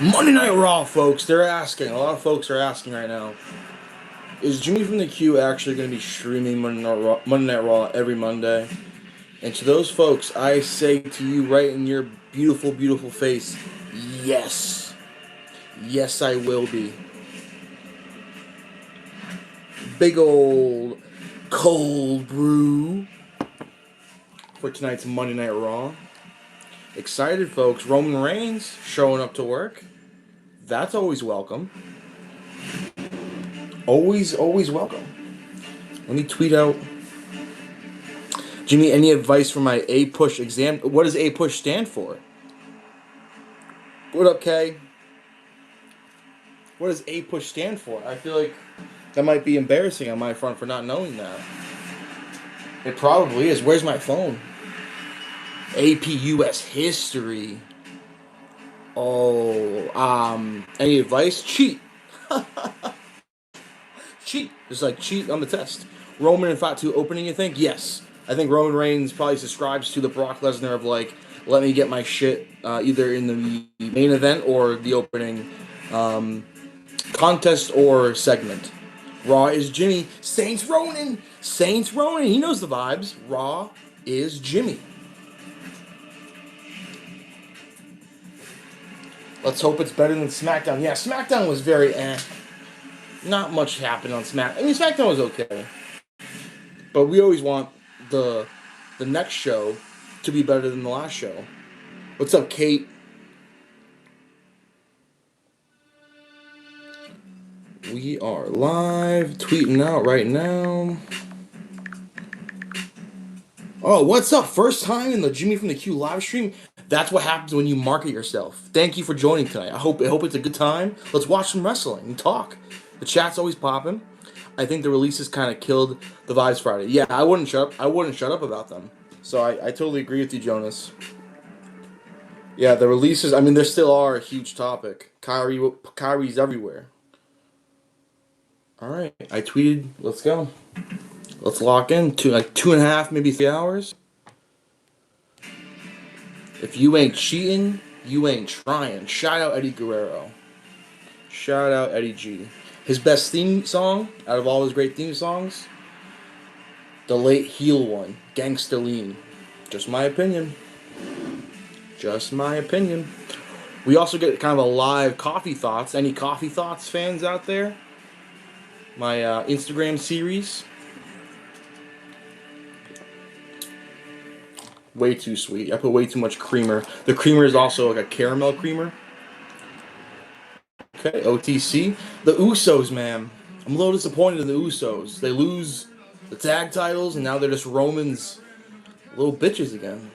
Monday Night Raw, folks. They're asking. A lot of folks are asking right now. Is Jimmy from the Q actually going to be streaming Monday Night Raw every Monday? And to those folks, I say to you right in your beautiful, beautiful face, yes. Yes, I will be. Big old cold brew for tonight's Monday Night Raw. Excited, folks. Roman Reigns showing up to work. That's always welcome. Always welcome. Let me tweet out. Jimmy, any advice for my A-push exam? What does A-push stand for? What up, Kay? What does A-push stand for? I feel like that might be embarrassing on my front for not knowing that. It probably is. Where's my phone? AP US history. Oh, any advice? Cheat. Cheat. Just like cheat on the test. Roman and Fatu opening, you think? Yes. I think Roman Reigns probably subscribes to the Brock Lesnar of like, let me get my shit either in the main event or the opening contest or segment. Raw is Jimmy. Saints Ronan. Saints Ronan. He knows the vibes. Raw is Jimmy. Let's hope it's better than SmackDown. Yeah, SmackDown was very Not much happened on SmackDown. I mean, SmackDown was okay. But we always want the next show to be better than the last show. What's up, Kate? We are live, tweeting out right now. Oh, what's up? First time in the Jimmy from the Q live stream. That's what happens when you market yourself. Thank you for joining tonight. I hope it's a good time. Let's watch some wrestling and talk. The chat's always popping. I think the releases kind of killed the vibes Friday. Yeah, I wouldn't shut up about them. So I totally agree with you, Jonas. Yeah, the releases. I mean, there still are a huge topic. Kyrie's everywhere. All right, I tweeted. Let's go. Let's lock in to like 2.5, maybe 3 hours. If you ain't cheating, you ain't trying. Shout out Eddie Guerrero. Shout out Eddie G. His best theme song out of all his great theme songs, the late heel one, Gangsta Lean. Just my opinion. Just my opinion. We also get kind of a live coffee thoughts. Any coffee thoughts fans out there? My Instagram series. Way too sweet. I put way too much creamer. The creamer is also like a caramel creamer. Okay, OTC. The Usos, man. I'm a little disappointed in the Usos. They lose the tag titles, and now they're just Roman's little bitches again.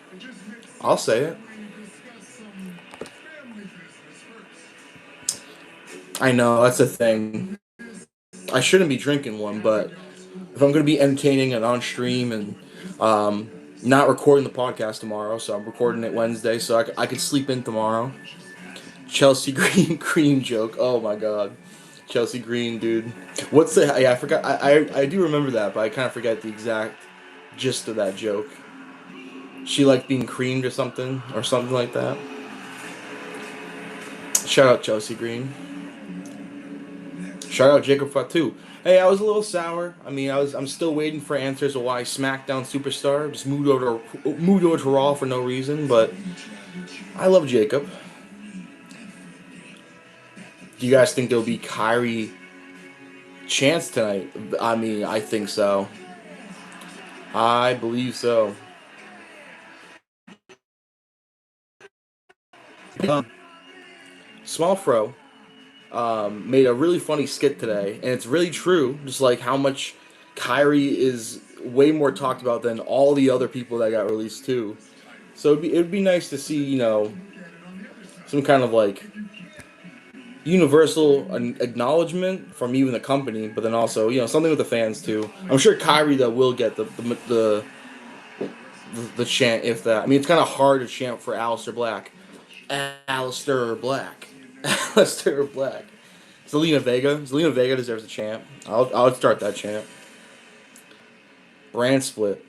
I'll say it. I know, that's the thing. I shouldn't be drinking one, but if I'm going to be entertaining and on stream and not recording the podcast tomorrow, so I'm recording it Wednesday, so I could sleep in tomorrow. Chelsea Green joke. Oh my god. Chelsea Green, dude. What's the... Yeah, I forgot. I do remember that, but I kind of forget the exact gist of that joke. She liked being creamed or something like that. Shout out Chelsea Green. Shout out Jacob Fatu. Hey, I was a little sour. I mean, I'm still waiting for answers of why SmackDown Superstar just moved over to Raw for no reason, but I love Jacob. Do you guys think there'll be Kyrie chance tonight? I mean, I think so. I believe so. Small Fro made a really funny skit today, and it's really true. Just like how much Kyrie is way more talked about than all the other people that got released too. So it'd be nice to see, some kind of like universal acknowledgement from even the company, but then also something with the fans too. I'm sure Kyrie though will get the chant if that. I mean, it's kind of hard to chant for Aleister Black. Aleister Black. Aleister Black. Zelina Vega deserves a chant. I'll start that chant. Brand split.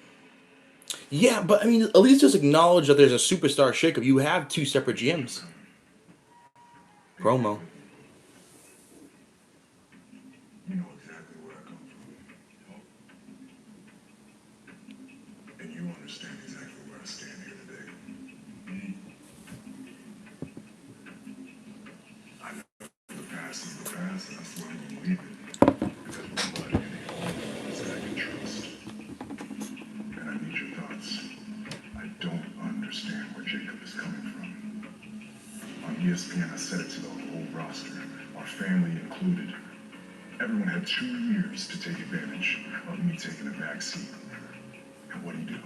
Yeah, but I mean, at least just acknowledge that there's a superstar shakeup. You have two separate gyms. Promo. You know exactly where I come from. And you understand exactly where I stand here today. I know the past is the past, and that's why I'm gonna leave it. Because nobody in here is that I can trust. And I need your thoughts. I don't understand where Jacob is coming from. On ESPN, I said it to the whole roster, our family included. Everyone had 2 years to take advantage of me taking a back seat. And what do you do?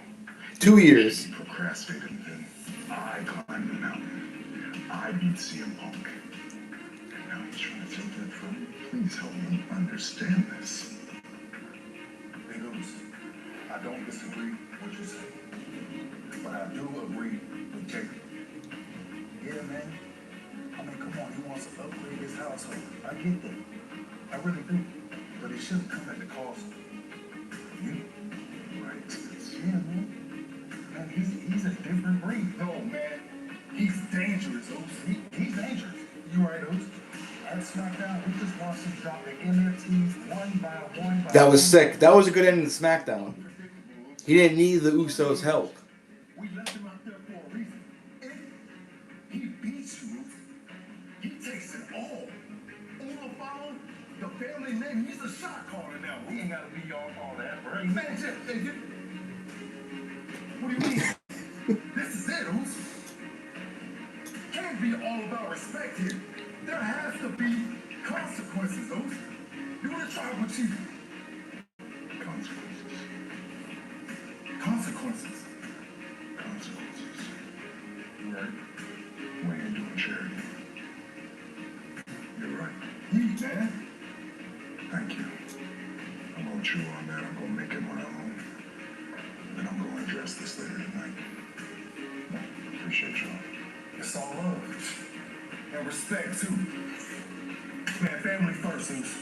2 years. He procrastinated, and then I climbed the mountain. I beat CM Punk. And now he's trying to take that from me. Please help me understand this. Hey, Goose, I don't disagree with what you say. But I do agree with Jacob. Yeah, man. I mean, come on, he wants to upgrade his household. I get that. I really do. But it shouldn't come at the cost of you. Right. Yeah, man. Man, he's a different breed. No, man. He's dangerous, Oos. He's dangerous. You right, Oos. At SmackDown, we just watched him drop the MFTs one by one. That was sick. That was a good ending to SmackDown. He didn't need the Usos' help. We left him out there for a reason. If he beats you, he takes it all. Uno Fowler, the family name, he's a shot caller now. We ain't gotta be all that, right? Man, what do you mean? This is it, Oos. Can't be all about respect here. There has to be consequences, Oos. You want to try with you? Consequences. Consequences. Consequences. You right? We ain't doing charity. You're right. Yeet, man. Thank you. I'm gonna chew on that. I'm gonna make it my own. And I'm gonna address this later tonight. Appreciate y'all. It's all love. And respect, too. Man, family first, Oos.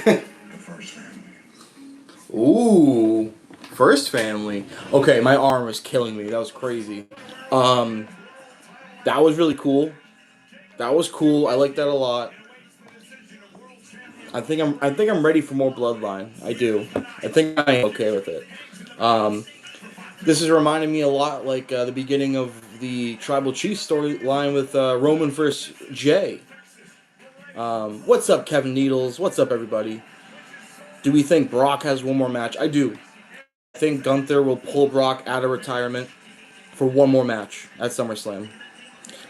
The first family. Ooh, first family. Okay, my arm was killing me. That was crazy. That was really cool. That was cool. I like that a lot. I think I'm ready for more Bloodline. I do. I think I am okay with it. This is reminding me a lot like the beginning of the Tribal Chief storyline with Roman versus Jay. What's up, Kevin Needles? What's up, everybody? Do we think Brock has one more match? I do. I think Gunther will pull Brock out of retirement for one more match at SummerSlam.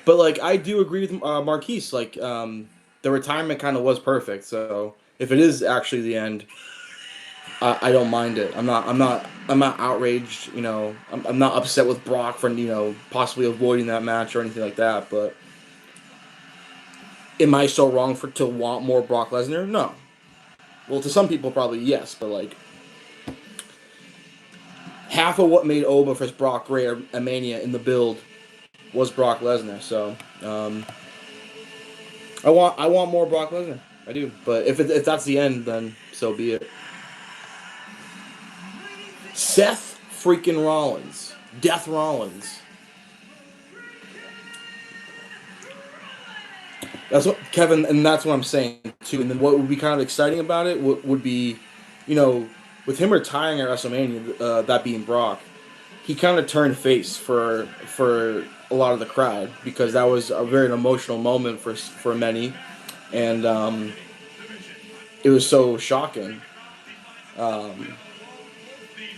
But like, I do agree with Marquise. Like, the retirement kind of was perfect. So if it is actually the end, I don't mind it. I'm not outraged. You know, I'm not upset with Brock for possibly avoiding that match or anything like that. But am I so wrong to want more Brock Lesnar? No. Well, to some people probably yes, but like half of what made Oba versus Brock great at Mania in the build was Brock Lesnar. So I want more Brock Lesnar. I do. But if that's the end, then so be it. Seth freaking Rollins, Death Rollins. That's what Kevin, and that's what I'm saying too. And then what would be kind of exciting about it would be, with him retiring at WrestleMania, that being Brock, he kind of turned face for a lot of the crowd because that was a very emotional moment for many, and it was so shocking.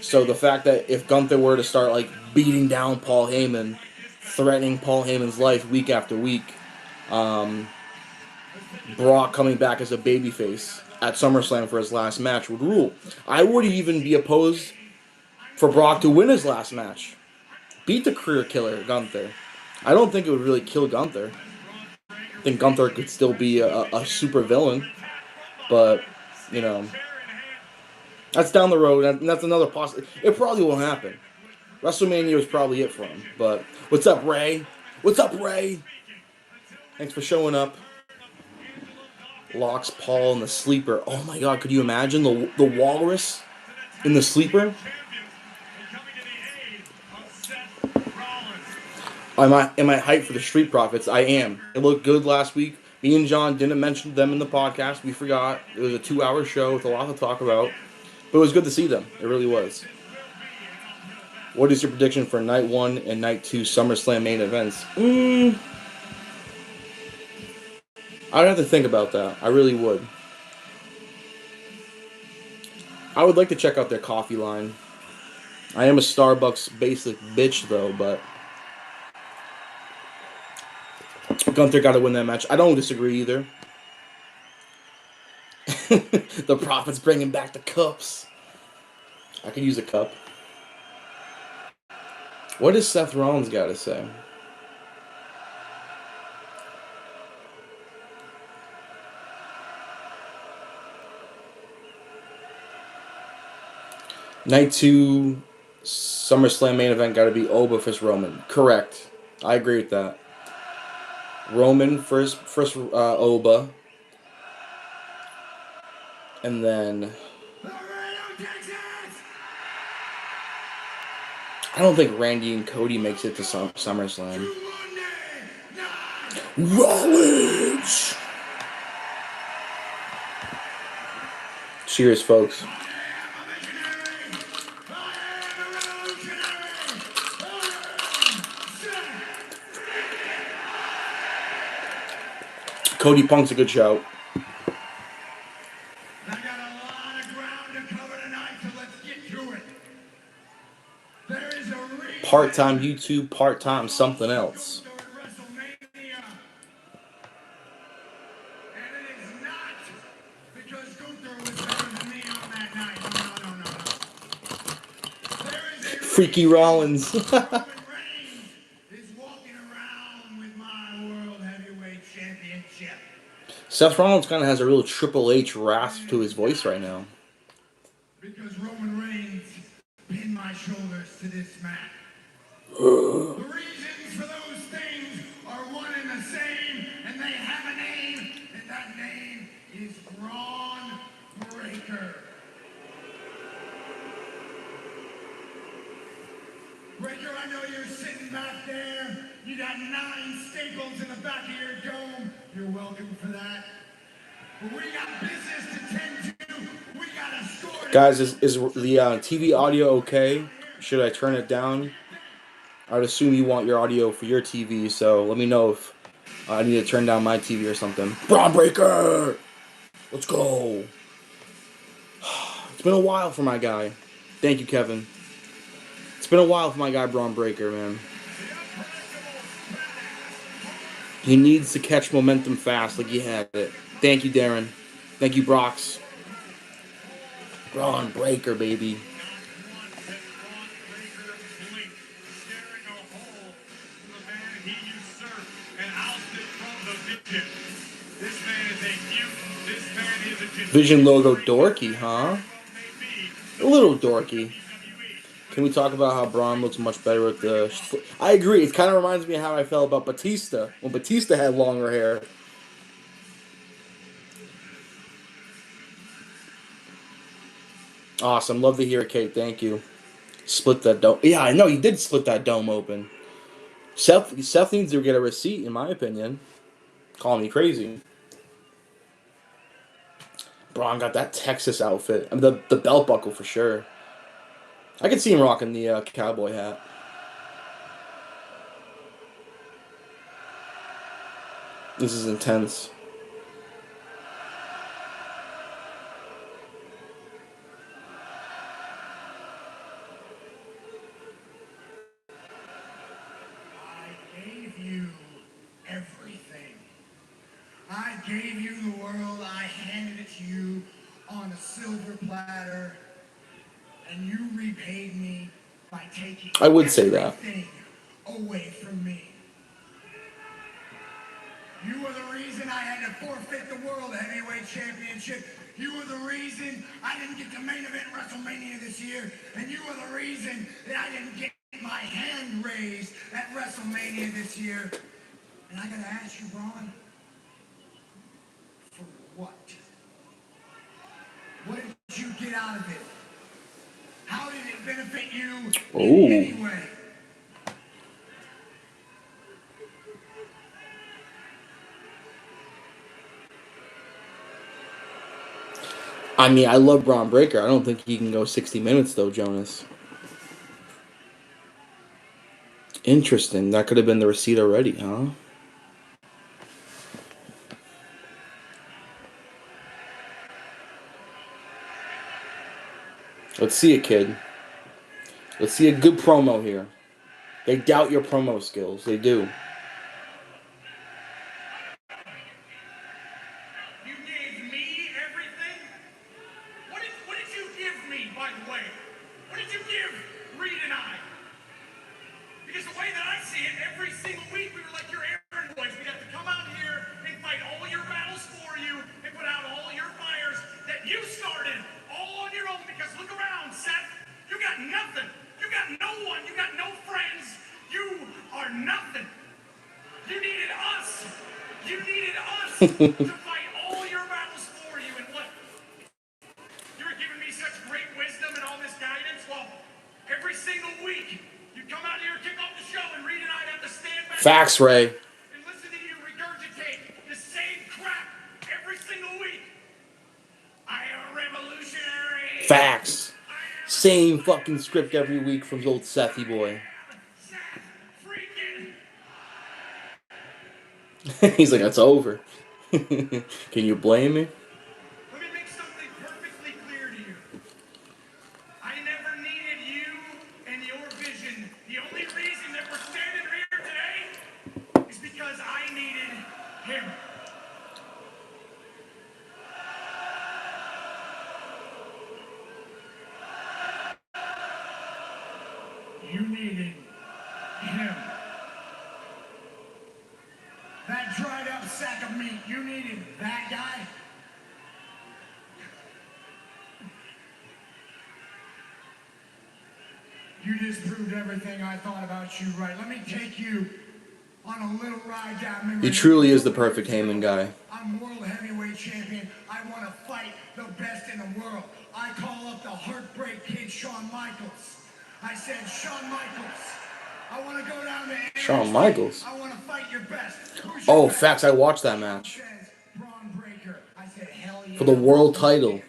So the fact that if Gunther were to start like beating down Paul Heyman, threatening Paul Heyman's life week after week, Brock coming back as a babyface at SummerSlam for his last match would rule. I would even be opposed for Brock to win his last match. Beat the career killer, Gunther. I don't think it would really kill Gunther. I think Gunther could still be a super villain. But, that's down the road, and that's another possibility. It probably won't happen. WrestleMania was probably it for him. But, what's up, Ray? What's up, Ray? Thanks for showing up. Locks Paul in the sleeper. Oh my god, could you imagine the walrus in the sleeper? Am I hyped for the Street Profits? I am. It looked good last week. Me and John didn't mention them in the podcast. We forgot. It was a 2-hour show with a lot to talk about. But it was good to see them. It really was. What is your prediction for night 1 and night 2 SummerSlam main events? I'd have to think about that. I really would. I would like to check out their coffee line. I am a Starbucks basic bitch though, but Gunther got to win that match. I don't disagree either. The Prophet's bringing back the cups. I could use a cup. What does Seth Rollins got to say? Night 2 SummerSlam main event got to be Oba versus Roman. Correct. I agree with that. Roman first Oba. And then I don't think Randy and Cody makes it to SummerSlam. Rollins! Cheers, folks. Cody Punk's a good shout. Part-time YouTube, part-time something else. Freaky Rollins. Seth Rollins kind of has a real Triple H rasp to his voice right now. Because Roman Reigns pinned my shoulders to this mat. The reasons for those things are one and the same, and they have a name, and that name is Braun Breaker. Breaker, I know you're sitting back there. You got 9 staples in the back of your dome. You're welcome for that. But we got business to tend to. We got a score. Guys, is the TV audio okay? Should I turn it down? I'd assume you want your audio for your TV, so let me know if I need to turn down my TV or something. Braun Breaker! Let's go. It's been a while for my guy. Thank you, Kevin. It's been a while for my guy Braun Breaker, man. He needs to catch momentum fast like he had it. Thank you, Darren. Thank you, Brox. Braun Breaker, baby. Vision logo dorky, huh? A little dorky. Can we talk about how Braun looks much better with the... I agree. It kind of reminds me of how I felt about Batista. When Batista had longer hair. Awesome. Love to hear it, Kate. Thank you. Split that dome. Yeah, I know. He did split that dome open. Seth needs to get a receipt, in my opinion. Call me crazy. Braun got that Texas outfit. I mean, the belt buckle for sure. I could see him rocking the cowboy hat. This is intense. I gave you everything. I gave you the world. I handed it to you on a silver platter. And you repaid me by taking I would say that. everything away from me. You were the reason I had to forfeit the World Heavyweight Championship. You were the reason I didn't get to main event WrestleMania this year. And you were the reason that I didn't get my hand raised at WrestleMania this year. And I gotta ask you, Braun, for what? What did you get out of it? How did it benefit you in any way? I mean, I love Braun Breaker. I don't think he can go 60 minutes, though, Jonas. Interesting. That could have been the receipt already, huh? Let's see it, kid. Let's see a good promo here. They doubt your promo skills. They do. You gave me everything? What did you give me, by the way? What did you give Reed and I? Because the way that I see it, every single week we were like your errand boys. We'd have to come out here and fight all your battles for you and put out all your fires that you started all on your own. Because look around, Seth. You got nothing. You got no one. You got no friends. You are nothing. You needed us. You needed us to fight all your battles for you. And what? You were giving me such great wisdom and all this guidance. Well, every single week, you come out here, kick off the show, and Reed and I'd have to stand back. Facts, Ray. And listen to you regurgitate the same crap every single week. I am a revolutionary. Facts. Same fucking script every week from old Sethy boy. Seth freaking. He's like, that's over. Can you blame me? Let me make something perfectly clear to you. I never needed you and your vision. The only reason that we're standing here today is because I needed him. You needed him. That dried up sack of meat, you needed that guy? You just proved everything I thought about you right. Let me take you on a little ride down memory. He truly is the perfect Heyman guy. I'm world heavyweight champion. I want to fight the best in the world. I call up the Heartbreak Kid, Shawn Michaels. I said, Shawn Michaels, I want to go down to Shawn Michaels? I want to fight your best. Who's your Oh, best? facts. I watched that match. Says Braun Breaker. I said, hell yeah. For the world title.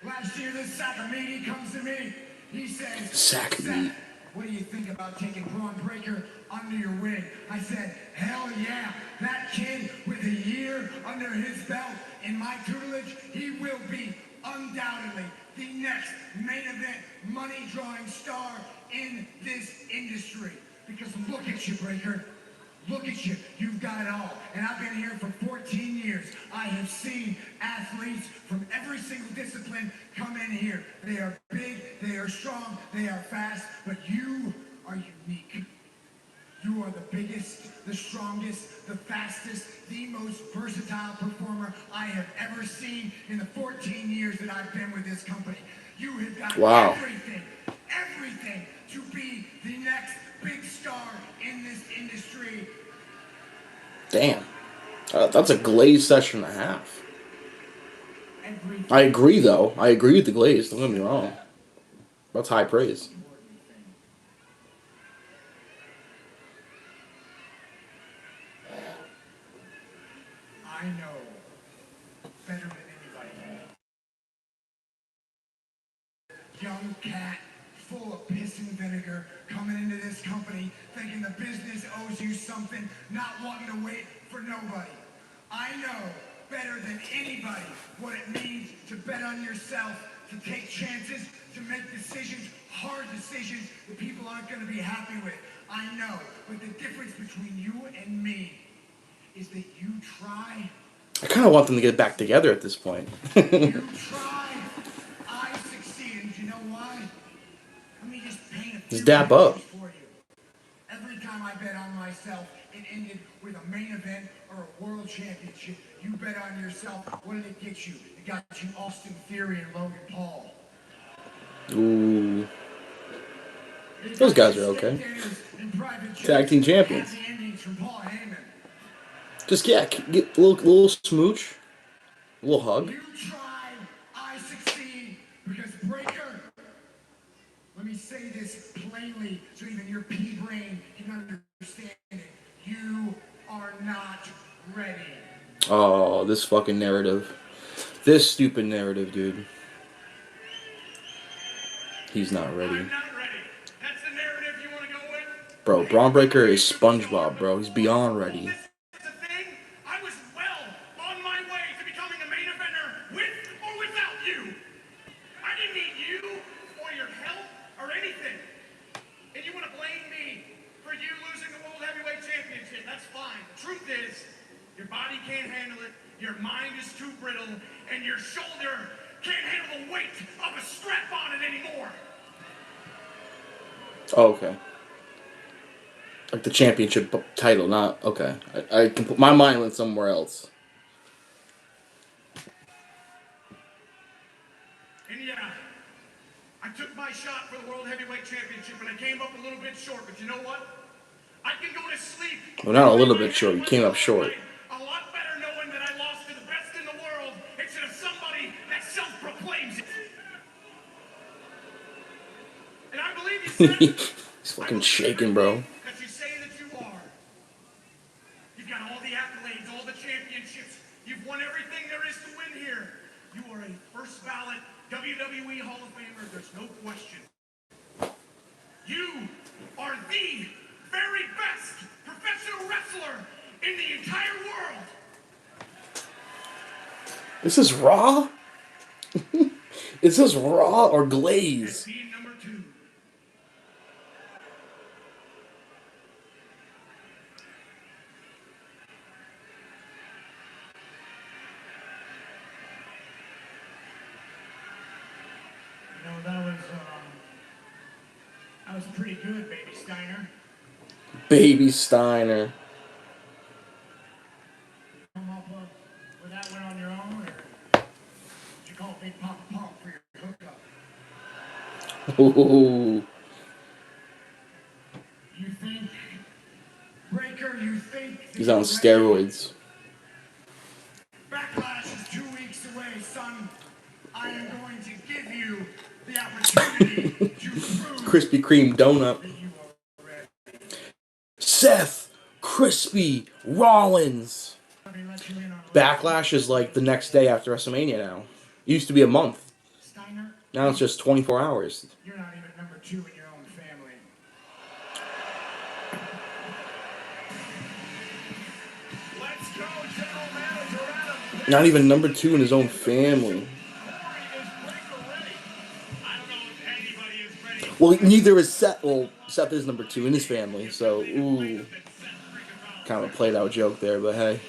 Last year, this sack of meat, he comes to me. He says, Sack of "Seth, meat. what do you think about taking Braun Breaker under your wing?" I said, hell yeah. That kid with a year under his belt in my tutelage, he will be undoubtedly the next main event money-drawing star in this industry. Because look at you, Breaker. Look at you. You've got it all. And I've been here for 14 years. I have seen athletes from every single discipline come in here. They are big, they are strong, they are fast, but you are unique. You are the biggest, the strongest, the fastest, the most versatile performer I have ever seen in the 14 years that I've been with this company. You have got everything to be the next big star in this industry. Damn. That's a Glaze session and a half. Everything. I agree, though. I agree with the Glaze. Don't get me wrong. That's high praise. I know better than anybody. Young cat, full of piss and vinegar, coming into this company, thinking the business owes you something, not wanting to wait for nobody. I know better than anybody what it means to bet on yourself, to take chances, to make decisions, hard decisions that people aren't going to be happy with. I know, but the difference between you and me is that you try. I kind of want them to get back together at this point. You try. I succeeded. You know why? Let me just paint a few Just dap up. pictures for you. Every time I bet on myself, it ended with a main event or a world championship. You bet on yourself. What did it get you? It got you Austin Theory and Logan Paul. Ooh. Those guys are okay. Tag team champions. Happy endings from Paul Heyman. Just, yeah, get a little smooch. A little hug. You try, I succeed. Because Breaker, let me say this plainly so even your pea brain can understand it. You are not ready. Oh, this fucking narrative. This stupid narrative, dude. He's not ready. I'm not ready. That's the narrative you want to go with? Bro, Braun Breaker is SpongeBob, bro. He's beyond ready. This is the thing. I was well on my way to becoming a main eventer with or without you. I didn't need you or your help or anything. And you want to blame me for you losing the World Heavyweight Championship. That's fine. The truth is, your body can't handle it, your mind is too brittle, and your shoulder can't handle the weight of a strap on it anymore. Oh, okay. Like the championship title, not okay. My mind went somewhere else. And yeah, I took my shot for the World Heavyweight Championship and I came up a little bit short, but you know what? I can go to sleep. Well, not a little bit short. You came up short. A lot better knowing that I lost to the best in the world instead of somebody that self-proclaims it. And I believe you said He's fucking shaking, bro. that you say that you are. You've got all the accolades, all the championships. You've won everything there is to win here. You are a first ballot WWE Hall of Famer. There's no question. You are the very best professional wrestler in the entire world. Is this Raw? Is this Raw or Glaze? Being number 2. You know, that was pretty good, baby Steiner. Baby Steiner. Come up with that one on your own, or did you call Big Papa Pump for your hookup? Ooh. You think, Breaker, you think... He's on steroids. Backlash is 2 weeks away, son. I am going to give you the opportunity to prove Krispy Kreme donut. that you are ready. Seth Crispy Rollins. Let me let you in on Backlash is like the next day after WrestleMania now. It used to be a month. Steiner, Now it's just 24 hours. you're not even number 2 in your own family. Let's go, General Manager Adam. Not even number 2 in his own family. Well, neither is Seth. Well, Seth is number 2 in his family, so ooh, kind of a played out joke there, but hey.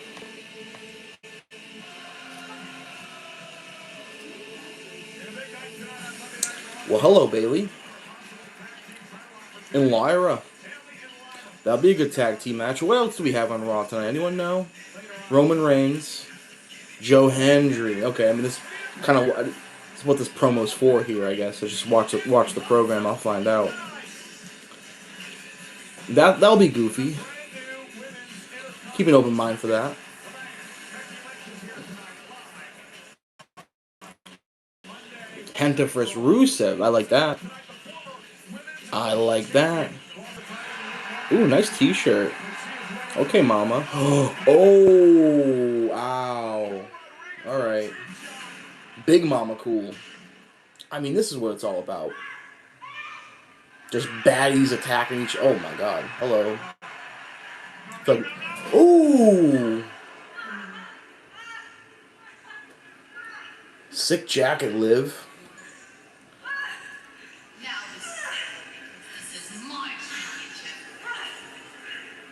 Well, hello, Bailey and Lyra. That'll be a good tag team match. What else do we have on Raw tonight? Anyone know? Roman Reigns, Joe Hendry. Okay, I mean this kind of is what this promo's for here, I guess. So just watch the program. I'll find out. That'll be goofy. Keep an open mind for that. Penta vs. Rusev. I like that. I like that. Ooh, nice t-shirt. Okay, mama. Oh, ow. Alright. Big mama cool. I mean, this is what it's all about. Just baddies attacking each... Oh, my God. Hello. It's like... Ooh. Sick jacket, Liv.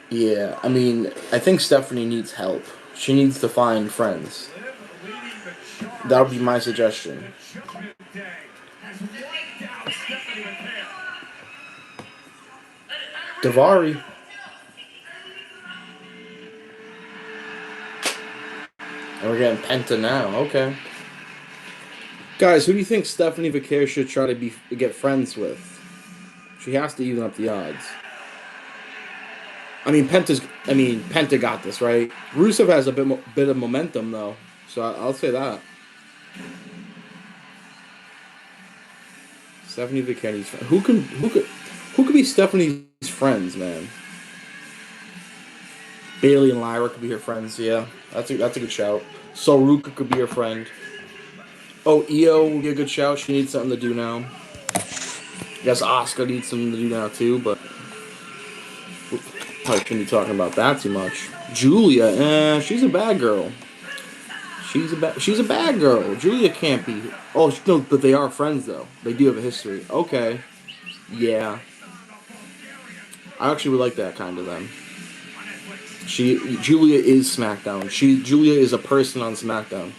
Yeah, I mean, I think Stephanie needs help. She needs to find friends. That would be my suggestion. Davari. And we're getting Penta now. Okay. Guys, who do you think Stephanie Vaquer should try to get friends with? She has to even up the odds. I mean, Penta got this, right? Rusev has a bit of momentum, though. So I'll say that. Stephanie Vaquer's friend. Who could be Stephanie's friends, man? Bailey and Lyra could be her friends. Yeah, that's a good shout. Soruka could be her friend. Oh, Io will get a good shout. She needs something to do now. I guess Asuka needs something to do now too, but probably shouldn't be talking about that too much. Julia, she's a bad girl. She's a bad girl. Julia can't be. Oh no, but they are friends though. They do have a history. Okay, yeah. I actually would like that kind of them. Julia is SmackDown. Julia is a person on SmackDown.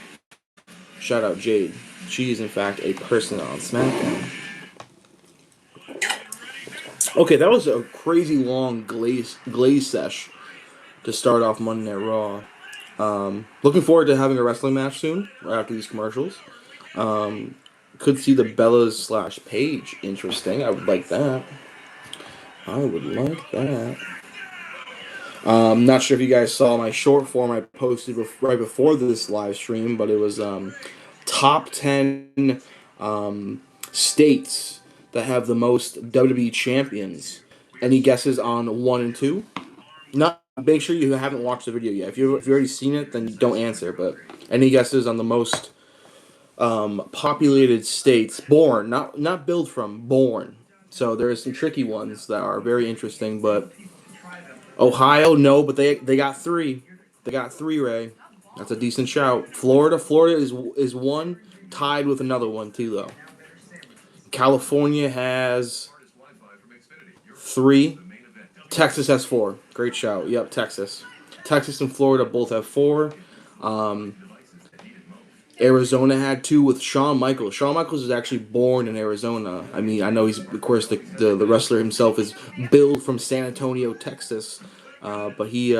Shout out Jade. She is in fact a person on SmackDown. Okay, that was a crazy long glaze sesh to start off Monday Night Raw. Looking forward to having a wrestling match soon, right after these commercials. Could see the Bellas slash Paige. Interesting. I would like that. I would like that. Not sure if you guys saw my short form I posted right before this live stream, but it was top 10 states that have the most WWE champions. Any guesses on 1 and 2? Not make sure you haven't watched the video yet. If you've already seen it, then don't answer. But any guesses on the most populated states? Born, not build from, born. So there's some tricky ones that are very interesting. But Ohio, no, but they got 3. They got 3, Ray. That's a decent shout. Florida is one, tied with another one too though. California has 3. Texas has 4. Great shout. Yep, Texas. Texas and Florida both have 4. Arizona had 2 with Shawn Michaels. Shawn Michaels is actually born in Arizona. I mean, I know he's, of course, the wrestler himself is billed from San Antonio, Texas. But he's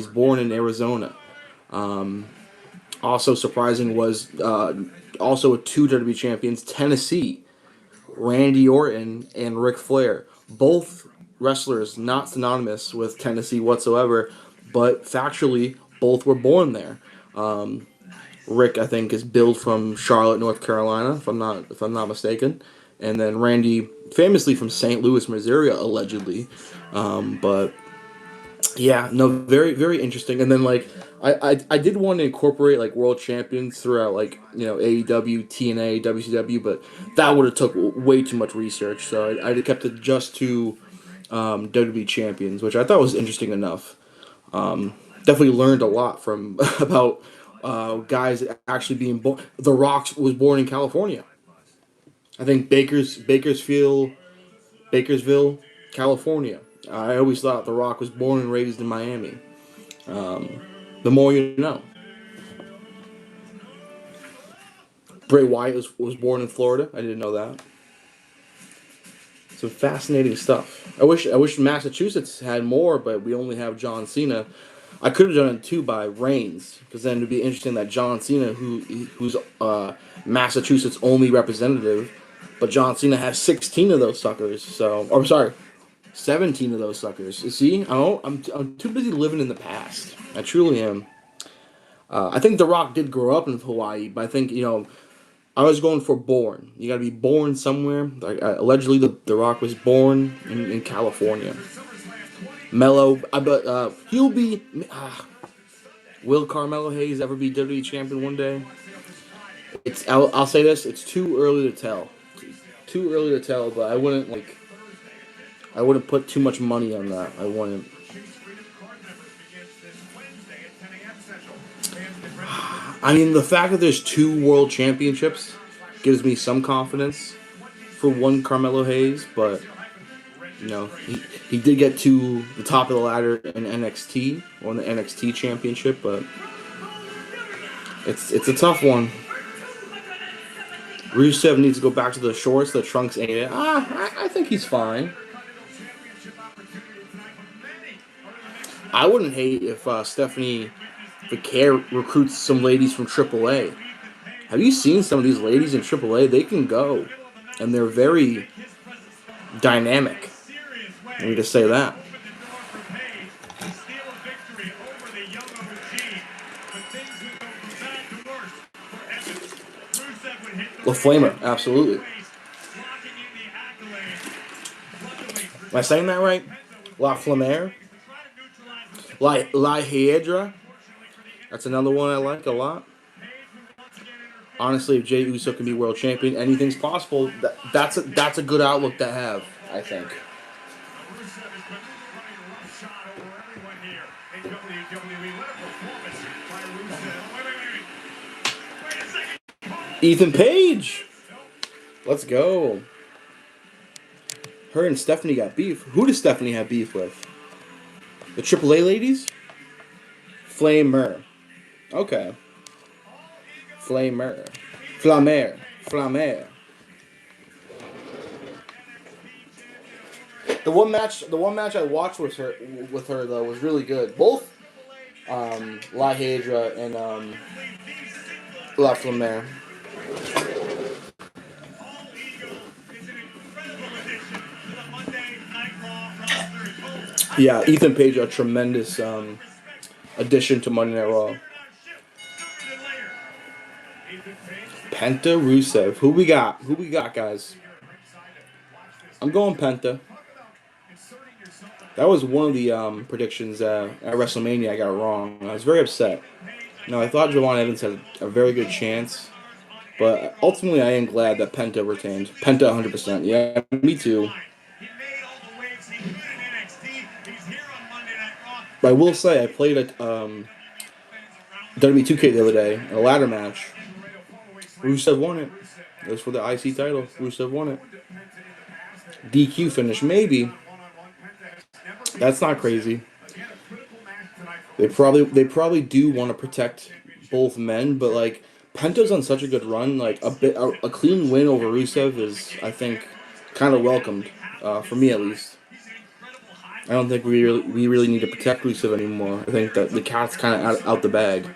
born in Arizona. Also surprising was also 2 WWE champions, Tennessee, Randy Orton and Ric Flair. Both wrestlers not synonymous with Tennessee whatsoever, but factually both were born there. Rick, I think, is billed from Charlotte, North Carolina, if I'm not mistaken, and then Randy, famously from St. Louis, Missouri, allegedly. But yeah, no, very very interesting. And then like I did want to incorporate like world champions throughout like AEW, TNA, WCW, but that would have took way too much research. So I kept it just to WWE champions, which I thought was interesting enough. Definitely learned a lot from about guys actually being born. The Rock was born in California. I think Bakersville, California. I always thought The Rock was born and raised in Miami. The more you know. Bray Wyatt was born in Florida. I didn't know that. Some fascinating stuff. I wish Massachusetts had more, but we only have John Cena. I could have done it too by Reigns, because then it'd be interesting that John Cena, who's Massachusetts' only representative, but John Cena has 16 of those suckers. So, or sorry, 17 of those suckers. You see, I'm too busy living in the past. I truly am. I think The Rock did grow up in Hawaii, but I think I was going for born. You got to be born somewhere. Like allegedly, the Rock was born in California. Mello, but he'll be. Will Carmelo Hayes ever be WWE champion one day? I'll say this: it's too early to tell. Too early to tell, but I wouldn't put too much money on that. I wouldn't. I mean, the fact that there's 2 world championships gives me some confidence for one Carmelo Hayes, but he did get to the top of the ladder in NXT, won the NXT championship, but it's a tough one. Rusev needs to go back to the shorts. The trunks ain't it. I think he's fine. I wouldn't hate if Stephanie Vicaire recruits some ladies from AAA. Have you seen some of these ladies in AAA? They can go, and they're very dynamic. Let me just say that. La Flamer, absolutely. Am I saying that right? La Flamer? La Hiedra? That's another one I like a lot. Honestly, if Jey Uso can be world champion, anything's possible. That's a good outlook to have, I think. Rusev has been running roughshod over everyone here in WWE. What a performance by Rusev. Wait a second. Ethan Page, let's go. Her and Stephanie got beef. Who does Stephanie have beef with? The AAA ladies? Flamer. Okay. Flamer. Flamer. Flamer. The one match I watched with her though was really good. Both La Hedra and La Flamer. Yeah, Ethan Page a tremendous addition to Monday Night Raw. Penta Rusev. Who we got? Who we got, guys? I'm going Penta. That was one of the predictions at WrestleMania I got wrong. I was very upset. No, I thought Javon Evans had a very good chance, but ultimately I am glad that Penta retained. Penta 100%. Yeah, me too. But I will say I played a WWE 2K the other day in a ladder match. Rusev won it. It was for the IC title. Rusev won it. DQ finish, maybe. That's not crazy. They probably do want to protect both men, but like Penta's on such a good run, like a clean win over Rusev is, I think, kind of welcomed, for me at least. I don't think we really need to protect Rusev anymore. I think that the cat's kind of out the bag.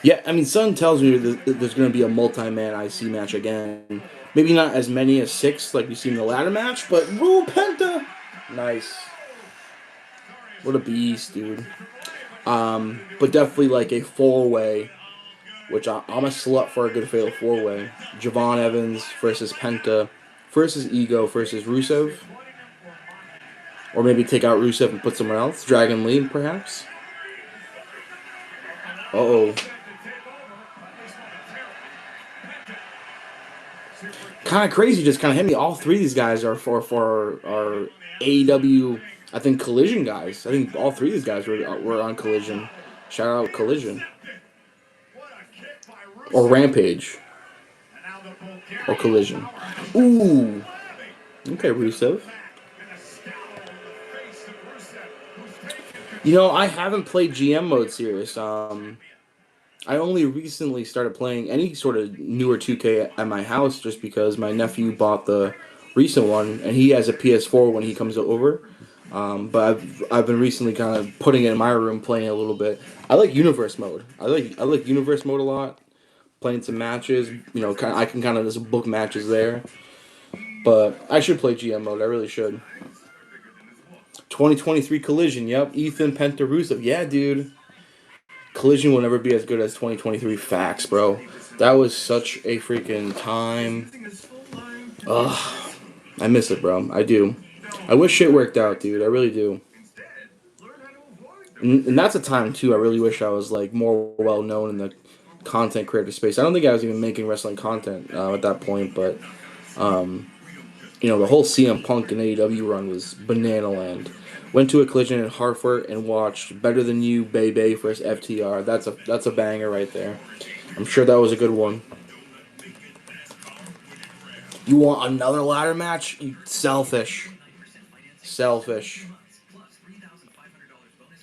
Yeah, I mean, Sun tells me that there's going to be a multi-man IC match again. Maybe not as many as 6 like we see in the ladder match, but woo, Penta! Nice. What a beast, dude. But definitely like a 4-way, which I'm a slut for a good fatal 4-way. Javon Evans versus Penta versus Ego versus Rusev. Or maybe take out Rusev and put someone else. Dragon Lee, perhaps. Uh-oh. Kind of crazy, just kind of hit me. All 3 of these guys are for our AEW, I think, Collision guys. I think all 3 of these guys were on Collision. Shout out Collision. Or Rampage. Or Collision. Ooh. Okay, Rusev. You know, I haven't played GM mode serious. I only recently started playing any sort of newer 2K at my house just because my nephew bought the recent one and he has a PS4 when he comes over. But I've been recently kind of putting it in my room, playing it a little bit. I like Universe mode. I like Universe mode a lot. Playing some matches, you know, I can kind of just book matches there. But I should play GM mode. I really should. 2023 Collision. Yep, Ethan Penta Rusev. Yeah, dude. Collision will never be as good as 2023 Facts, bro. That was such a freaking time. Ugh. I miss it, bro. I do. I wish shit worked out, dude. I really do. And that's a time, too, I really wish I was, like, more well-known in the content creator space. I don't think I was even making wrestling content at that point, but, you know, the whole CM Punk and AEW run was banana land. Went to a Collision in Hartford and watched Better Than You, Bebe versus FTR. That's a banger right there. I'm sure that was a good one. You want another ladder match? You selfish. Selfish.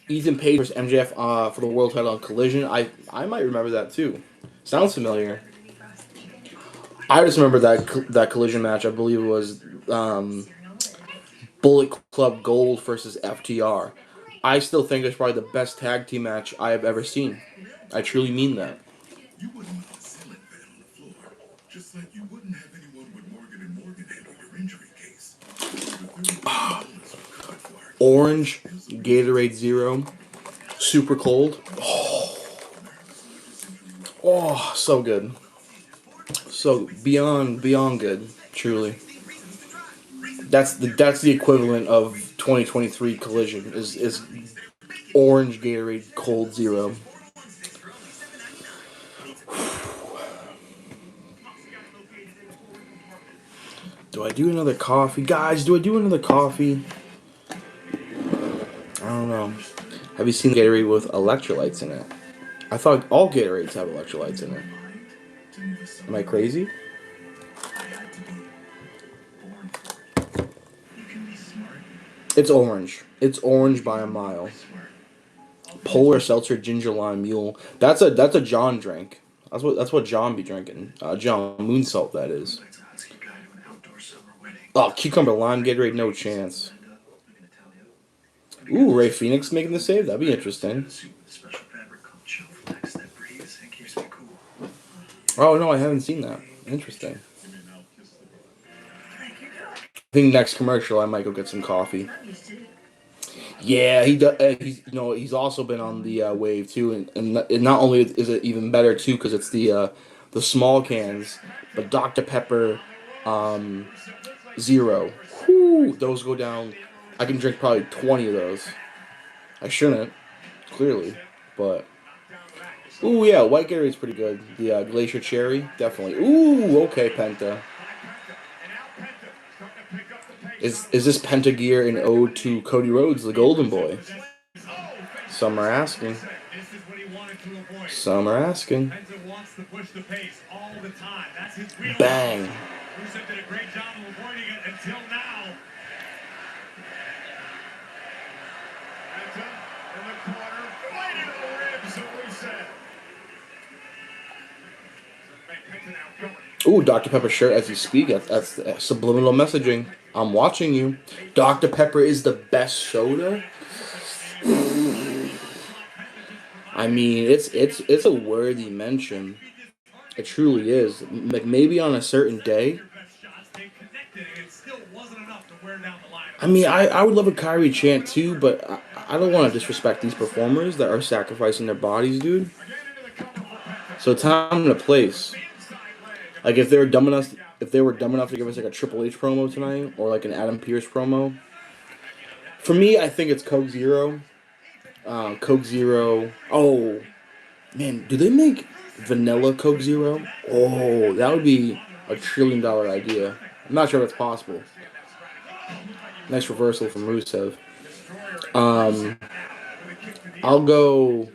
Ethan Page versus MJF for the world title on Collision. I might remember that too. Sounds familiar. I just remember that Collision match. I believe it was Bullet Club Gold versus FTR. I still think it's probably the best tag team match I have ever seen. I truly mean that. You wouldn't want a ceiling fan on the floor, just like you wouldn't have anyone with Morgan & Morgan handle your injury case. Orange, Gatorade Zero, super cold. Oh, so good. So beyond good, truly. That's the equivalent of 2023 Collision is Orange Gatorade Cold Zero. Do I do another coffee? Guys, do I do another coffee? I don't know. Have you seen Gatorade with electrolytes in it? I thought all Gatorades have electrolytes in it. Am I crazy? It's orange. It's orange by a mile. Polar Seltzer Ginger Lime Mule. That's a John drink. That's what John be drinking. John Moonsalt, that is. Oh, cucumber lime Gatorade, no chance. Ooh, Ray Phoenix making the save. That'd be interesting. Oh no, I haven't seen that. Interesting. I think next commercial I might go get some coffee. Yeah, he does. He's also been on the wave too, and not only is it even better too because it's the small cans, but Dr Pepper, Zero. Whoo, those go down. I can drink probably 20 of those. I shouldn't, clearly, but ooh yeah, white Gatorade's pretty good. The Glacier Cherry, definitely. Ooh, okay, Penta. Is this Penta gear an ode to Cody Rhodes, the Golden Boy? Some are asking. Some are asking. Bang. Ooh, Dr. Pepper shirt as you speak. That's subliminal messaging. I'm watching you. Dr. Pepper is the best soda. I mean, it's a worthy mention. It truly is. Like maybe on a certain day. I mean, I would love a Kyrie chant too, but I don't want to disrespect these performers that are sacrificing their bodies, dude. So time and a place. Like if they were dumb enough to give us like a Triple H promo tonight or like an Adam Pearce promo. For me, I think it's Coke Zero. Coke Zero. Oh, man, do they make vanilla Coke Zero? Oh, that would be a $1 trillion idea. I'm not sure if it's possible. Nice reversal from Rusev. I'll go.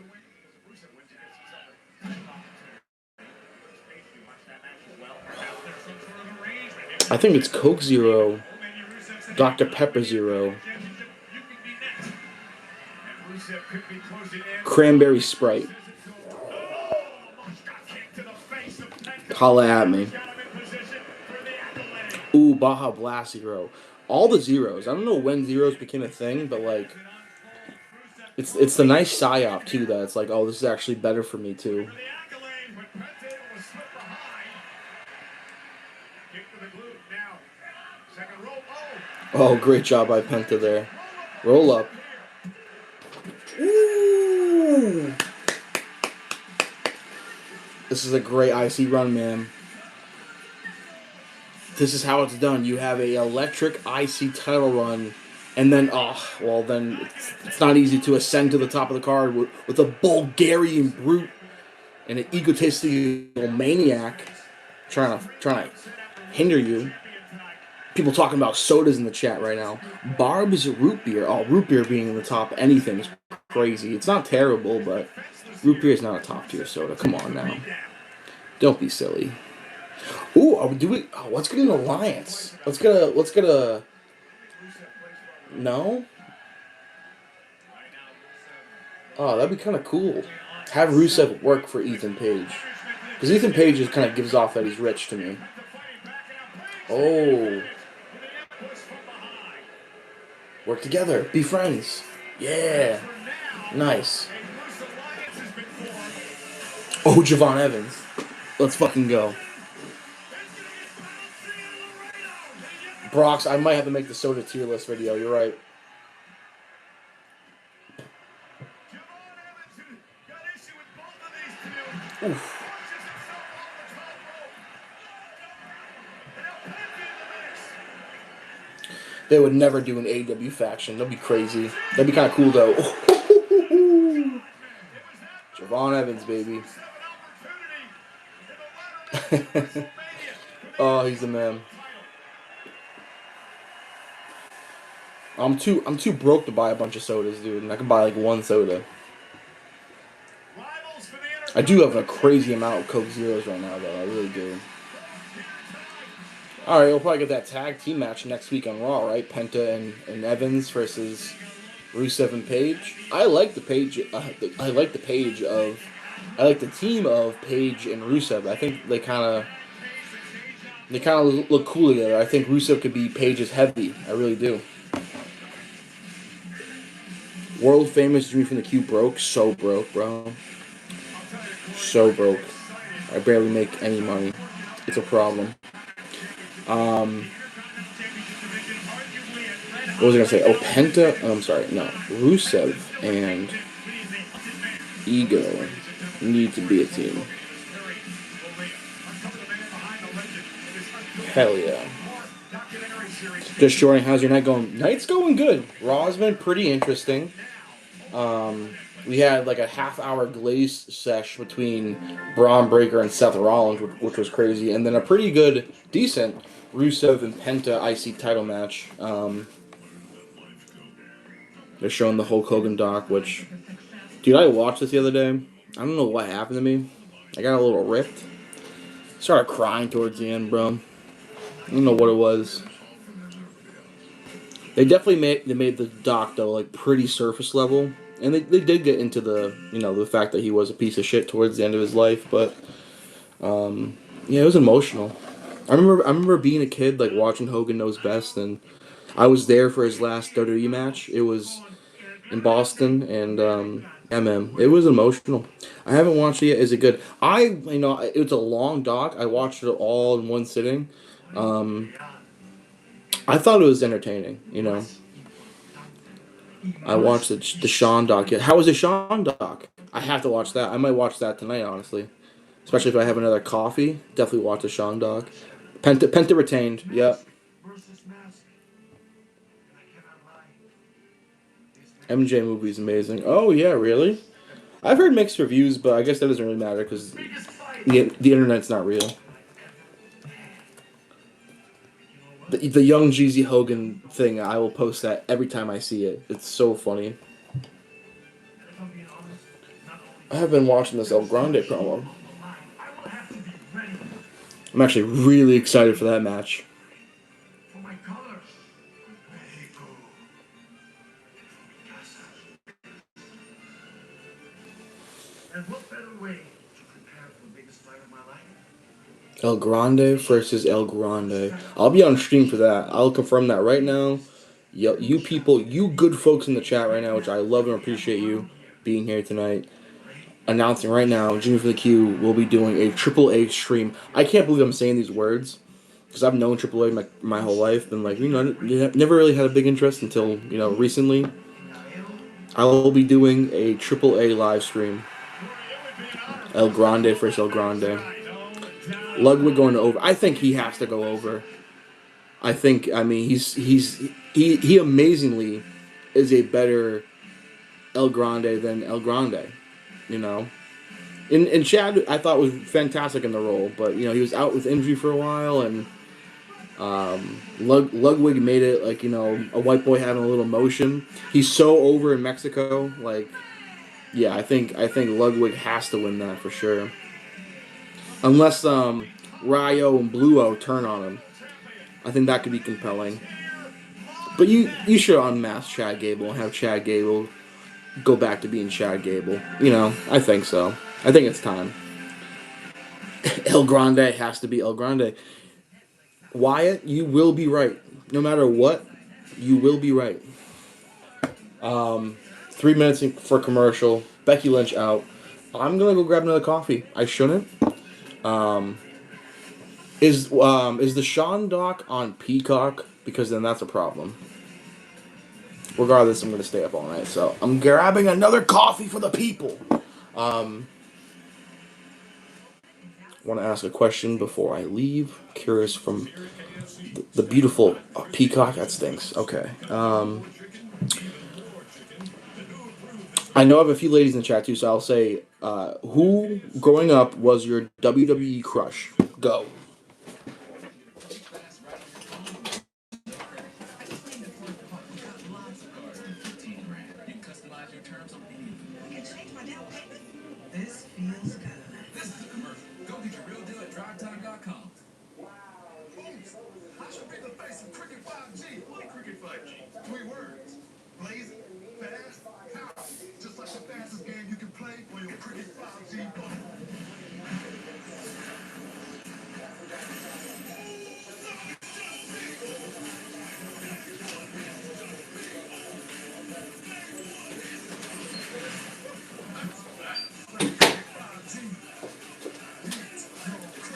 I think it's Coke Zero, Dr. Pepper Zero, Cranberry Sprite. Holla at me. Ooh, Baja Blast Zero. All the zeros. I don't know when zeros became a thing, but like, it's the nice psyop too that it's like, oh, this is actually better for me too. Oh, great job by Penta there. Roll up. Ooh. This is a great IC run, man. This is how it's done. You have a electric IC title run, and then, then it's not easy to ascend to the top of the card with a Bulgarian brute and an egotistical maniac trying to hinder you. People talking about sodas in the chat right now. Barb's root beer. Oh, root beer being in the top anything is crazy. It's not terrible, but root beer is not a top tier soda. Come on now. Don't be silly. Ooh, are we doing? Oh, let's get an alliance. Let's get a. No. Oh, that'd be kind of cool. Have Rusev work for Ethan Page, because Ethan Page just kind of gives off that he's rich to me. Oh. Work together. Be friends. Yeah. Nice. Oh, Javon Evans. Let's fucking go. Brox, I might have to make the soda tier list video. You're right. Oof. They would never do an AEW faction. That'd be crazy. That'd be kind of cool, though. Ron Evans, baby. Oh, he's the man. I'm too broke to buy a bunch of sodas, dude, and I can buy like one soda. I do have a crazy amount of Coke Zeros right now, though. I really do. All right, we'll probably get that tag team match next week on Raw, right? Penta and Evans versus Rusev and Page. I like the Page. I like the Page of. I like the team of Page and Rusev. I think they kind of look cool together. I think Rusev could be Page's heavy. I really do. World famous Jimmy from the Q broke. So broke, bro. So broke. I barely make any money. It's a problem. What was I gonna say? Oh, Penta. Oh, I'm sorry. No, Rusev and Ego need to be a team. Hell yeah. Just shorting. How's your night going? Night's going good. Raw's been pretty interesting. We had like a half-hour glaze sesh between Braun Breaker and Seth Rollins, which was crazy, and then a pretty good, decent Rusev and Penta IC title match. They're showing the Hulk Hogan doc, which, dude, I watched this the other day. I don't know what happened to me. I got a little ripped. Started crying towards the end, bro. I don't know what it was. They definitely made the doc though like pretty surface level, and they did get into the fact that he was a piece of shit towards the end of his life, but yeah, it was emotional. I remember being a kid like watching Hogan Knows Best, and I was there for his last WWE match. It was in Boston, and it was emotional. I haven't watched it yet. Is it good? It was a long doc. I watched it all in one sitting. I thought it was entertaining, I watched the Sean doc. How was the Sean doc? I have to watch that. I might watch that tonight, honestly. Especially if I have another coffee. Definitely watch the Sean doc. Penta retained. Yep. MJ movie is amazing. Oh, yeah, really? I've heard mixed reviews, but I guess that doesn't really matter because the internet's not real. The young Jeezy Hogan thing, I will post that every time I see it. It's so funny. I have been watching this El Grande promo. I'm actually really excited for that match. El Grande versus El Grande. I'll be on stream for that. I'll confirm that right now. You people, you good folks in the chat right now, which I love and appreciate you being here tonight. Announcing right now, Jimmy from the Q will be doing a AAA stream. I can't believe I'm saying these words because I've known AAA my whole life, and never really had a big interest until recently. I will be doing a AAA live stream. El Grande versus El Grande. Ludwig going to over. I think he has to go over. He amazingly is a better El Grande than El Grande. And Chad, I thought was fantastic in the role, but he was out with injury for a while, and Ludwig made it like a white boy having a little emotion. He's so over in Mexico, yeah. I think Ludwig has to win that for sure, unless Ryo and Bluo turn on him. I think that could be compelling. But you should unmask Chad Gable and have Chad Gable go back to being Chad Gable. I think so. I think it's time. El Grande has to be El Grande. Wyatt, you will be right. No matter what, you will be right. 3 minutes for commercial. Becky Lynch out. I'm gonna go grab another coffee. I shouldn't. Is the Sean doc on Peacock? Because then that's a problem. Regardless, I'm going to stay up all night. So I'm grabbing another coffee for the people. Want to ask a question before I leave. Curious from the beautiful Peacock. That stinks. Okay. I know I have a few ladies in the chat too, so I'll say, who growing up was your WWE crush? Go. This feels good. This is a commercial. Go get your real deal at drivetime.com. Wow. I should be the face of Cricket 5G. What Cricket 5G? 3 words. Blazing, fast, power. Just like the fastest game you can play on your Cricket 5G phone.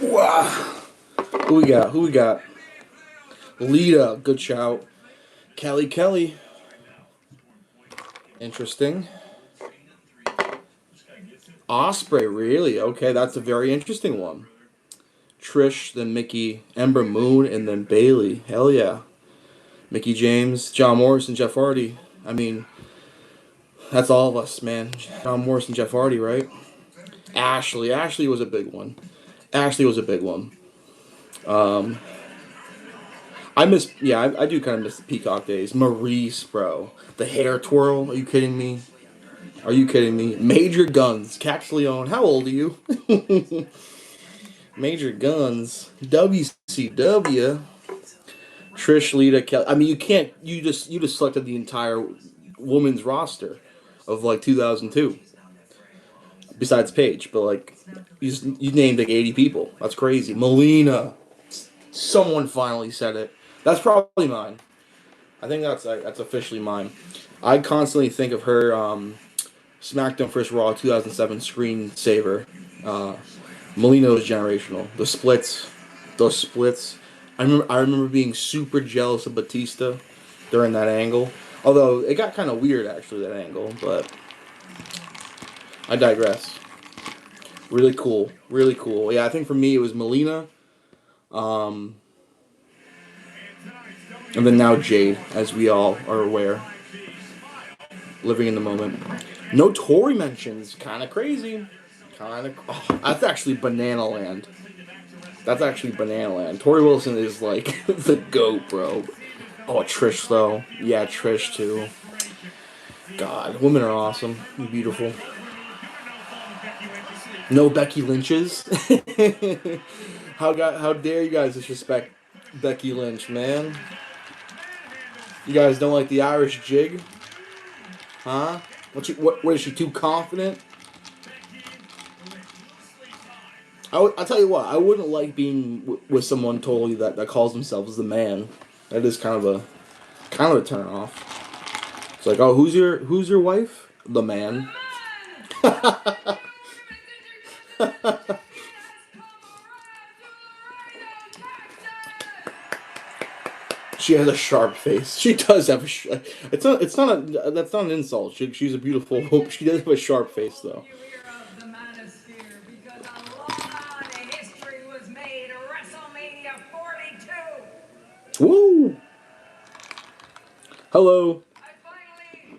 Wow. Who we got? Who we got? Lita, good shout. Kelly. Interesting. Osprey, really? Okay, that's a very interesting one. Trish, then Mickey, Ember Moon, and then Bailey. Hell yeah. Mickey James, John Morrison, Jeff Hardy. I mean, that's all of us, man. John Morrison, Jeff Hardy, right? Ashley was a big one. Ashley was a big one. I do kind of miss the Peacock days. Maurice, bro. The hair twirl. Are you kidding me? Are you kidding me? Major Guns, Cax Leon. How old are you? Major Guns, WCW, Trish, Lita, Kelly. I mean, you can't. You just selected the entire women's roster of like 2002. Besides Paige, but like you named like 80 people. That's crazy. Melina. Someone finally said it. That's probably mine. I think that's officially mine. I constantly think of her SmackDown vs. Raw 2007 screensaver. Melina was generational. Those splits. I remember being super jealous of Batista during that angle. Although it got kind of weird actually that angle, but I digress. Really cool, really cool. Yeah, I think for me it was Melina, and then now Jade, as we all are aware, living in the moment. No Tory mentions, kind of crazy, that's actually Banana Land. That's actually Banana Land. Tori Wilson is like the GOAT, bro. Oh, Trish though. Yeah, Trish too. God, women are awesome. Beautiful. No Becky Lynch's. How dare you guys disrespect Becky Lynch, man? You guys don't like the Irish jig? Huh? What is she too confident? I'll tell you what, I wouldn't like being with someone totally that calls themselves the man. That is kind of a turn off. It's like, oh, who's your wife? The man. She has a sharp face. She does have it's not a that's not an insult. She's a beautiful. She does have a sharp face though. Woo! Hello. I finally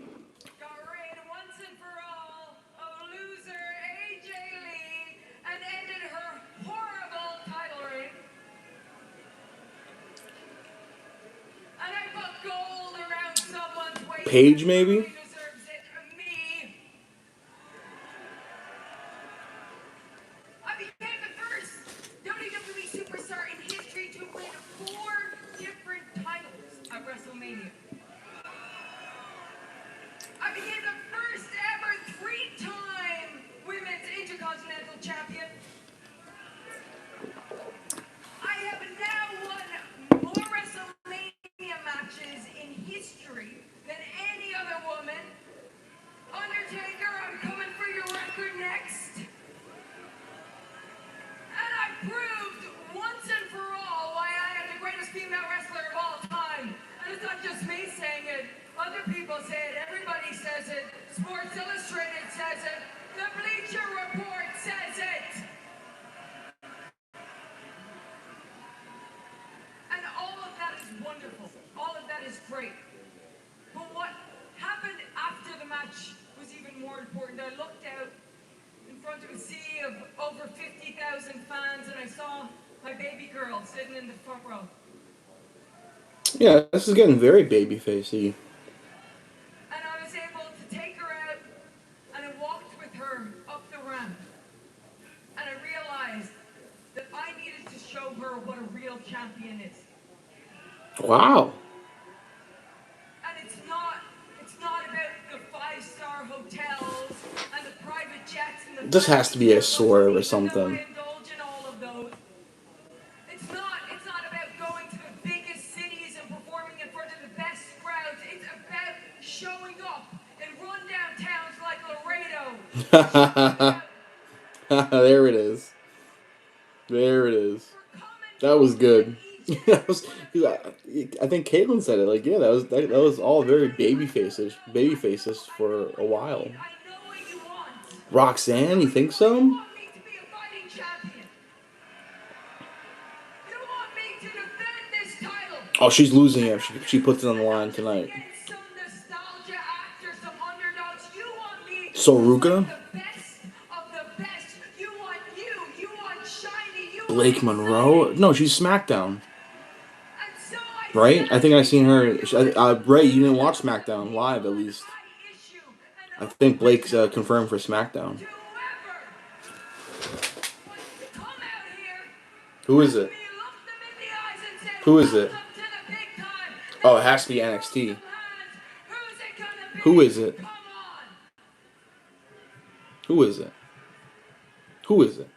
got rid once and for all of loser AJ Lee and ended her horrible title reign. And I put gold around someone's waist. Paige, maybe? Deserves it. Me. I became the first WWE superstar in history to win 4 different titles at WrestleMania. I became the first ever 3-time women's intercontinental champion. I have now won more WrestleMania matches in history than any other woman. Undertaker, I'm coming for your record next. And I proved once and for all why I am the greatest female wrestler of all time. And it's not just me saying it. Other people say it. Everybody says it. Sports Illustrated says it. The Bleacher Report says it. And all of that is wonderful. All of that is great. But what happened after the match was even more my baby girl sitting in the front row. Yeah, this is getting very baby-facey. And I was able to take her out, and I walked with her up the ramp. And I realized that I needed to show her what a real champion is. Wow. And it's not about the five-star hotels and the private jets and the This has to be a swerve or even though something. I indulge in all of those. It's not about going to the biggest cities and performing in front of the best crowds. It's about showing up in rundown towns like Laredo. There it is. There it is. That was good. That was, I think Caitlyn said it. Like, yeah, that was all very baby faces for a while. I know what you want. Roxanne, you think so? You want me to be a fighting champion. You want me to defend this title. Oh, she's losing it. She puts it on the line tonight. Get some nostalgia after some underdogs. You want me to Soruka? the best of the best. You want shiny. You Blake want Monroe? exciting. No, she's SmackDown. And so I Right? said I think I seen her. Ray, you didn't watch SmackDown live, at least. my issue. I And think Blake's confirmed for SmackDown. whoever wants to come out here, Who is it? me look them in the eyes and say, Who is it? "Welcome to the big time." Oh, it has to be NXT. Who's it gonna be? Who is it? Come on. Who is it? Who is it?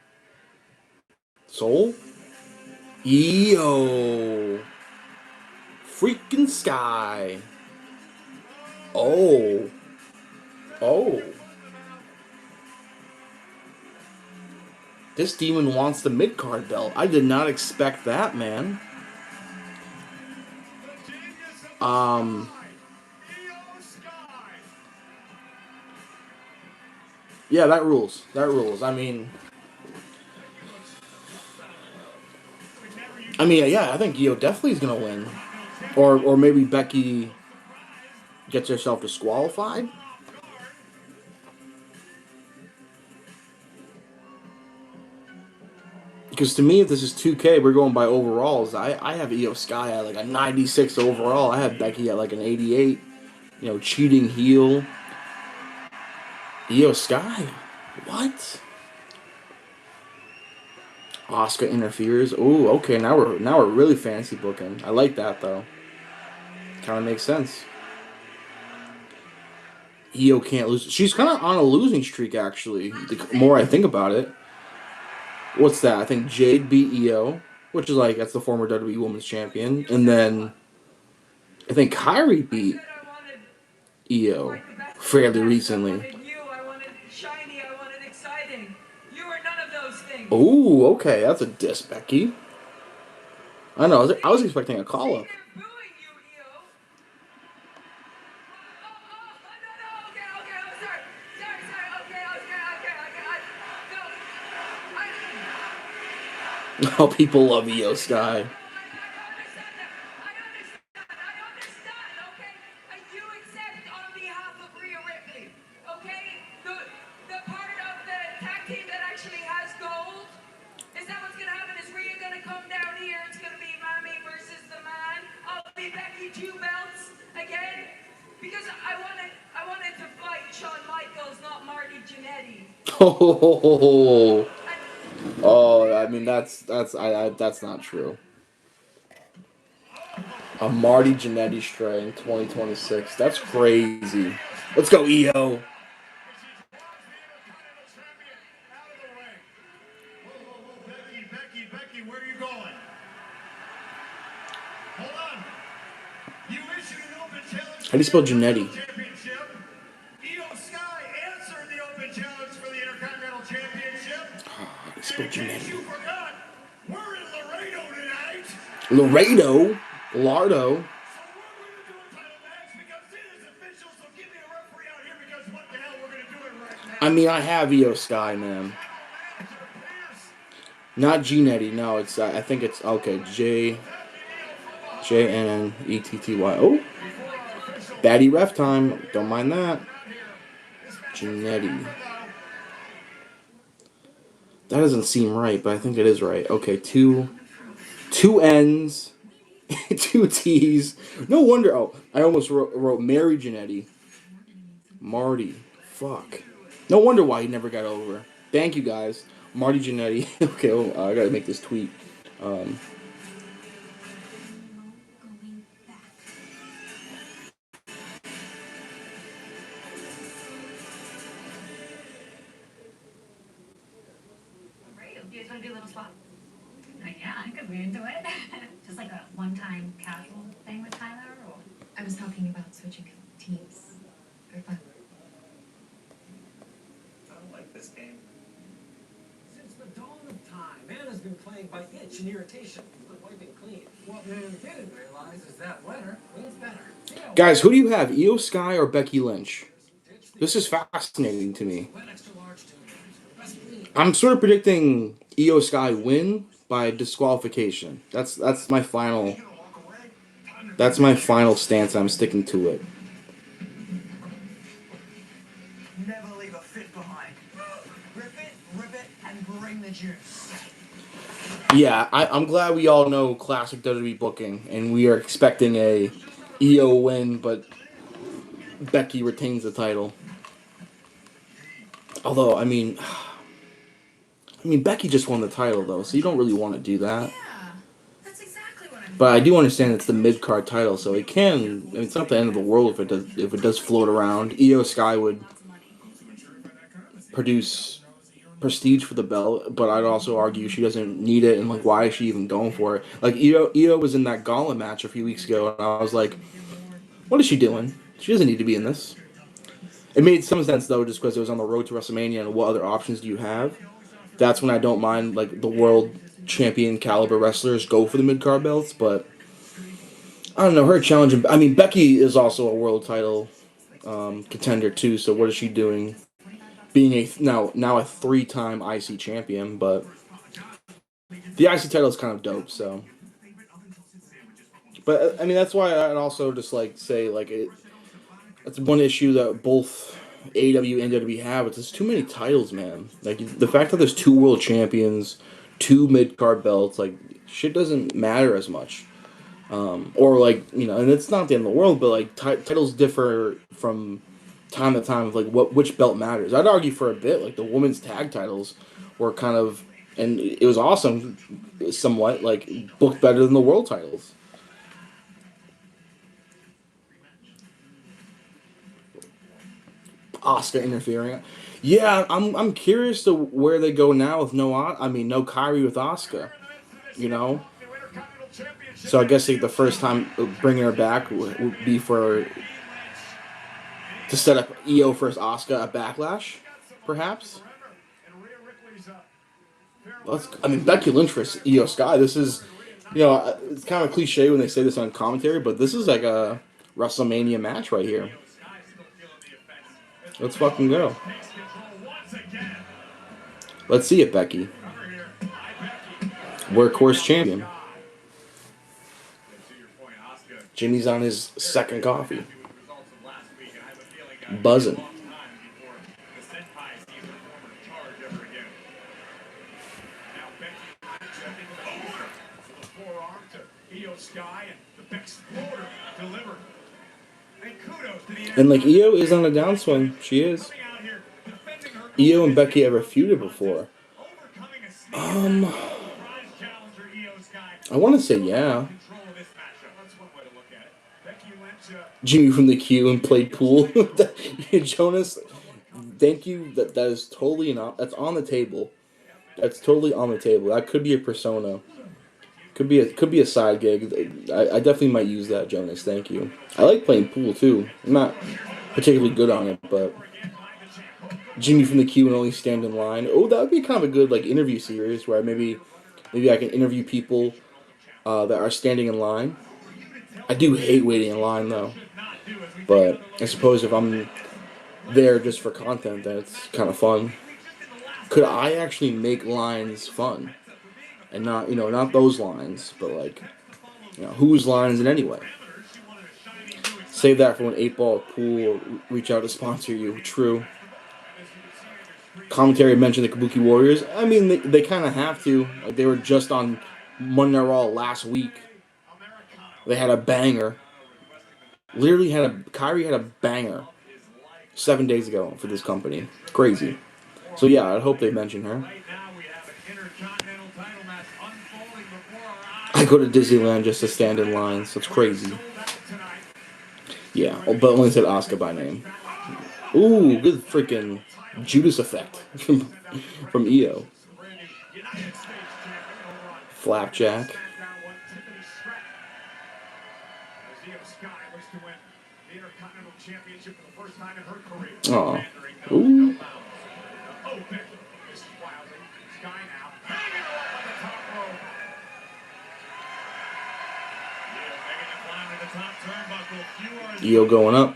Soul? Io. Freaking Sky. Oh. Oh. This demon wants the mid-card belt. I did not expect that, man. Yeah, that rules. That rules. I mean, yeah, I think Io definitely is gonna win, or maybe Becky gets herself disqualified. Because to me, if this is 2K, we're going by overalls. I have Io Sky at like a 96 overall. I have Becky at like an 88. You know, cheating heel. Io Sky. What? Asuka interferes. Ooh, okay. Now we're really fantasy booking. I like that though. Kind of makes sense. Io can't lose. She's kind of on a losing streak actually. The more I think about it. What's that? I think Jade beat Io, which is like that's the former WWE Women's Champion, and then I think Kyrie beat Io fairly recently. I wanted shiny. I wanted exciting. You are none of those things. Ooh, okay, that's a diss, Becky. I know. I was expecting a call up. They're booing you, Io. Okay. I'm sorry. Okay. Oh, people love Io Sky. I understand that. I understand, okay? And you accept on behalf of Rhea Ripley, okay? The part of the tag team that actually has gold. Is that what's gonna happen? Is Rhea gonna come down here? It's gonna be Mammy versus the man. I'll be Becky 2 belts again. Because I wanted to fight Shawn Michaels, not Marty Jannetty. Oh, oh, I mean that's not true. A Marty Jannetty stray in 2026. That's crazy. Let's go, Io. Becky, where are you going? Hold on. You issued an open challenge. How do you spell Jannetty? Championship. Io Sky answered the open challenge for the Intercontinental Championship. How do you spell In case you Jannetty? forgot, we're in Laredo tonight. Laredo? Lardo? So we're going to do a title match because it is official. So give me a referee out here because what the hell, we're going to do it right now. I mean, I have Io Sky, man. Not G-Netty, no, it's, I think it's, okay, J-N-N-E-T-T-Y. Oh, baddie ref time, don't mind that. G-Netty. That doesn't seem right, but I think it is right. Okay, 2 Two N's, two T's. No wonder. Oh, I almost wrote Mary Jannetty. Marty. Fuck. No wonder why he never got over. Thank you guys. Marty Jannetty. Okay, well, I gotta make this tweet. Um, Right? You guys want to do a little swap? Yeah, I could be into it. Just like a one-time casual thing with Tyler, or I was talking about switching teams for fun. I don't like this game. Since the dawn of time, man has been plagued by itch and irritation. But wiping clean. What man didn't realize is that winter cleans better. guys, who do you have? Io Sky or Becky Lynch? This is fascinating to me. I'm sort of predicting Io Sky win by disqualification. That's my final. That's my final stance. I'm sticking to it. Never leave a fit behind. Rip it, and bring the juice. Yeah, I'm glad we all know classic WWE booking, and we are expecting a Io win, but Becky retains the title. Although, Becky just won the title though, so you don't really want to do that. Yeah, that's exactly what I'm. But I do understand it's the mid card title, so it can. I mean, it's not the end of the world if it does float around. Io Sky would produce prestige for the belt, but I'd also argue she doesn't need it, and like, why is she even going for it? Like Io was in that gauntlet match a few weeks ago, and I was like, what is she doing? She doesn't need to be in this. It made some sense though, just because it was on the road to WrestleMania, and what other options do you have? That's when I don't mind like the world champion caliber wrestlers go for the mid card belts, but I don't know her challenge. I mean, Becky is also a world title contender too. So what is she doing? Being a now a 3-time IC champion, but the IC title is kind of dope. So, but I mean that's why I'd also just like say like it. That's one issue that both AEW and WWE have. It's just too many titles, man. Like the fact that there's 2 world champions, 2 mid card belts, like shit doesn't matter as much. Or like and it's not the end of the world, but like titles differ from time to time of like which belt matters. I'd argue for a bit like the women's tag titles were kind of, and it was awesome, somewhat like booked better than the world titles. Oscar interfering. Yeah, I'm curious to where they go now with no Kyrie with Oscar. You know, so I guess like, the first time bringing her back would be for to set up Io versus Oscar at Backlash, perhaps. Becky Lynch versus Io Sky. This is, it's kind of cliche when they say this on commentary, but this is like a WrestleMania match right here. Let's fucking go. Let's see it, Becky. Workhorse champion. Jimmy's on his second coffee. Buzzing. And like Io is on a downswing. She is. Io and Becky ever feuded before? I want to say yeah. Jimmy from the queue and played pool. Jonas, thank you. That is totally that's on the table. That's totally on the table. That could be a persona. Could be a side gig. I definitely might use that, Jonas. Thank you. I like playing pool too. I'm not particularly good on it, but Jimmy from the queue and only stand in line. Oh, that would be kind of a good like interview series where maybe I can interview people that are standing in line. I do hate waiting in line though, but I suppose if I'm there just for content, then it's kind of fun. Could I actually make lines fun? And not those lines, but like, whose lines in any way. Save that for when 8-Ball Pool reach out to sponsor you. True. Commentary mentioned the Kabuki Warriors. I mean, they kind of have to. Like, they were just on Monday Night Raw last week. They had a banger. Literally Kyrie had a banger 7 days ago for this company. Crazy. So yeah, I hope they mention her. I go to Disneyland just to stand in lines. So it's crazy. Yeah, but only said Oscar by name. Ooh, good freaking Judas effect from EO. Flapjack. Aw. Ooh. EO going up.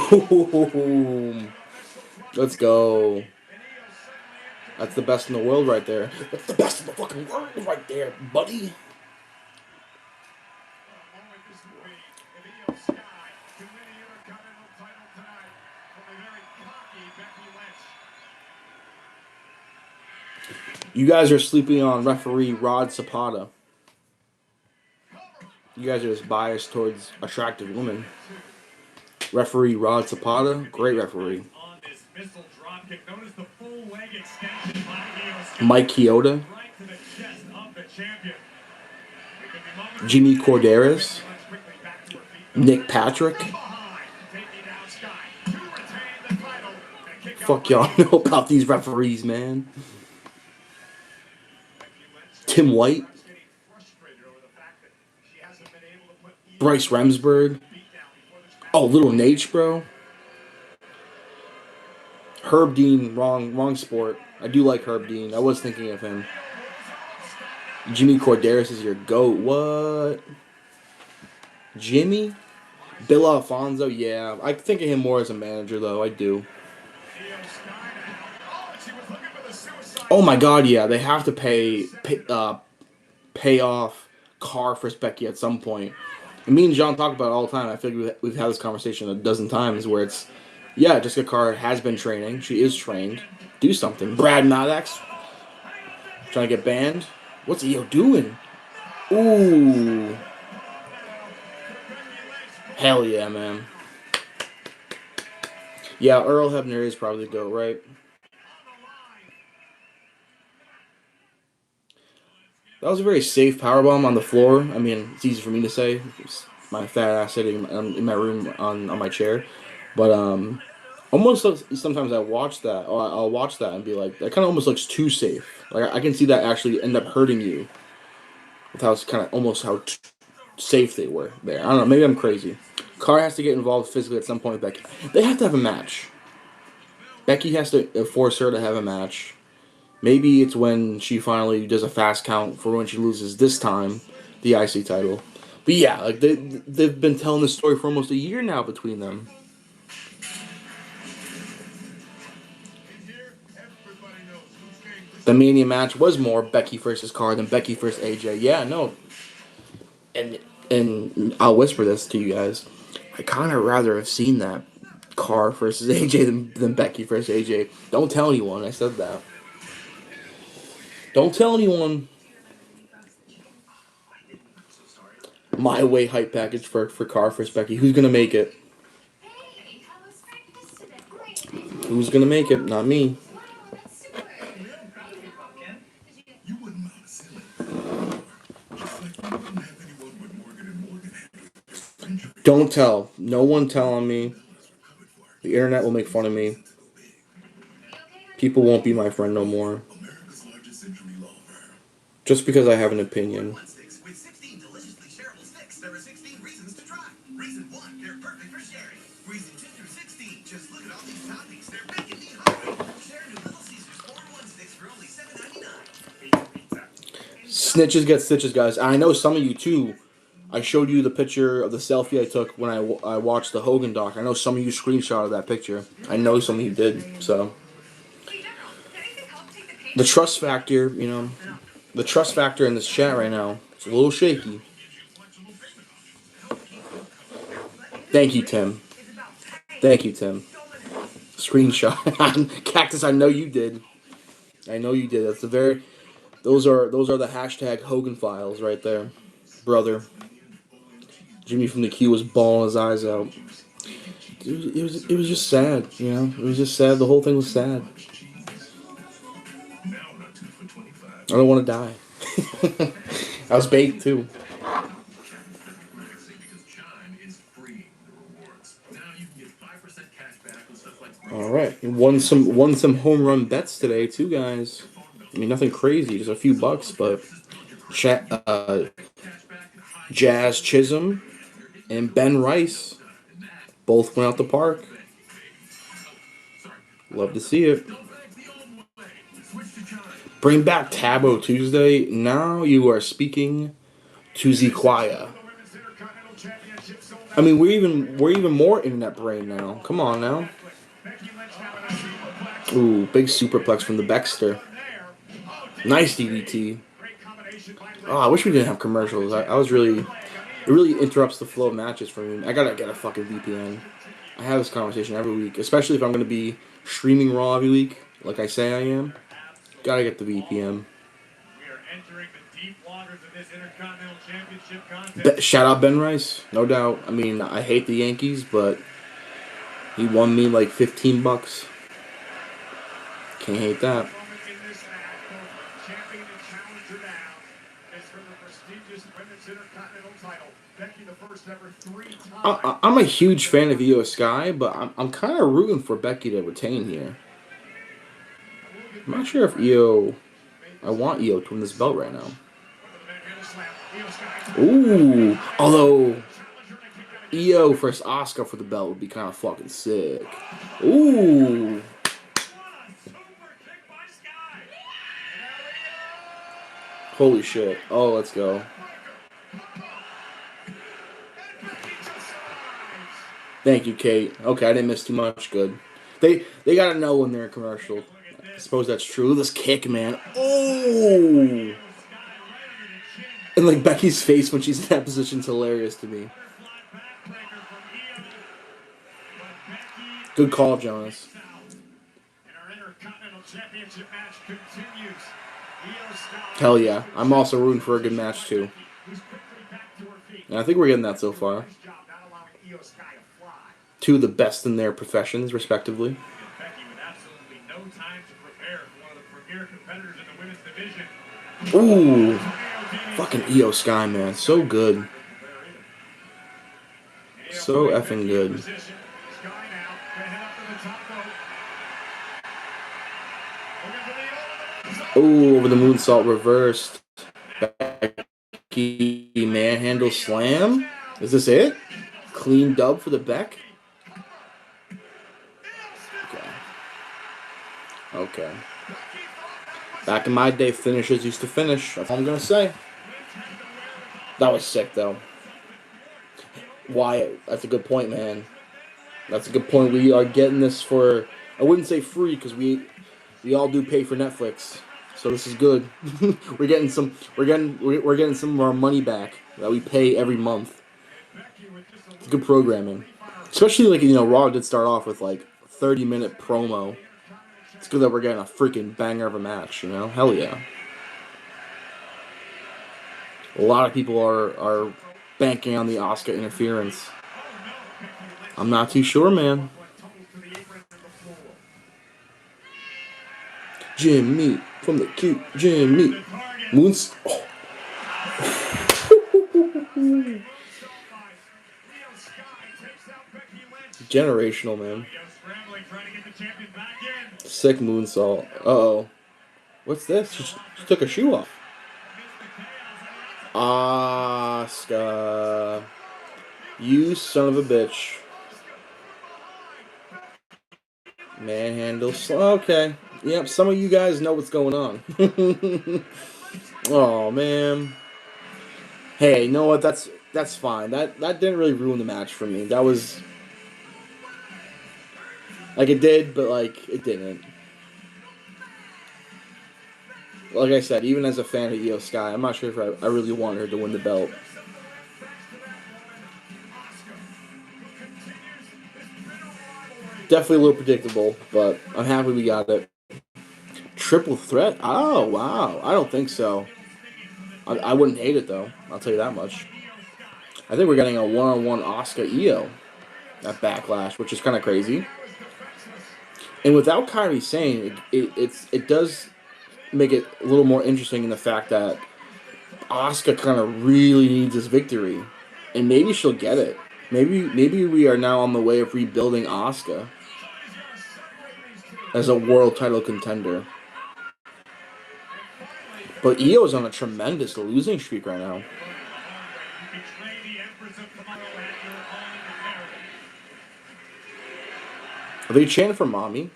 Boom. Let's go. That's the best in the world right there. That's the best in the fucking world right there, buddy. You guys are sleeping on referee Rod Zapata. You guys are just biased towards attractive women. Referee Rod Zapata, great referee. Mike Chioda. Jimmy Corderas. Nick Patrick. Fuck y'all know about these referees, man. Tim White. Bryce Remsburg. Oh, Little Nate, bro. Herb Dean, wrong sport. I do like Herb Dean. I was thinking of him. Jimmy Corderas is your GOAT. What? Jimmy? Bill Alfonso? Yeah. I think of him more as a manager, though. I do. Oh my god, yeah. They have to pay off Carr for Becky at some point. And me and John talk about it all the time. I feel like we've had this conversation a dozen times where it's, yeah, Jessica Carr has been training. She is trained. Do something. Brad Maddox trying to get banned. What's EO doing? Ooh. Hell yeah, man. Yeah, Earl Hebner is probably the GOAT, right? That was a very safe powerbomb on the floor. I mean, it's easy for me to say. It's my fat ass sitting in my room on my chair. But almost sometimes I watch that, or I'll watch that and be like, that kind of almost looks too safe. Like I can see that actually end up hurting you. With how it's kind of almost how safe they were there. I don't know. Maybe I'm crazy. Carr has to get involved physically at some point with Becky. They have to have a match. Becky has to force her to have a match. Maybe it's when she finally does a fast count for when she loses this time the IC title. But yeah, like they've been telling this story for almost a year now between them. The Mania match was more Becky versus Carr than Becky versus AJ. Yeah, no. And I'll whisper this to you guys. I kind of rather have seen that Carr versus AJ than Becky versus AJ. Don't tell anyone I said that. Don't tell anyone. My way hype package for Carr versus Becky. Who's gonna make it? Who's gonna make it? Not me. You wouldn't know to sell it. Just like you wouldn't have anyone but Morgan and Morgan handle it. Don't tell. No one tell on me. The internet will make fun of me. People won't be my friend no more. America's largest injury law firm. Just because I have an opinion. With 16 deliciously shareable sticks, there are 16 reasons to try. Reason 1, they're perfect for sharing. Reason 2 through 16, just look at all these toppings. They're making me hungry. Share new Little Caesars 4-in-1 sticks for only $7.99. Snitches get stitches, guys. I know some of you too. I showed you the picture of the selfie I took when I watched the Hogan doc. I know some of you screenshotted that picture. I know some of you did. So the trust factor, the trust factor in this chat right now, it's a little shaky. Thank you, Tim. Thank you, Tim. Screenshot. Cactus, I know you did. I know you did. That's the very. Those are the hashtag Hogan files right there, brother. Jimmy from the Q was bawling his eyes out. It was just sad, you know. It was just sad. The whole thing was sad. Now on a 2 for 25. I don't want to die. I was baked too. Because Chime is freeing the rewards. Now you can get 5% cash back on stuff like All right, and won some home run bets today too, guys. I mean, nothing crazy, just a few bucks, but Jazz Chisholm and Ben Rice both went out the park. Love to see it. Bring back Tabo Tuesday. Now you are speaking to Zequaya. I mean, we're even more internet brain now. Come on now. Ooh, big superplex from the Baxter. Nice DDT. Oh, I wish we didn't have commercials. I was really, it really interrupts the flow of matches for me. I gotta get a fucking VPN. I have this conversation every week, especially if I'm gonna be streaming Raw every week, like I say I am. Gotta get the VPN. Shout out Ben Rice, no doubt. I mean, I hate the Yankees, but he won me like $15. Can't hate that. I'm a huge fan of Io Sky, but I'm kind of rooting for Becky to retain here. I'm not sure if Io. I want Io to win this belt right now. Ooh, although Io versus Asuka for the belt would be kind of fucking sick. Ooh. Holy shit. Oh, let's go. Thank you, Kate. Okay, I didn't miss too much. Good. They gotta know when they're in commercial. I suppose that's true. This kick, man. Oh! And like Becky's face when she's in that position is hilarious to me. Good call, Jonas. Hell yeah. I'm also rooting for a good match too. And I think we're getting that so far. Two of the best in their professions, respectively. Ooh, fucking Io Sky, man, so good, so effing good. Ooh, over the moonsault reversed. Becky manhandle slam. Is this it? Clean dub for the Beck. Okay. Back in my day, finishers used to finish. That's all I'm gonna say. That was sick, though. Wyatt, that's a good point, man. That's a good point. We are getting this for, I wouldn't say free, because we all do pay for Netflix, so this is good. we're getting some some of our money back that we pay every month. It's good programming, especially like Raw did start off with like 30-minute promo. It's good that we're getting a freaking banger of a match, Hell yeah. A lot of people are banking on the Asuka interference. I'm not too sure, man. Jimmy from the cute Jimmy. Moons. Oh. Generational, man. Sick moonsault. Uh-oh. What's this? She took her shoe off. Asuka. You son of a bitch. Manhandle. Okay. Yep, some of you guys know what's going on. Oh, man. Hey, you know what? That's fine. That didn't really ruin the match for me. That was... Like, it did, but, like, it didn't. Like I said, even as a fan of Io Sky, I'm not sure if I really want her to win the belt. Definitely a little predictable, but I'm happy we got it. triple threat? Oh, wow. I don't think so. I wouldn't hate it, though. I'll tell you that much. I think we're getting a one-on-one Asuka Io at Backlash, which is kind of crazy. And without Kyrie saying, it does make it a little more interesting in the fact that Asuka kind of really needs this victory, and maybe she'll get it. Maybe we are now on the way of rebuilding Asuka as a world title contender. But Io's on a tremendous losing streak right now. Are they chanting for mommy?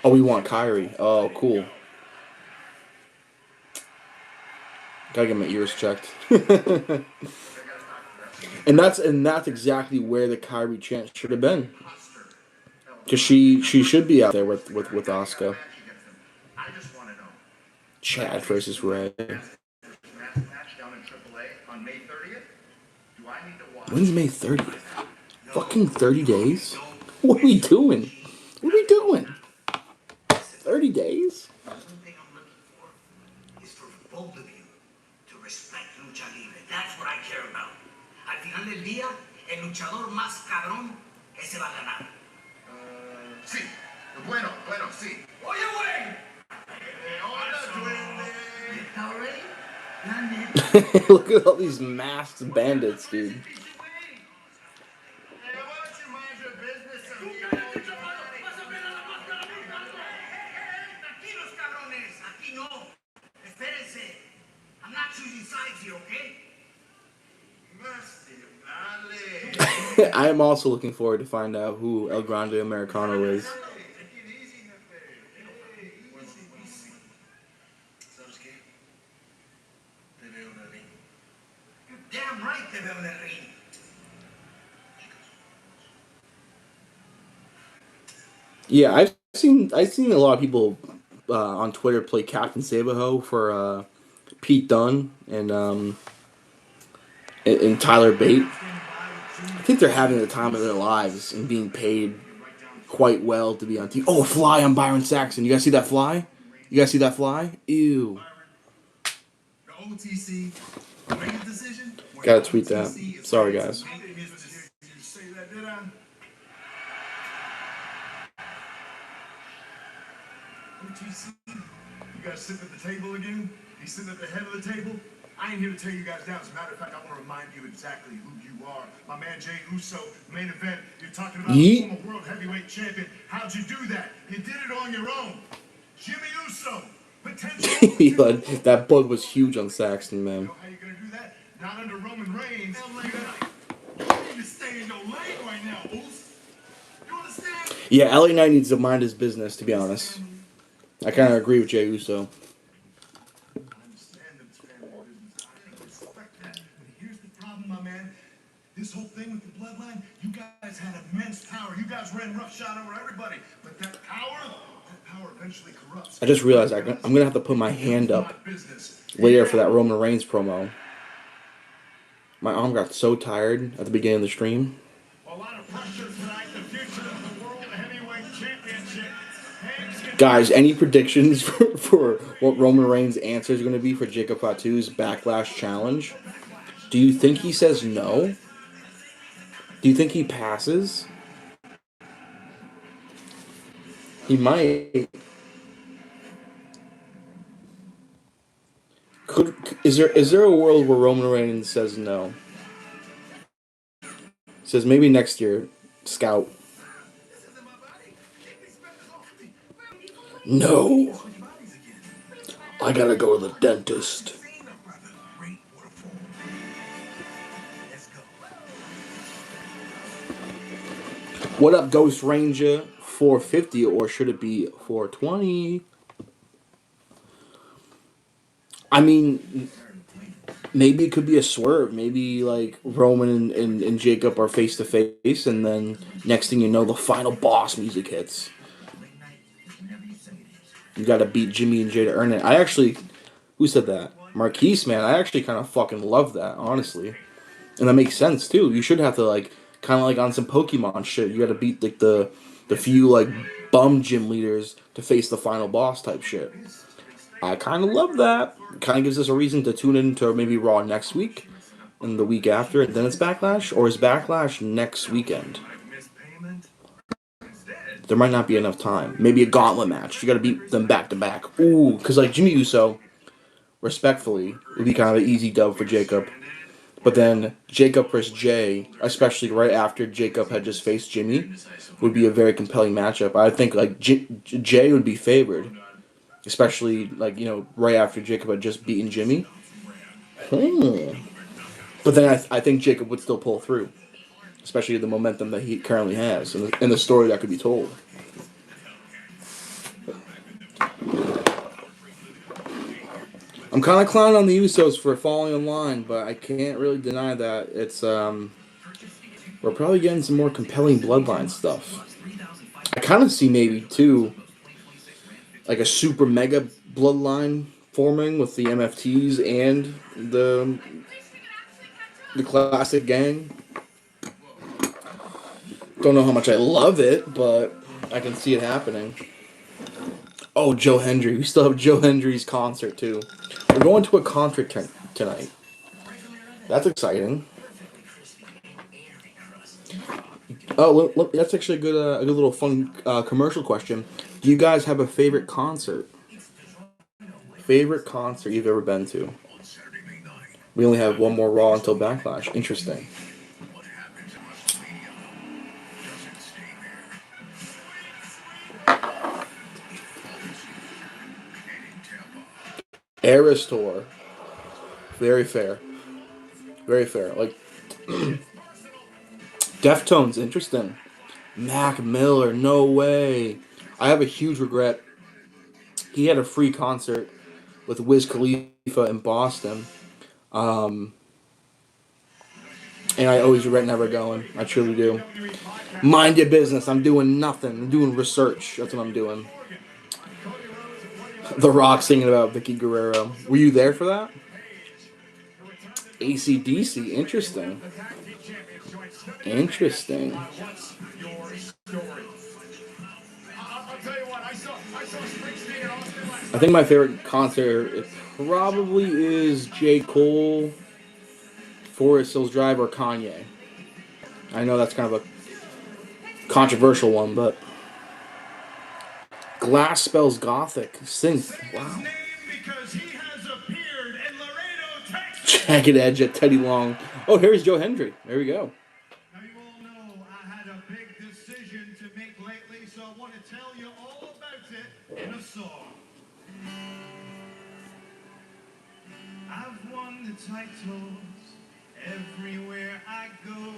Oh, we want Kyrie. Oh, cool. Gotta get my ears checked. and that's exactly where the Kyrie chant should have been. Because she should be out there with Asuka. Chad versus Ray. When's May 30th? Fucking 30 days? What are we doing? What are we doing? 30 days? One thing I'm looking for is for both of you to respect lucha libre. That's what I care about. Al final del día, el luchador más cabrón, ese va a ganar. Sí. Bueno, sí. Oye, güey. ¿Está ready? La neta. Look at all these masked bandits, dude. I am also looking forward to find out who El Grande Americano is. Damn right te veo en el ring. Yeah, I've seen a lot of people on Twitter play Captain Sabaho for Pete Dunne and Tyler Bate. I think they're having the time of their lives and being paid quite well to be on TV. Oh, a fly on Byron Saxton. You guys see that fly? You guys see that fly? Ew. Gotta tweet that. Sorry, guys. You guys sitting at the table again? He's sitting at the head of the table? I ain't here to tear you guys down. As a matter of fact, I want to remind you exactly who you are. My man Jey Uso, main event. You're talking about a former world heavyweight champion. How'd you do that? You did it on your own. Jimmy Uso, potential. That bug was huge on Saxton, man. You know how you gonna do that? Not under Roman Reigns. You need to stay in your lane right now, Uso. You understand? Yeah, LA Knight needs to mind his business, to be honest. I kind of agree with Jey Uso. My man, this whole thing with the bloodline, you guys had immense power. You guys ran roughshod over everybody. But that power eventually corrupts. I just realized I'm going to have to put my hand up later for that Roman Reigns promo. My arm got so tired at the beginning of the stream. A lot of pressure tonight, the future of the World Heavyweight Championship. Guys, any predictions for what Roman Reigns' answer is going to be for Jacob Fatu's Backlash challenge? Do you think he says no? Do you think he passes? He might. Is there a world where Roman Reigns says no? Says maybe next year, Scout. No. I gotta go to the dentist. What up, Ghost Ranger? 450, or should it be 420? I mean, maybe it could be a swerve. Maybe like Roman and Jacob are face to face, and then next thing you know, the final boss music hits. You got to beat Jimmy and Jay to earn it. I actually, who said that? Marquise, man. I actually kind of fucking love that, honestly, and that makes sense too. You should have to like kind of like on some Pokemon shit. You got to beat like the few like bum gym leaders to face the final boss type shit. I kind of love that. Kind of gives us a reason to tune in to maybe Raw next week and the week after, and then it's Backlash, or is Backlash next weekend? There might not be enough time. Maybe a gauntlet match. You got to beat them back to back. Ooh, because like Jimmy Uso, respectfully, would be kind of an easy dub for Jacob. But then Jacob versus Jay, especially right after Jacob had just faced Jimmy, would be a very compelling matchup. I think like Jay would be favored, especially like right after Jacob had just beaten Jimmy. But then I think Jacob would still pull through, especially the momentum that he currently has and the story that could be told. I'm kind of clowning on the Usos for falling in line, but I can't really deny that it's we're probably getting some more compelling bloodline stuff. I kind of see maybe too like a super mega bloodline forming with the MFTs and the classic gang. Don't know how much I love it, but I can see it happening. Oh, Joe Hendry. We still have Joe Hendry's concert too. We're going to a concert tonight. That's exciting. Oh, look, that's actually a good little fun commercial question. Do you guys have a favorite concert? Favorite concert you've ever been to? We only have one more Raw until Backlash. Interesting. Eras Tour. Very fair. Very fair. Like, Deftones, interesting. Mac Miller, no way. I have a huge regret. He had a free concert with Wiz Khalifa in Boston. And I always regret never going. I truly do. Mind your business. I'm doing nothing. I'm doing research. That's what I'm doing. The Rock singing about Vicky Guerrero. Were you there for that? AC/DC. Interesting. Interesting. I think my favorite concert probably is J. Cole, Forest Hills Drive, or Kanye. I know that's kind of a controversial one, but Glass spells Gothic. Synth. Wow. Jagged Edge at Teddy Long. Oh, here's Joe Hendry. There we go. Now you all know I had a big decision to make lately, so I want to tell you all about it in a song. I've won the titles everywhere I go.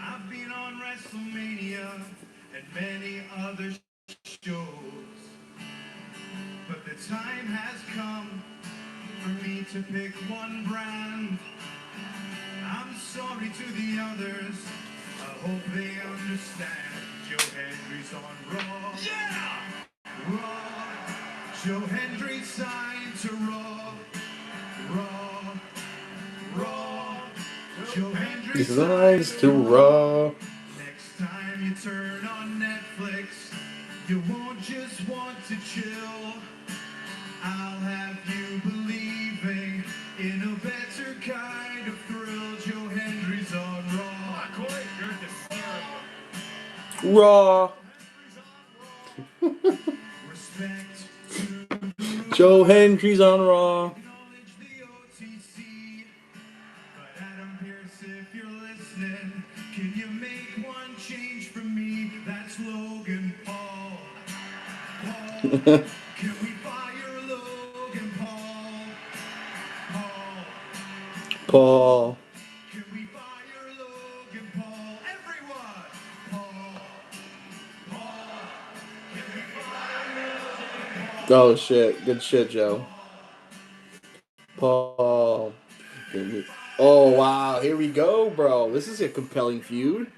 I've been on WrestleMania and many other shows. But the time has come for me to pick one brand. I'm sorry to the others, I hope they understand. Joe Hendry's on Raw. Yeah! Raw. Joe Hendry signed to Raw. Raw. Raw. Joe Hendry Signed to Raw. Next time you turn on Netflix, you won't just want to chill. I'll have you believing in a better kind of thrill. Joe Hendry's on Raw. Raw. Respect to Joe Hendry's on Raw. acknowledge the OTC. But Adam Pearce, if you're listening, can you make one change for me? That's Logan Paul. Paul. Can we fire Logan Paul? Paul. Paul. Can we fire Logan Paul? Everyone! Paul. Paul. Can we fire Logan Paul? Oh shit. Good shit, Joe. Paul. Oh wow. Here we go, bro. This is a compelling feud.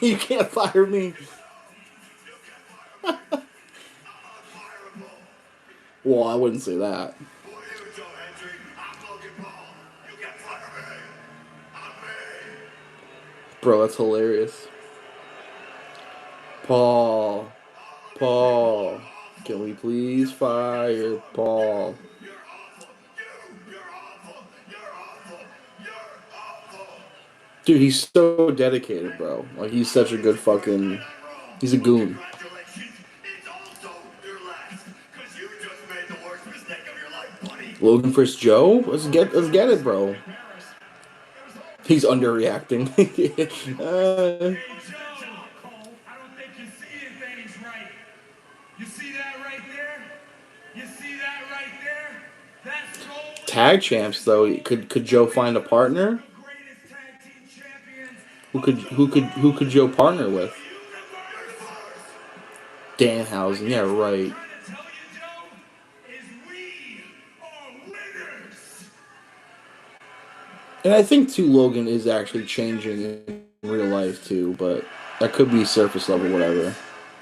You can't fire me. Well, I wouldn't say that. For you, Joe Hendry, Bro, that's hilarious. Paul. Paul. Can we please fire Paul? You're awful. You're awful. You're awful. You're awful. Dude, he's so dedicated, bro. Like, he's such a good fucking... He's a goon. Congratulations. It's also your last. Because you just made the worst mistake of your life, buddy. Logan vs. Joe? Let's get it, bro. He's underreacting. Hey, Joe. I don't think you're seeing things right. You see that right there? You see that right there? That's gold. Tag champs, though. Could Joe find a partner? The greatest tag team champions. Who could Joe partner with? Danhausen. Yeah, right. Trying to tell you, Joe, is we are winners. And I think too Logan is actually changing in real life too, but that could be surface level, whatever.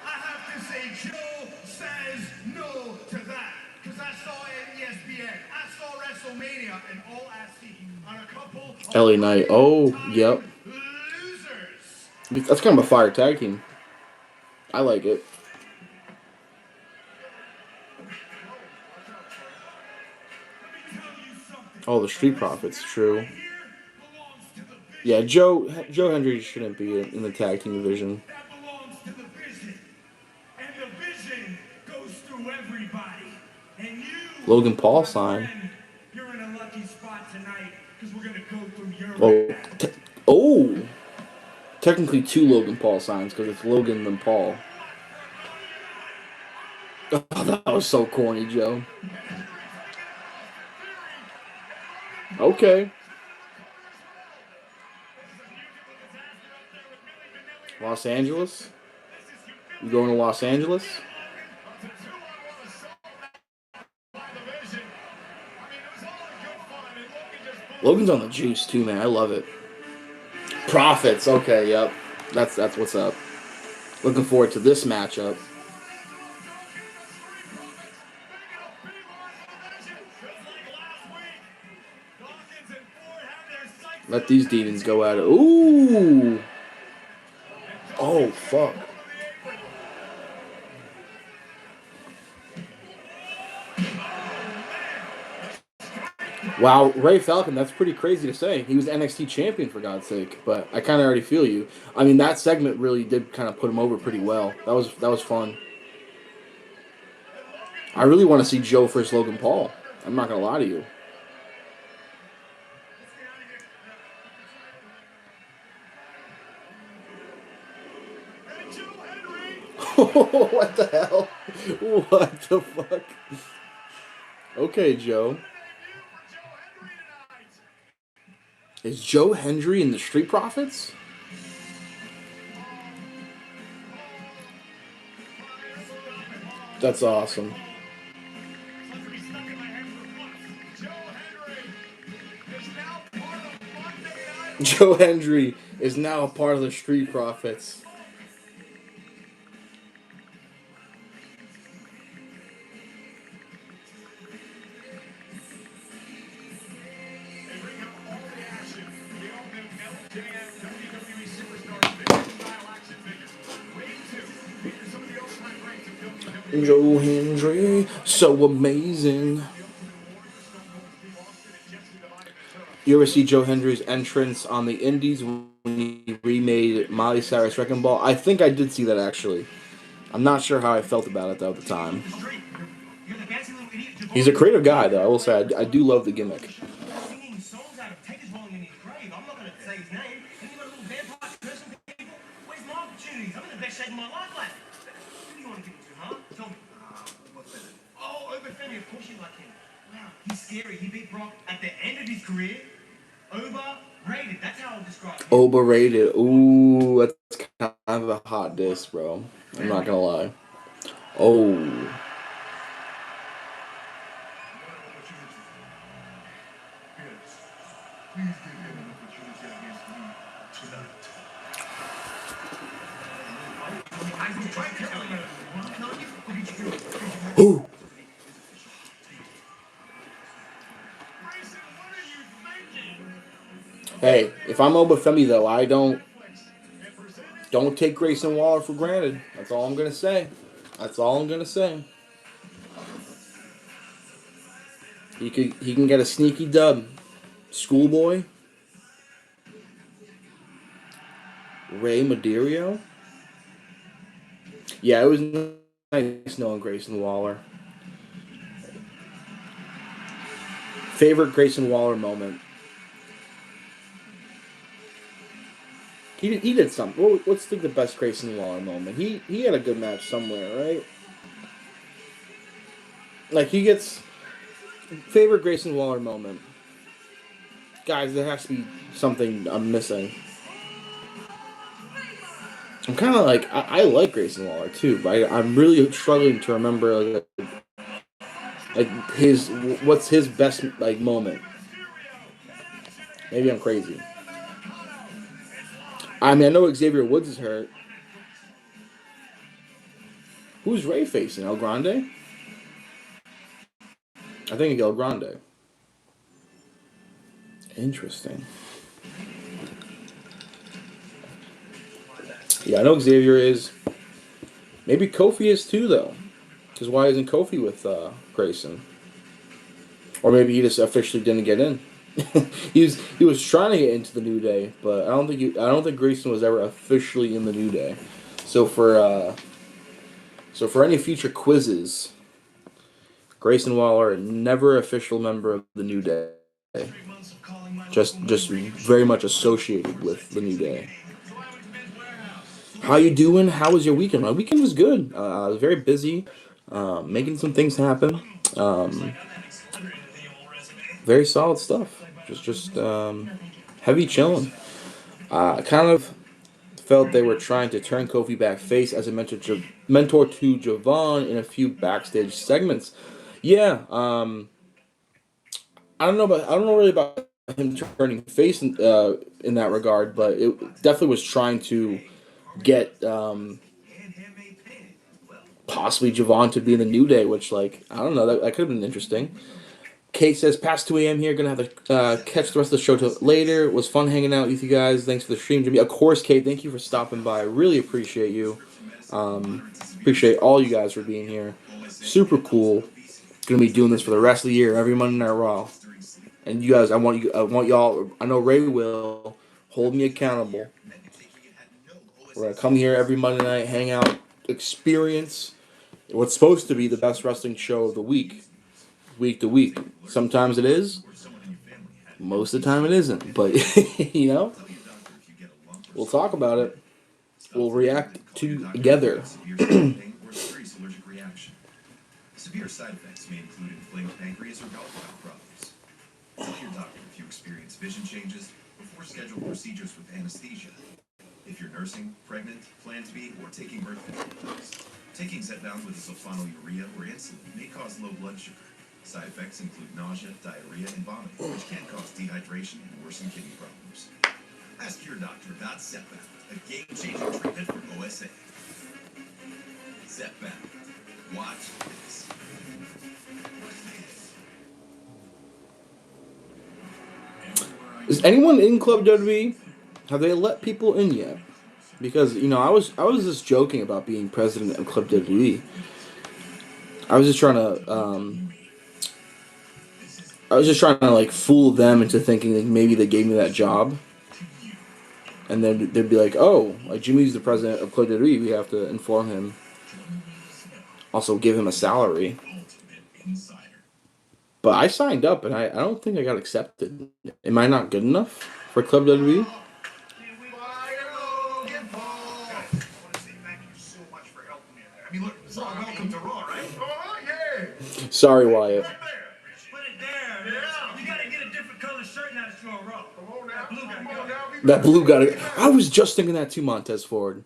I have to say, Joe says no to that. Because I saw it in ESPN. I saw WrestleMania, and all I see on a couple of LA Knight. Oh, yep. losers. That's kind of a fire tag team. I like it. Let me tell you something. Oh, the Street Profits, true. Here belongs to the vision. Yeah, Joe Hendry shouldn't be in the tag team division. That belongs to the vision. And the vision goes through everybody. And you, Logan Paul my sign. friend, you're in a lucky spot tonight because we're going to go through your Oh, path. oh. Technically two Logan Paul signs because it's Logan and Paul. Oh, that was so corny, Joe. Okay. Los Angeles? You going to Los Angeles? Logan's on the juice too, man. I love it. Profits. Okay, yep. That's what's up. Looking forward to this matchup. Let these demons go at it. Ooh. Oh, fuck. Wow, Ray Falcon, that's pretty crazy to say. He was NXT champion, for God's sake. But I kind of already feel you. I mean, that segment really did kind of put him over pretty well. That was fun. I really want to see Joe versus Logan Paul. I'm not going to lie to you. What the hell? What the fuck? Okay, Joe. Is Joe Hendry in the Street Profits? That's awesome. Joe Hendry is now a part of the Street Profits. Joe Hendry, so amazing. You ever see Joe Hendry's entrance on the Indies when he remade Miley Cyrus Wrecking Ball? I think I did see that, actually. I'm not sure how I felt about it, though, at the time. He's a creative guy, though. I will say, I do love the gimmick. He's scary. He beat Brock at the end of his career. Overrated. That's how I'll describe him. Overrated. Ooh, that's kind of a hot diss, bro. I'm not gonna lie. Oh. Ooh. Hey, if I'm Obafemi, though, I don't Don't take Grayson Waller for granted. That's all I'm gonna say. That's all I'm gonna say. He can get a sneaky dub. Schoolboy, Ray Maderio. Yeah, it was nice knowing Grayson Waller. Favorite Grayson Waller moment. He did something. Well, let's think the best Grayson Waller moment. He had a good match somewhere, right? Like he gets favorite Grayson Waller moment. Guys, there has to be something I'm missing. I'm kind of like I like Grayson Waller too, but I'm really struggling to remember like his what's his best like moment. Maybe I'm crazy. I mean, I know Xavier Woods is hurt. Who's Ray facing? El Grande? I think El Grande. Interesting. Yeah, I know Xavier is. Maybe Kofi is too, though. Because why isn't Kofi with Grayson? Or maybe he just officially didn't get in. he was trying to get into the New Day, but I don't think Grayson was ever officially in the New Day. So for any future quizzes, Grayson Waller, never official member of the New Day. Just very much associated with the New Day. How you doing? How was your weekend? My weekend was good. I was very busy, making some things happen. Very solid stuff. Just heavy chilling. I kind of felt they were trying to turn Kofi back face as a mentor to Javon in a few backstage segments. Yeah, I don't know really about him turning face in that regard, but it definitely was trying to get possibly Javon to be in the New Day, which like I don't know that could have been interesting. Kate says, past 2 a.m. here. Gonna have to catch the rest of the show till later. It was fun hanging out with you guys. Thanks for the stream, Jimmy. Of course, Kate. Thank you for stopping by. I really appreciate you. Appreciate all you guys for being here. Super cool. Gonna be doing this for the rest of the year, every Monday Night Raw. And you guys, I want y'all. I know Ray will hold me accountable. We're gonna come here every Monday night, hang out, experience what's supposed to be the best wrestling show of the week to week. Sometimes it is. Most of the time it isn't. But, we'll talk about it. We'll react together. Severe side effects may include inflamed pancreas or gallbladder problems. Tell your doctor if you experience vision changes before scheduled procedures with anesthesia. If you're nursing, pregnant, plan to be, or taking birth control pills. Taking Zepbound with sulfonylurea or insulin may cause low blood sugar. Side effects include nausea, diarrhea, and vomiting, which can cause dehydration and worsen kidney problems. Ask your doctor about Zepbound, a game-changing treatment for OSA. Zepbound. Watch this. Is anyone in Club WWE? Have they let people in yet? Because I was just joking about being president of Club WWE. I was just trying to like fool them into thinking that maybe they gave me that job, and then they'd be like, "Oh, like Jimmy's the president of Club WWE. We have to inform him. Also, give him a salary." But I signed up, and I don't think I got accepted. Am I not good enough for Club WWE? I mean, look, it's all welcome to Raw, right? Oh, yeah. Sorry, Wyatt. Put it there. Yeah. You gotta get a different color shirt now that you're on Raw. Come on now. That blue got it. I was just thinking that too, Montez Ford.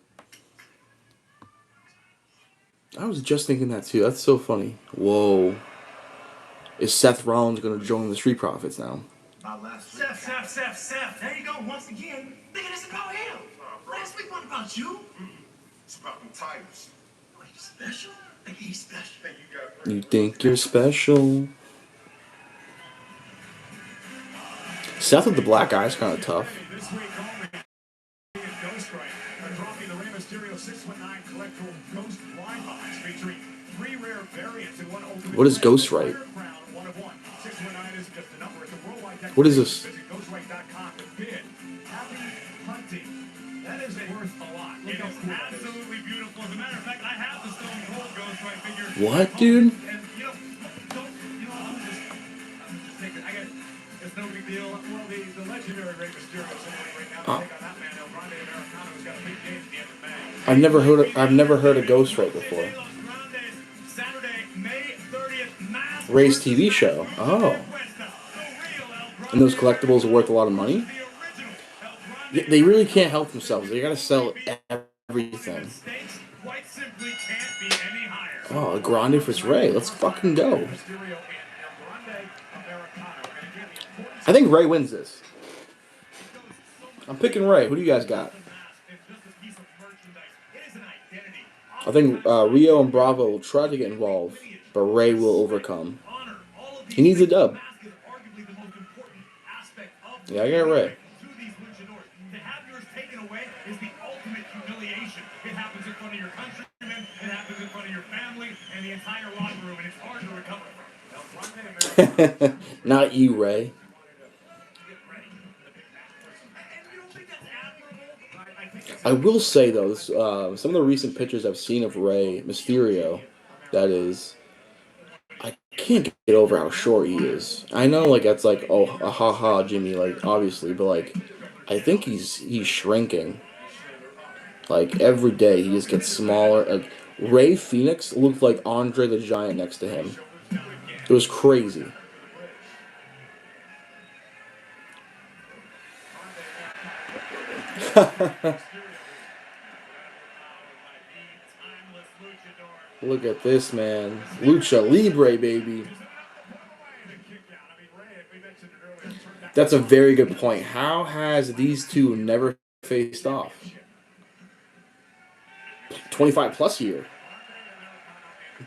I was just thinking that too. That's so funny. Whoa. Is Seth Rollins going to join the Street Profits now? Seth. There you go. Once again, nigga, this about him. Last week wasn't about you. It's about them titles. Are you special? Like he's special. You think you're special? Seth with the black eye is kind of tough. That's right. They're dropping the Rey Mysterio 619 collectible Ghost Blind Box featuring 3 rare variants in one ultimate. What is Ghostwrite? One of one. 619 isn't just a number, it's a worldwide declaration. What is this? Visit ghostwrite.com to bid. Happy hunting. That is worth a lot. It is absolutely beautiful. As a matter of fact, I have the Stone Cold Ghostwrite figure. What, dude? And I'm just taking. It's no big deal. Well, the legendary Rey Mysterio is right now to take on that man, El Grande Americano, who's got a big game at the end of May. I've never heard of Ghostwrite before. Saturday, May 30th, Ray's TV show. Oh. And those collectibles are worth a lot of money? They really can't help themselves. They gotta sell everything. Oh, Grande vs. Ray. Let's fucking go. I think Ray wins this. I'm picking Ray. Who do you guys got? I think Rio and Bravo will try to get involved, but Ray will overcome. He needs a dub. Yeah, I got Ray. To have yours taken away is the ultimate humiliation. It happens in front of your countrymen, it happens in front of your family, and the entire locker room, and it's hard to recover from. Not you, Ray. I will say though, this, some of the recent pictures I've seen of Rey Mysterio, that is, I can't get over how short he is. I know, like, that's like, oh, ha, Jimmy, like, obviously, but like, I think he's shrinking. Like, every day he just gets smaller. Like, Rey Fenix looked like Andre the Giant next to him. It was crazy. Look at this, man. Lucha Libre, baby. That's a very good point. How has these two never faced off? 25 plus year.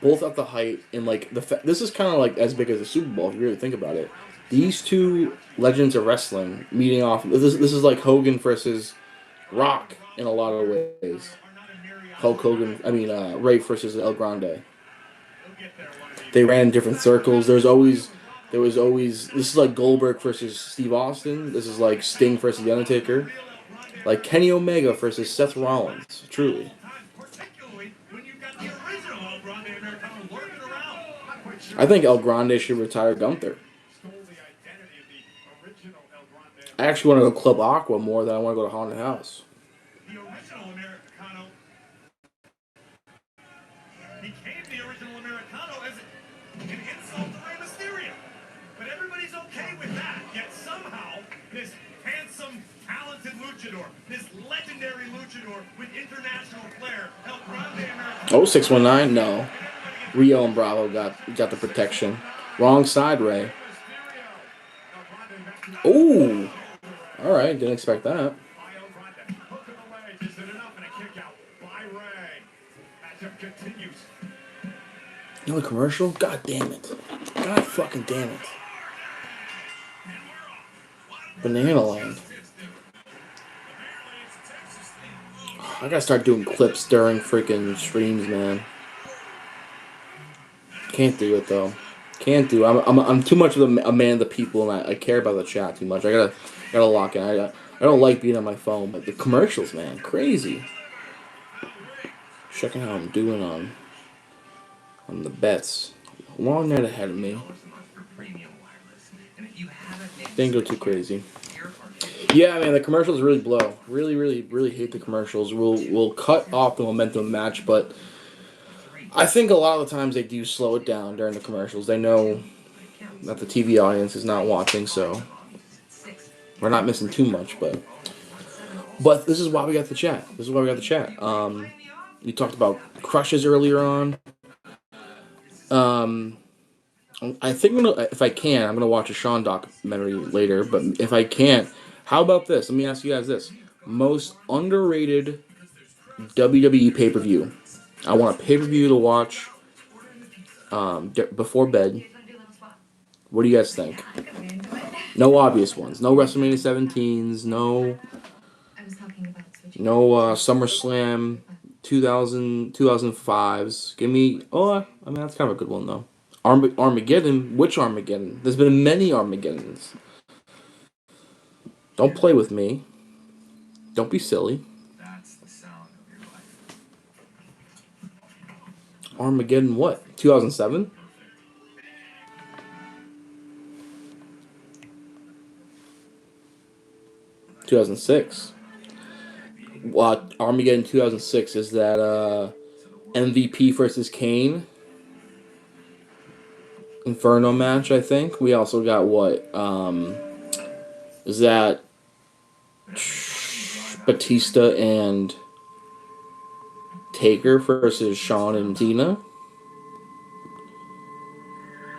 Both at the height, and like this is kind of like as big as the Super Bowl if you really think about it. These two legends of wrestling meeting off. This is like Hogan versus Rock in a lot of ways. Hulk Hogan, Ray versus El Grande. They ran in different circles. There was always. This is like Goldberg versus Steve Austin. This is like Sting versus The Undertaker. Like Kenny Omega versus Seth Rollins. Truly. I think El Grande should retire Gunther. I actually want to go Club Aqua more than I want to go to Haunted House. This legendary luchador with international flair, El Grande Americano. Oh, 619? No. Rio and Bravo got the protection. Wrong side, Ray. Ooh. All right, didn't expect that. Another commercial? God damn it. God fucking damn it. Banana Land. I gotta start doing clips during freaking streams, man. Can't do it though. Can't do. I'm too much of a man of the people, and I care about the chat too much. I gotta lock in. I don't like being on my phone, but the commercials, man, crazy. Checking how I'm doing on the bets. Long night ahead of me. Didn't go too crazy. Yeah, man, the commercials really blow. Really hate the commercials. We'll cut off the momentum of the match, but I think a lot of the times they do slow it down during the commercials. They know that the TV audience is not watching, so we're not missing too much. But this is why we got the chat. We talked about crushes earlier on. I think if I can, I'm gonna watch a Sean documentary later. But if I can't, how about this? Let me ask you guys this: most underrated WWE pay-per-view. I want a pay-per-view to watch before bed. What do you guys think? No obvious ones. No WrestleMania 17s. No. I was talking about switching No SummerSlam 2005s. Give me. Oh, I mean that's kind of a good one though. Armageddon. Which Armageddon? There's been many Armageddons. Don't play with me. Don't be silly. That's the sound of your life. Armageddon. What? 2007. 2006. Armageddon 2006 is that MVP versus Kane Inferno match, I think. We also got what? Is that Batista and Taker versus Shawn and Cena?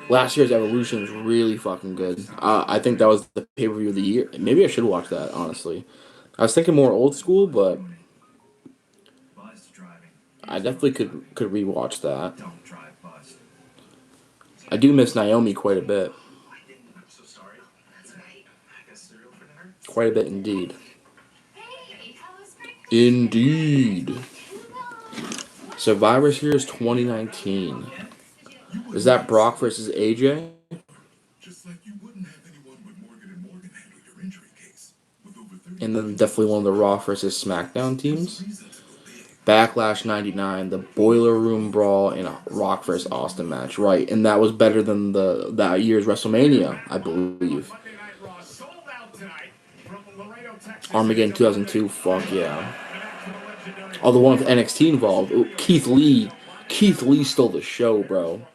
Last year's Evolution was really fucking good. I think that was the pay-per-view of the year. Maybe I should watch that, honestly. I was thinking more old school, but Buzz driving. I definitely could rewatch that. Don't drive, Buzz. I do miss Naomi quite a bit. I'm so sorry. That's right. I got cereal for dinner. Quite a bit indeed. Hey, how was breakfast? Indeed. Survivor Series 2019. Is that Brock versus AJ? Just like you wouldn't have anyone but Morgan and Morgan handle your injury case. With over 30 And then definitely one of the Raw versus SmackDown teams. reasons to believe. Backlash 99, the Boiler Room Brawl, and a Rock versus Austin match. Right, and that was better than that year's WrestleMania, I believe. Monday Night Raw sold out tonight from Laredo, Texas. Armageddon 2002, fuck yeah. Oh, the one with NXT involved. Ooh, Keith Lee. Keith Lee stole the show, bro.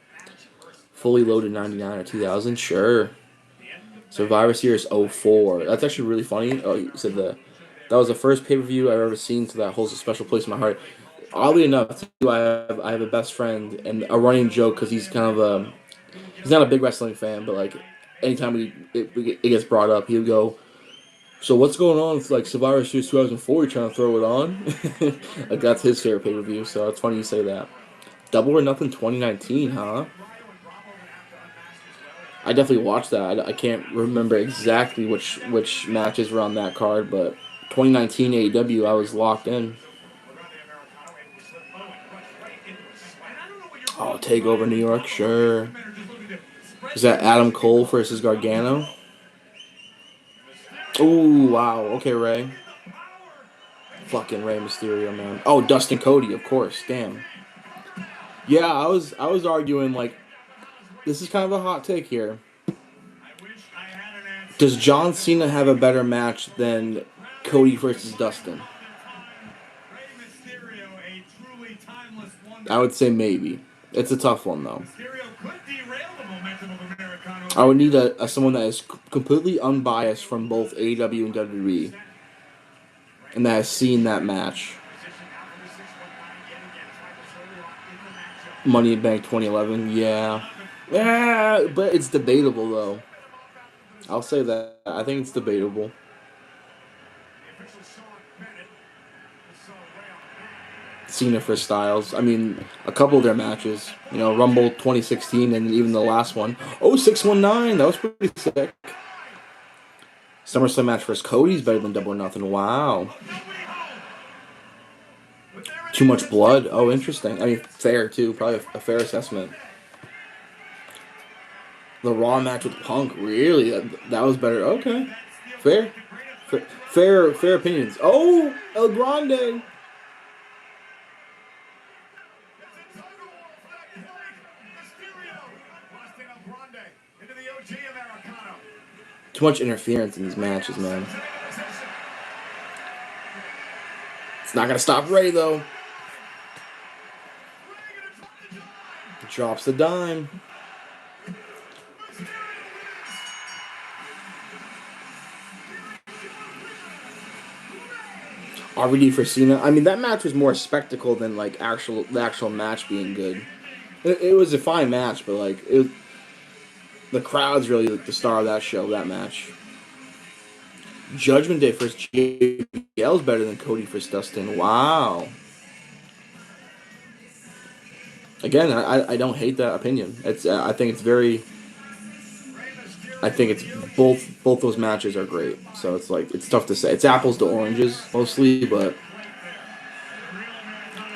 Fully Loaded 99 or 2000, sure. Survivor Series 04. That's actually really funny. Oh, you said that was the first pay-per-view I've ever seen, so that holds a special place in my heart. Oddly enough, too, I have a best friend and a running joke because he's kind of he's not a big wrestling fan, but like anytime it gets brought up, he'll go, "So what's going on with like Survivor Series 2004? You trying to throw it on?" Like that's his favorite pay-per-view, so it's funny you say that. Double or Nothing 2019, huh? I definitely watched that. I can't remember exactly which matches were on that card, but 2019 AEW, I was locked in. Oh, Takeover New York, sure. Is that Adam Cole versus Gargano? Oh, wow. Okay, Ray. Fucking Rey Mysterio, man. Oh, Dustin Cody, of course. Damn. Yeah, I was arguing like this is kind of a hot take here. Does John Cena have a better match than Cody versus Dustin? I would say maybe. It's a tough one though. I would need someone that is completely unbiased from both AEW and WWE, and that has seen that match. Money in Bank 2011, yeah. Yeah, but it's debatable though. I'll say that. I think it's debatable. Cena for Styles. I mean, a couple of their matches. You know, Rumble 2016 and even the last one. Oh, 619. That was pretty sick. SummerSlam match versus Cody's better than Double or Nothing. Wow. Too much blood. Oh, interesting. I mean, fair too. Probably a fair assessment. The Raw match with Punk. Really? That was better. Okay. Fair. Fair opinions. Oh, El Grande. Too much interference in these matches, man. It's not gonna stop Ray though. Drops the dime. RVD for Cena. I mean, that match was more spectacle than like the actual match being good. It was a fine match, but like the crowd's really like the star of that show, that match. Judgment Day versus JBL is better than Cody versus Dustin. Wow. Again, I don't hate that opinion. It's I think it's very. I think it's both those matches are great. So it's like it's tough to say. It's apples to oranges mostly, but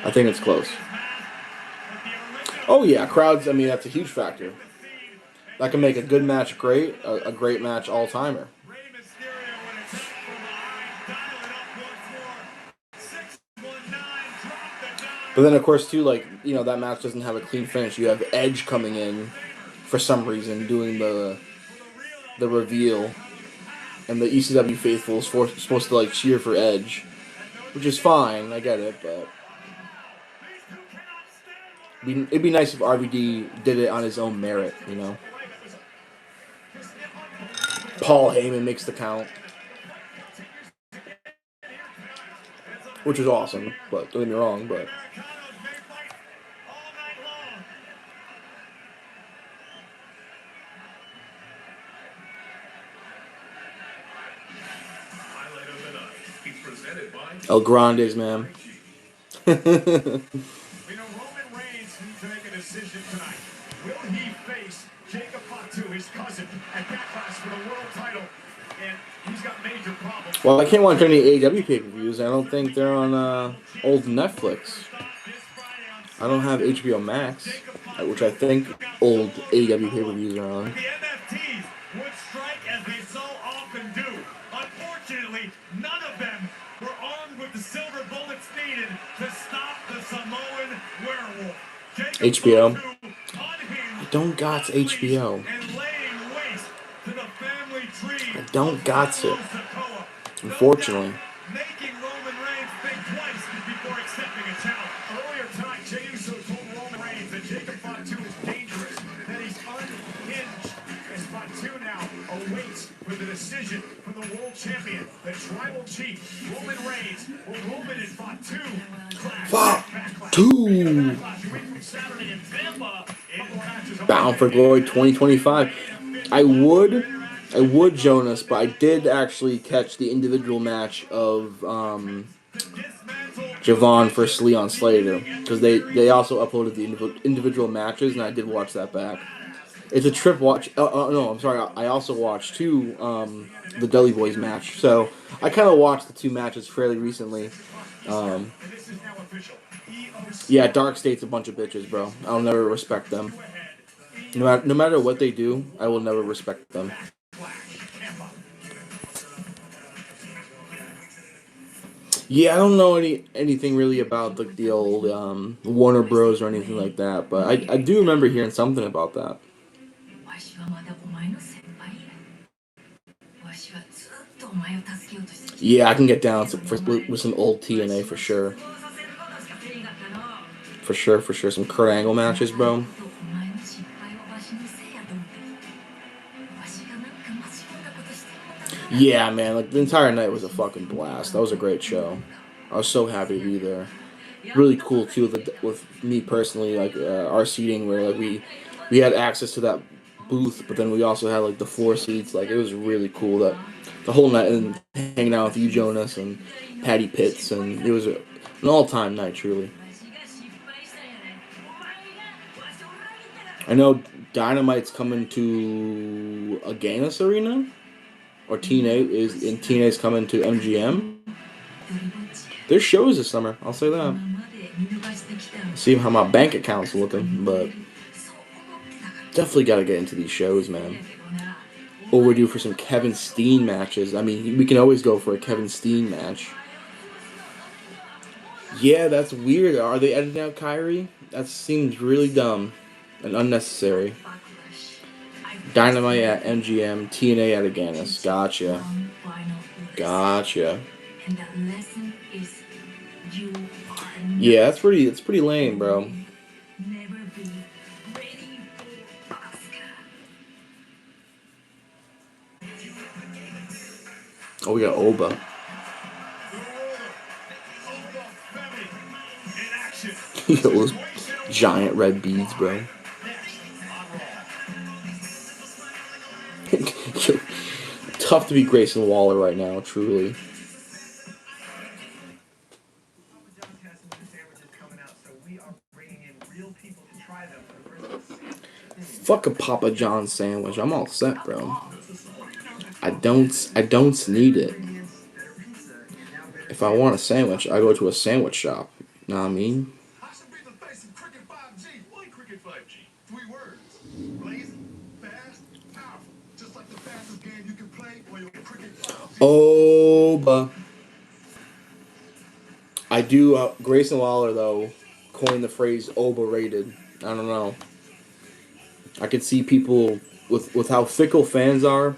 I think it's close. Oh yeah, crowds. I mean, that's a huge factor. That can make a good match great, a great match all timer. But then, of course, too, like, you know, that match doesn't have a clean finish. You have Edge coming in for some reason, doing the reveal, and the ECW faithful is supposed to like cheer for Edge, which is fine. I get it, but it'd be nice if RVD did it on his own merit, you know. Paul Heyman makes the count, which is awesome. But don't get me wrong, but. El Grandes, man. We know Roman Reigns needs to make a decision tonight. Will he face Jacob Fatu, his cousin, at Backlash for the world title? And he's got major problems. Well, I can't watch any AEW pay-per-views. I don't think they're on old Netflix. I don't have HBO Max, which I think old AEW pay-per-views are on. The NFTs would strike as they so often do. Unfortunately, none of them were armed with the silver bullets needed to stop the Samoan werewolf. HBO. I don't got HBO. I don't got it. Unfortunately. Making Roman Reigns think twice before accepting a challenge. Earlier tonight, Jey Uso told Roman Reigns that Jacob Fatu is dangerous, that he's unhinged. As Fatu now awaits for the decision from the world champion, the tribal chief, Roman Reigns. Will Roman and Fatu clash? Fatu! Bound for Glory 2025. I would Jonas, but I did actually catch the individual match of Javon versus Leon Slater, because they also uploaded the individual matches, and I did watch that back. It's a trip watch. No, I'm sorry. I also watched the Dudley Boys match, so I kind of watched the two matches fairly recently. Yeah, Dark State's a bunch of bitches, bro. I'll never respect them. No matter what they do, I will never respect them. Yeah, I don't know anything really about the old Warner Bros. Or anything like that, but I do remember hearing something about that. Yeah, I can get down with some old TNA for sure. For sure. Some Kurt Angle matches, bro. Yeah, man, like the entire night was a fucking blast. That was a great show. I was so happy to be there. Really cool too with me personally, like our seating where like we had access to that booth, but then we also had like the floor seats. Like it was really cool that the whole night and hanging out with you, Jonas, and Patty Pitts, and it was an all-time night, truly. I know Dynamite's coming to a Gaines Arena. Or TNA's coming to MGM. There's shows this summer, I'll say that. See how my bank account's looking, but definitely gotta get into these shows, man. Overdue for some Kevin Steen matches. I mean, we can always go for a Kevin Steen match. Yeah, that's weird. Are they editing out Kyrie? That seems really dumb and unnecessary. Dynamite at MGM, TNA at Aganis. Gotcha. Yeah, that's pretty lame, bro. Oh, we got Oba. Those giant red beads, bro. Tough to be Grayson Waller right now, truly. Fuck a Papa John sandwich. I'm all set, bro. I don't need it. If I want a sandwich, I go to a sandwich shop. Know what I mean? Oba. I do. Grayson Waller though coined the phrase overrated. I don't know. I could see people with how fickle fans are.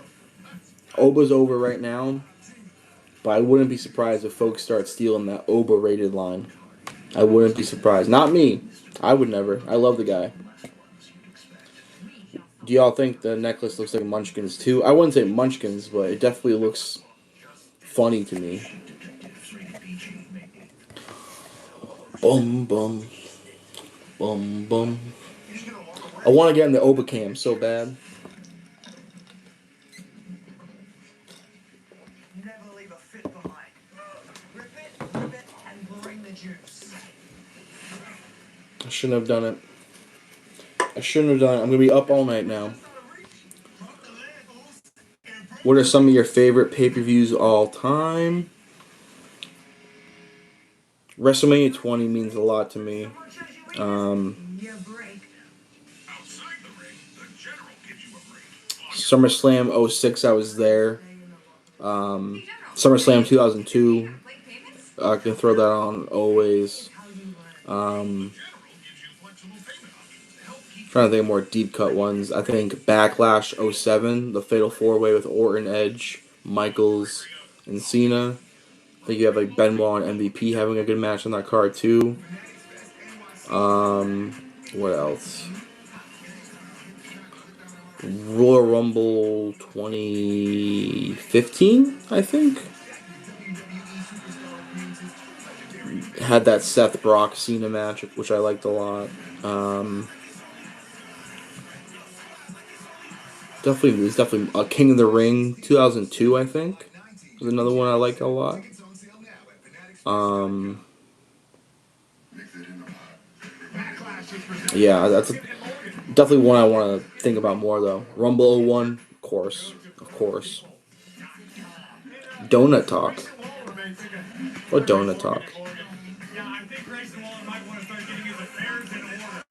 Oba's over right now, but I wouldn't be surprised if folks start stealing that overrated line. I wouldn't be surprised. Not me. I would never. I love the guy. Do y'all think the necklace looks like Munchkins too? I wouldn't say Munchkins, but it definitely looks funny to me. Bum bum bum bum. I want to get in the Obacam so bad. Never leave a fit behind. Rip it, and bring the juice. I shouldn't have done it. I shouldn't have done it. I'm gonna be up all night now. What are some of your favorite pay-per-views all time? WrestleMania 20 means a lot to me. Your break. SummerSlam 06, I was there. SummerSlam 2002, I can throw that on always. Trying to think of more deep cut ones. I think Backlash 07, the Fatal 4-Way with Orton, Edge, Michaels, and Cena. I think you have like Benoit and MVP having a good match on that card too. What else? Royal Rumble 2015, I think. Had that Seth Brock Cena match, which I liked a lot. Definitely a King of the Ring 2002, I think, was another one I like a lot. Yeah, that's definitely one I want to think about more though. Rumble 01, of course. Donut Talk. What Donut Talk? Yeah, I think Grayson Waller might want to start getting his affairs in order.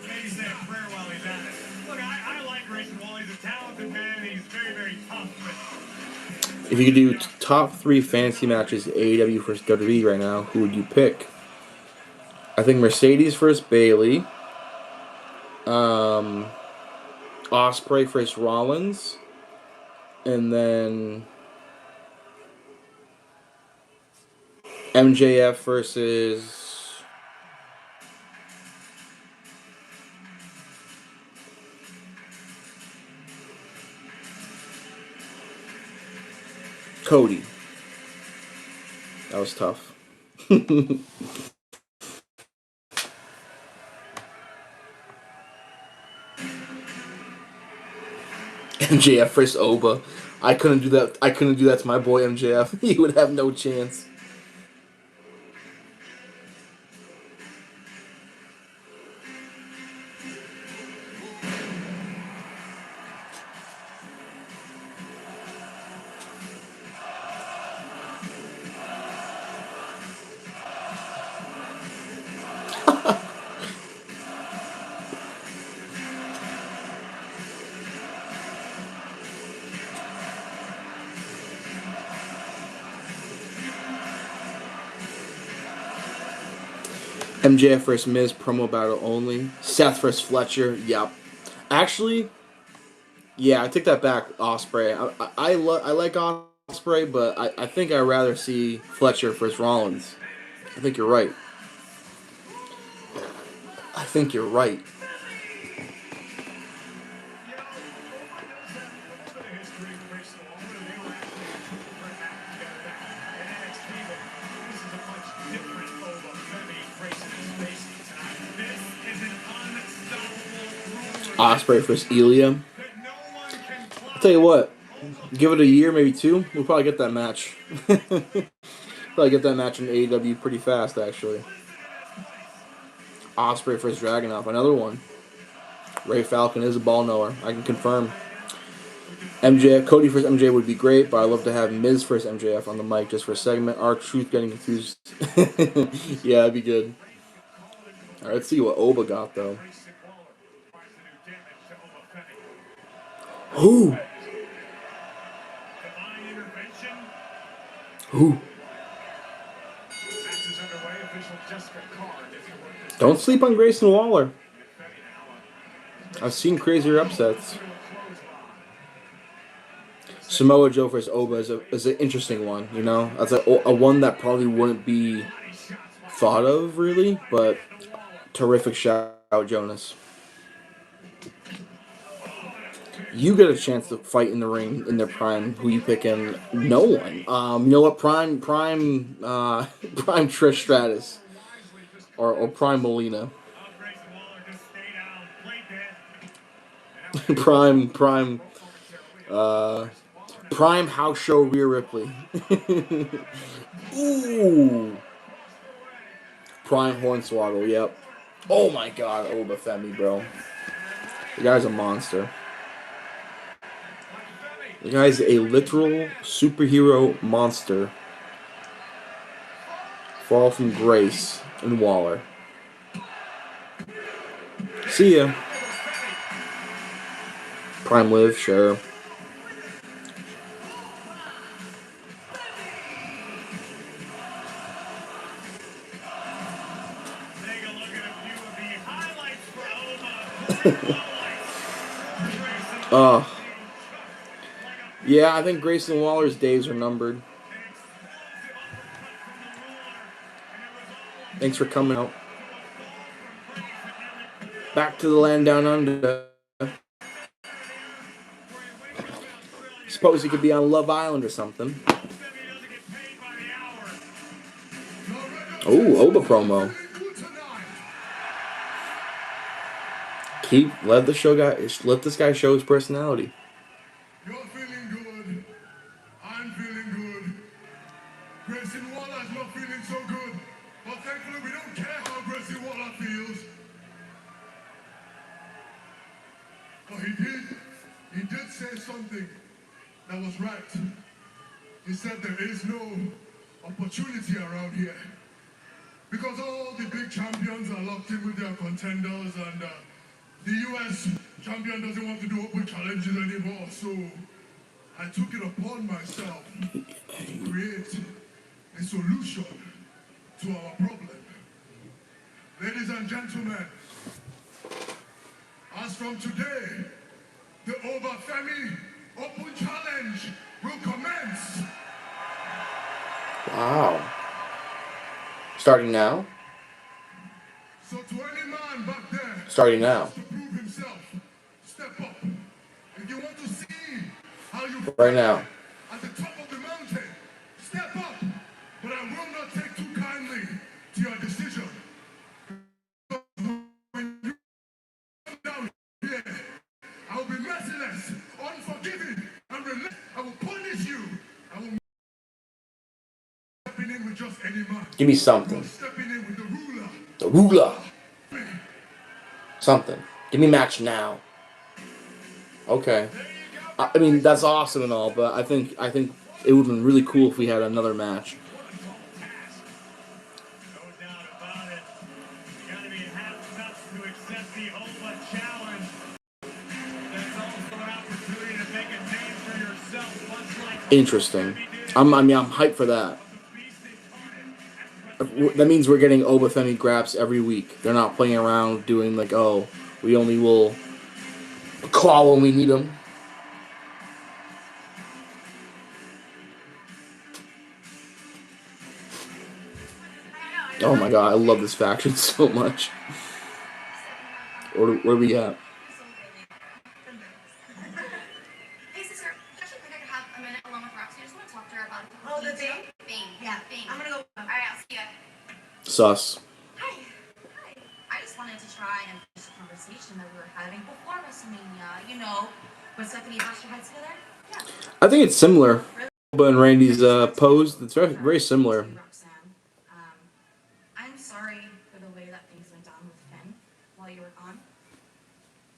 Maybe say a prayer while he's at it. Look, I like Grayson Waller. He's a talented man. He's very, very tough. But If you could do top 3 fantasy matches AEW versus WWE right now, who would you pick? I think Mercedes versus Bailey. Ospreay versus Rollins. And then MJF versus Cody. That was tough. MJF versus Oba. I couldn't do that. I couldn't do that to my boy MJF. He would have no chance. MJF versus Miz promo battle only. Seth versus Fletcher. Yep. Actually, yeah, I take that back. Osprey. I like Osprey, but I think I'd rather see Fletcher versus Rollins. I think you're right. I think you're right. Osprey versus Ilya. I'll tell you what. Give it a year, maybe 2. We'll probably get that match. Probably get that match in AEW pretty fast, actually. Osprey versus Dragunov, another one. Ray Falcon is a ball knower. I can confirm. MJF, Cody versus MJ would be great, but I'd love to have Miz versus MJF on the mic just for a segment. R-Truth getting confused. Yeah, that'd be good. Alright, let's see what Oba got, though. Who? Ooh. Don't sleep on Grayson Waller. I've seen crazier upsets. Samoa Joe versus Oba is an interesting one, you know? That's a one that probably wouldn't be thought of, really, but terrific shout out, Jonas. You get a chance to fight in the ring in their prime. Who you picking? No one. You know what? Prime, Prime Trish Stratus or Prime Melina. Prime, uh, Prime House Show Rhea Ripley. Ooh. Prime Hornswoggle, yep. Oh my god, Oba Femi, bro. The guy's a monster. The guy's a literal superhero monster. Fall from grace and Waller. See ya. Prime Live, sure. Yeah, I think Grayson Waller's days are numbered. Thanks for coming out. Back to the land down under. Suppose he could be on Love Island or something. Oh, Oba promo. Let this guy show his personality. You're feeling good. I'm feeling good. Grayson Waller's not feeling so good. But thankfully we don't care how Grayson Waller feels. But he did say something that was right. He said there is no opportunity around here. Because all the big champions are locked in with their contenders and the US champion doesn't want to do open challenges anymore. So I took it upon myself to create a solution to our problem. Ladies and gentlemen, as from today, the Oba Femi Open Challenge will commence. Wow. Starting now? So to any man back there Starting now. to prove himself, step up. If you want to see how you Right now. at the top of the mountain, step up. But I will not take too kindly to your decision. When you come down here, I will be merciless, unforgiving, and relentless. I will punish you. I will stepping in with just any man. Give me something. You're stepping in with the ruler. The ruler. Something. Give me a match now. Okay. I mean, that's awesome and all, but I think it would have been really cool if we had another match. Interesting. I'm hyped for that. That means we're getting Oba Femi graps every week. They're not playing around doing like, oh, we only will call when we need them. Oh my god, I love this faction so much. Where do we at? Hey, sister, I actually think I could have a minute alone with Roxy. I just want to talk to her about it. Oh, the thing? Thing. Yeah, thing. I'm gonna go. All right, I'll see ya. Sus. Hi. Hi. I just wanted to try and finish the conversation that we were having before WrestleMania. You know, when Stephanie bashed her head together. Yeah. I think it's similar. Oba and Randy's pose. It's very, very similar. Roxanne, I'm sorry for the way that things went down with Finn while you were gone.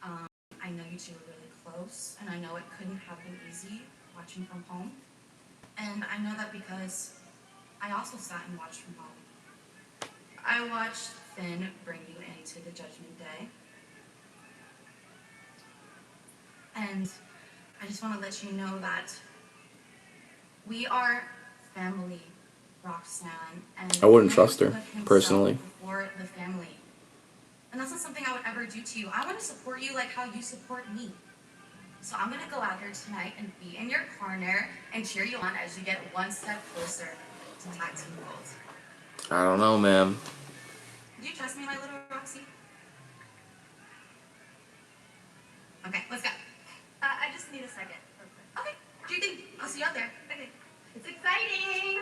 I know you two were really close, and I know it couldn't have been easy watching from home. And I know that because I also sat and watched from home. I watched Finn bring you into the Judgment Day. And I just want to let you know that we are family, Roxanne, and I wouldn't the man trust put her, himself personally. before the family. And that's not something I would ever do to you. I want to support you like how you support me. So I'm gonna go out there tonight and be in your corner and cheer you on as you get one step closer to tag team world. I don't know, ma'am. Do you trust me, my little Roxy? Okay, let's go. I just need a second. Okay, do you think I'll see you out there? Okay, it's exciting.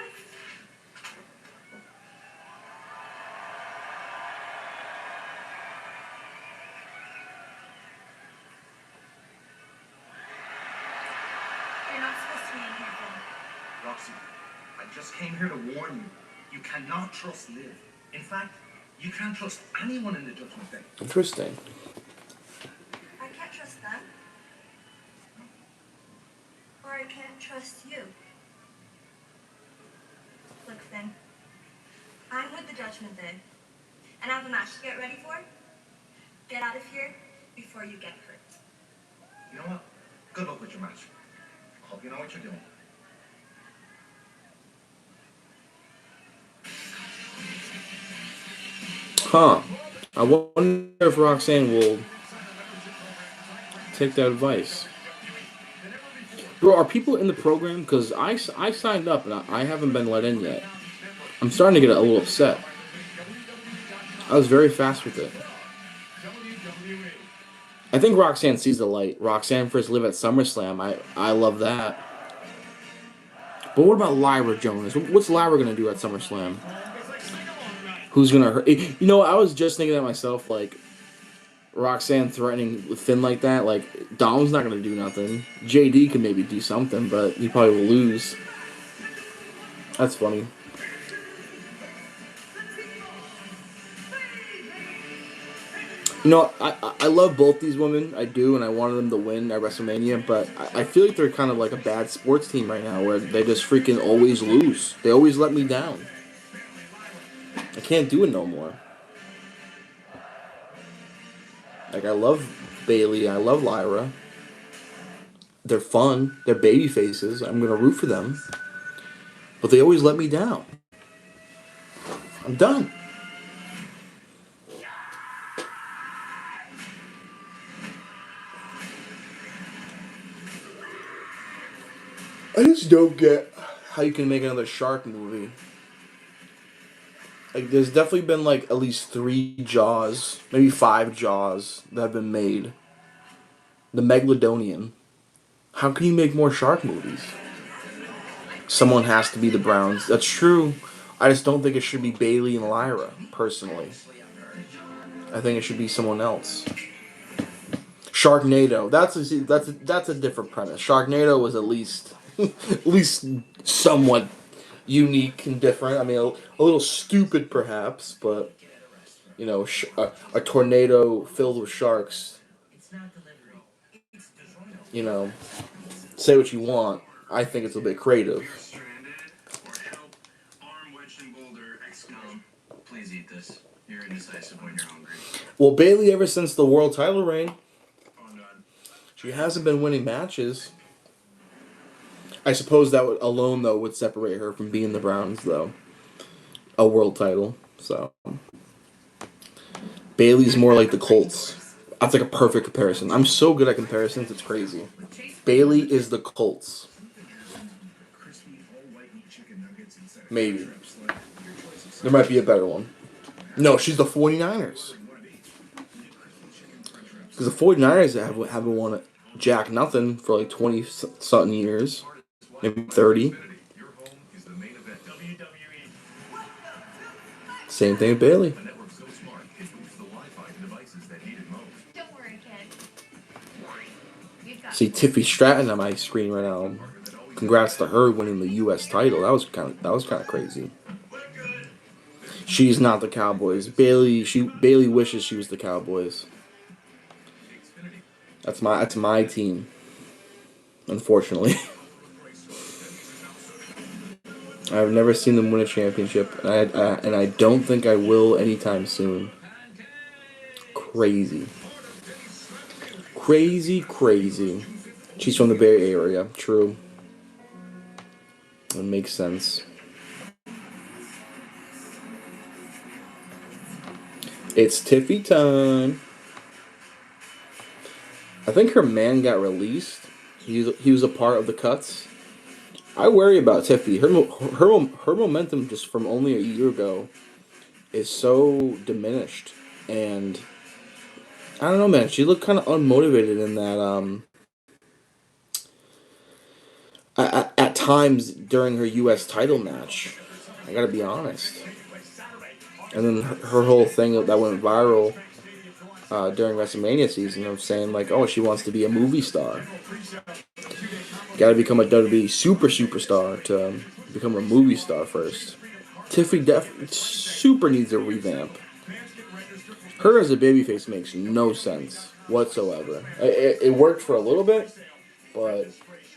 You're not supposed to be in here, Finn. Roxy, I just came here to warn you. You cannot trust Liv. In fact, you can't trust anyone in the Judgment Day. Interesting. I can't trust them. Or I can't trust you. Look, Finn. I'm with the Judgment Day. And I have a match to get ready for. Get out of here before you get hurt. You know what? Good luck with your match. Hope you know what you're doing. Huh. I wonder if Roxanne will take that advice. Bro, are people in the program? Because I signed up and I haven't been let in yet. I'm starting to get a little upset. I was very fast with it. I think Roxanne sees the light. Roxanne first live at SummerSlam. I love that. But what about Lyra Jonas? What's Lyra going to do at SummerSlam? Who's going to hurt? You know, I was just thinking that myself, like, Roxanne threatening Finn like that, like, Dom's not going to do nothing. JD could maybe do something, but he probably will lose. That's funny. You know, I love both these women. I do, and I wanted them to win at WrestleMania, but I feel like they're kind of like a bad sports team right now where they just freaking always lose. They always let me down. I can't do it no more. Like, I love Bailey. I love Lyra. They're fun. They're baby faces. I'm going to root for them. But they always let me down. I'm done. I just don't get how you can make another shark movie. Like, there's definitely been, like, at least 3 Jaws, maybe 5 Jaws that have been made. The Megalodonian. How can you make more shark movies? Someone has to be the Browns. That's true. I just don't think it should be Bailey and Lyra, personally. I think it should be someone else. Sharknado. That's a different premise. Sharknado was at least somewhat unique and different. I mean, a little stupid perhaps, but you know, a tornado filled with sharks. You know, say what you want. I think it's a bit creative. Please eat this. You're indecisive when you're hungry. Well, Bailey, ever since the world title reign, she hasn't been winning matches. I suppose that alone, though, would separate her from being the Browns, though. A world title. So Bailey's more like the Colts. That's like a perfect comparison. I'm so good at comparisons, it's crazy. Bailey is the Colts. Maybe. There might be a better one. No, she's the 49ers. Because the 49ers haven't won jack nothing for like 20-something years. Maybe 30. Same thing with Bailey. Don't worry, kid. We've got See Tiffy Stratton on my screen right now. Congrats to her winning the U.S. title. That was kind of crazy. She's not the Cowboys. Bailey wishes she was the Cowboys. That's my team. Unfortunately. I've never seen them win a championship, and I don't think I will anytime soon. Crazy. Crazy. She's from the Bay Area. True. It makes sense. It's Tiffy time. I think her man got released. He was a part of the cuts. I worry about Tiffy. Her momentum just from only a year ago is so diminished, and I don't know, man. She looked kind of unmotivated in that. At times during her U.S. title match, I gotta be honest. And then her whole thing that went viral during WrestleMania season of saying like, oh, she wants to be a movie star. Got to become a WWE superstar to become a movie star first. Tiffy super needs a revamp. Her as a babyface makes no sense whatsoever. It worked for a little bit, but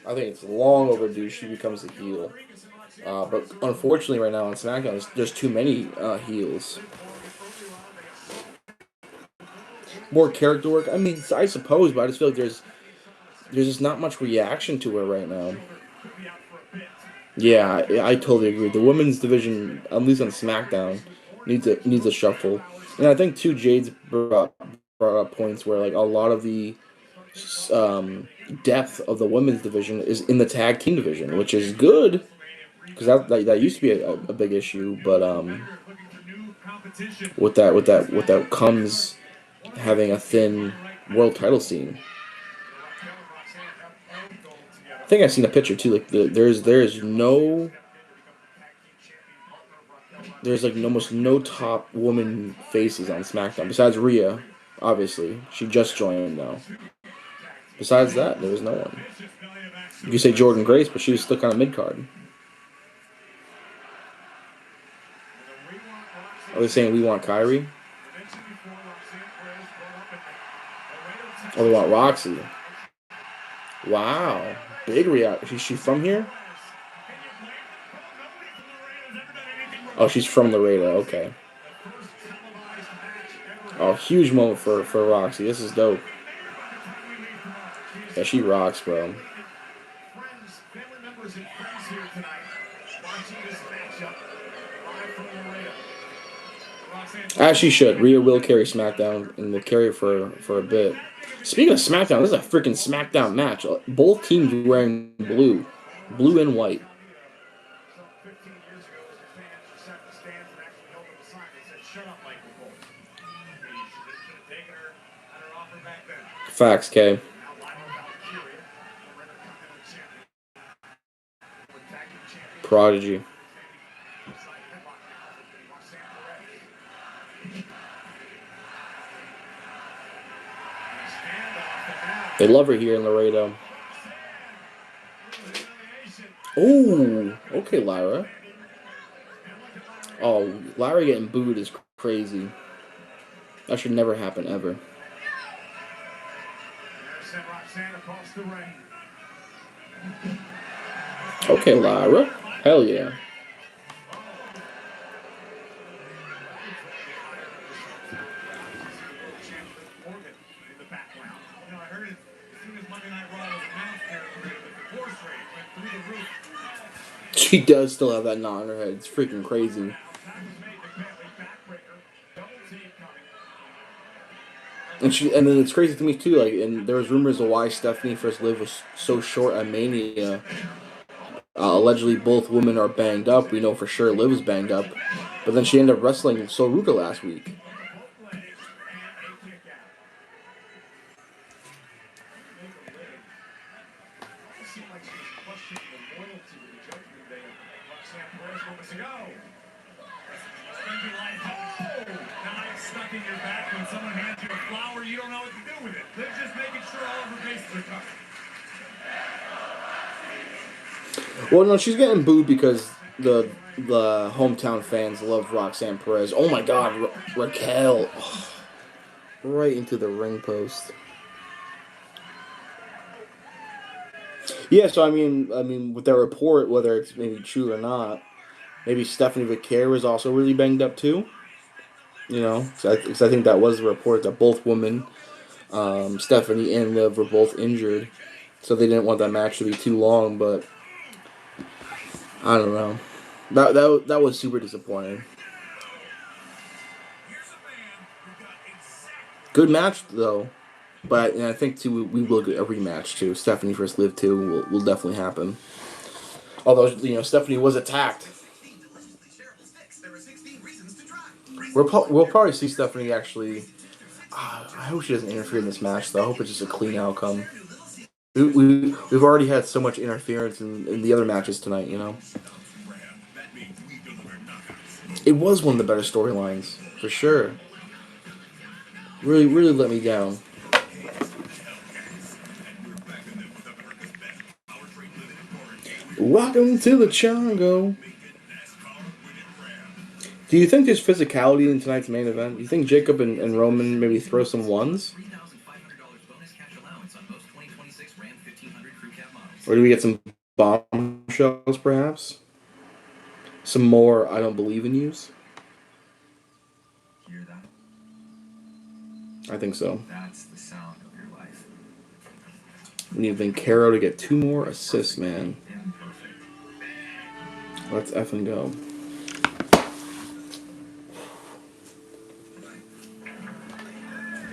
I think it's long overdue she becomes a heel. But unfortunately, right now on SmackDown, there's too many heels. More character work. I mean, I suppose, but I just feel like there's just not much reaction to her right now. Yeah, I totally agree. The women's division, at least on SmackDown, needs a shuffle. And I think too, Jade's brought up points where like a lot of the depth of the women's division is in the tag team division, which is good because that used to be a big issue. But with that comes having a thin world title scene. I think I've seen a picture too. Like there's like almost no top woman faces on SmackDown besides Rhea. Obviously, she just joined now. Besides that, there was no one. You could say Jordan Grace, but she was still kind of mid card. Are they saying we want Kyrie? Oh, they want Roxy. Wow, big reaction. Is she from here? Oh, she's from Laredo. Okay. Oh, huge moment for Roxy. This is dope. Yeah, she rocks, bro. As she should. Rhea will carry SmackDown and will carry it for a bit. Speaking of SmackDown, this is a freaking SmackDown match. Both teams wearing blue and white. Facts, K. Prodigy. They love her here in Laredo. Oh, okay, Lyra. Oh, Lyra getting booed is crazy. That should never happen, ever. Okay, Lyra. Hell yeah. She does still have that knot in her head. It's freaking crazy. And then it's crazy to me too. Like, and there was rumors of why Stephanie First Liv was so short at Mania. Allegedly, both women are banged up. We know for sure Liv is banged up, but then she ended up wrestling Soruka last week. Well, no, she's getting booed because the hometown fans love Roxanne Perez. Oh my God, Raquel, oh, right into the ring post. Yeah, so I mean, with that report, whether it's maybe true or not, maybe Stephanie Vaquer was also really banged up too. You know, because I think that was the report that both women, Stephanie and Liv, were both injured, so they didn't want that match to be too long. But I don't know. That was super disappointing. Good match though, but and I think too we will get a rematch too. Stephanie versus Liv too will definitely happen. Although Stephanie was attacked. We'll probably see Stephanie actually. I hope she doesn't interfere in this match though. I hope it's just a clean outcome. We've already had so much interference in the other matches tonight. It was one of the better storylines for sure. Really let me down. Welcome to the Chongo. Do you think there's physicality in tonight's main event? Do you think Jacob and Roman maybe throw some ones? Or do we get some bombshells, perhaps? Some more I don't believe in yous? Hear that? I think so. That's the sound of your life. We need Vincaro to get 2 more assists, man. Imperfect. Let's effing go.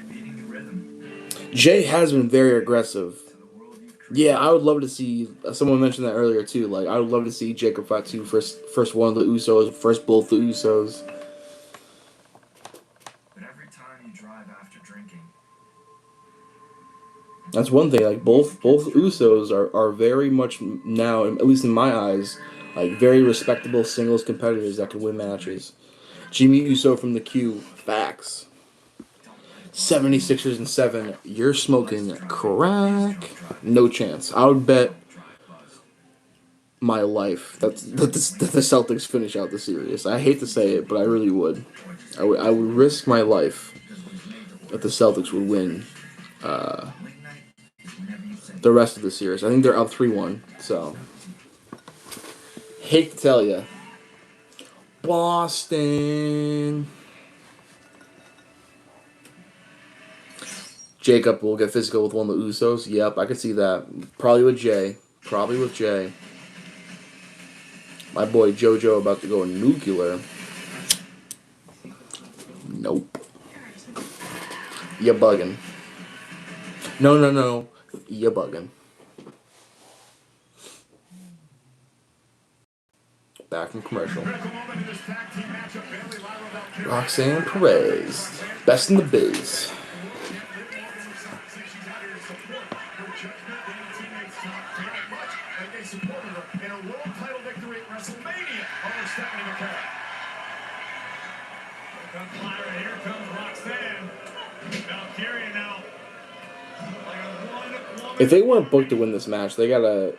Beating the rhythm. Jay has been very aggressive. Yeah, I would love to see. Someone mentioned that earlier too. Like, I would love to see Jacob Fatu first one of the Usos, first both the Usos. But every time you drive after drinking, That's one thing. Like both Usos are very much now, at least in my eyes, like very respectable singles competitors that can win matches. Jimmy Uso from the Q, facts. 76ers and 7. You're smoking crack. No chance. I would bet my life that the Celtics finish out the series. I hate to say it, but I really would. I would risk my life that the Celtics would win the rest of the series. I think they're up 3-1. So hate to tell you, Boston. Jacob will get physical with one of the Usos. Yep, I could see that. Probably with Jay. My boy JoJo about to go nuclear. Nope. You bugging. No. You bugging. Back from commercial. Roxanne Perez. Best in the biz. Here comes Roxanne. Valkyria now. If they weren't booked to win this match, they gotta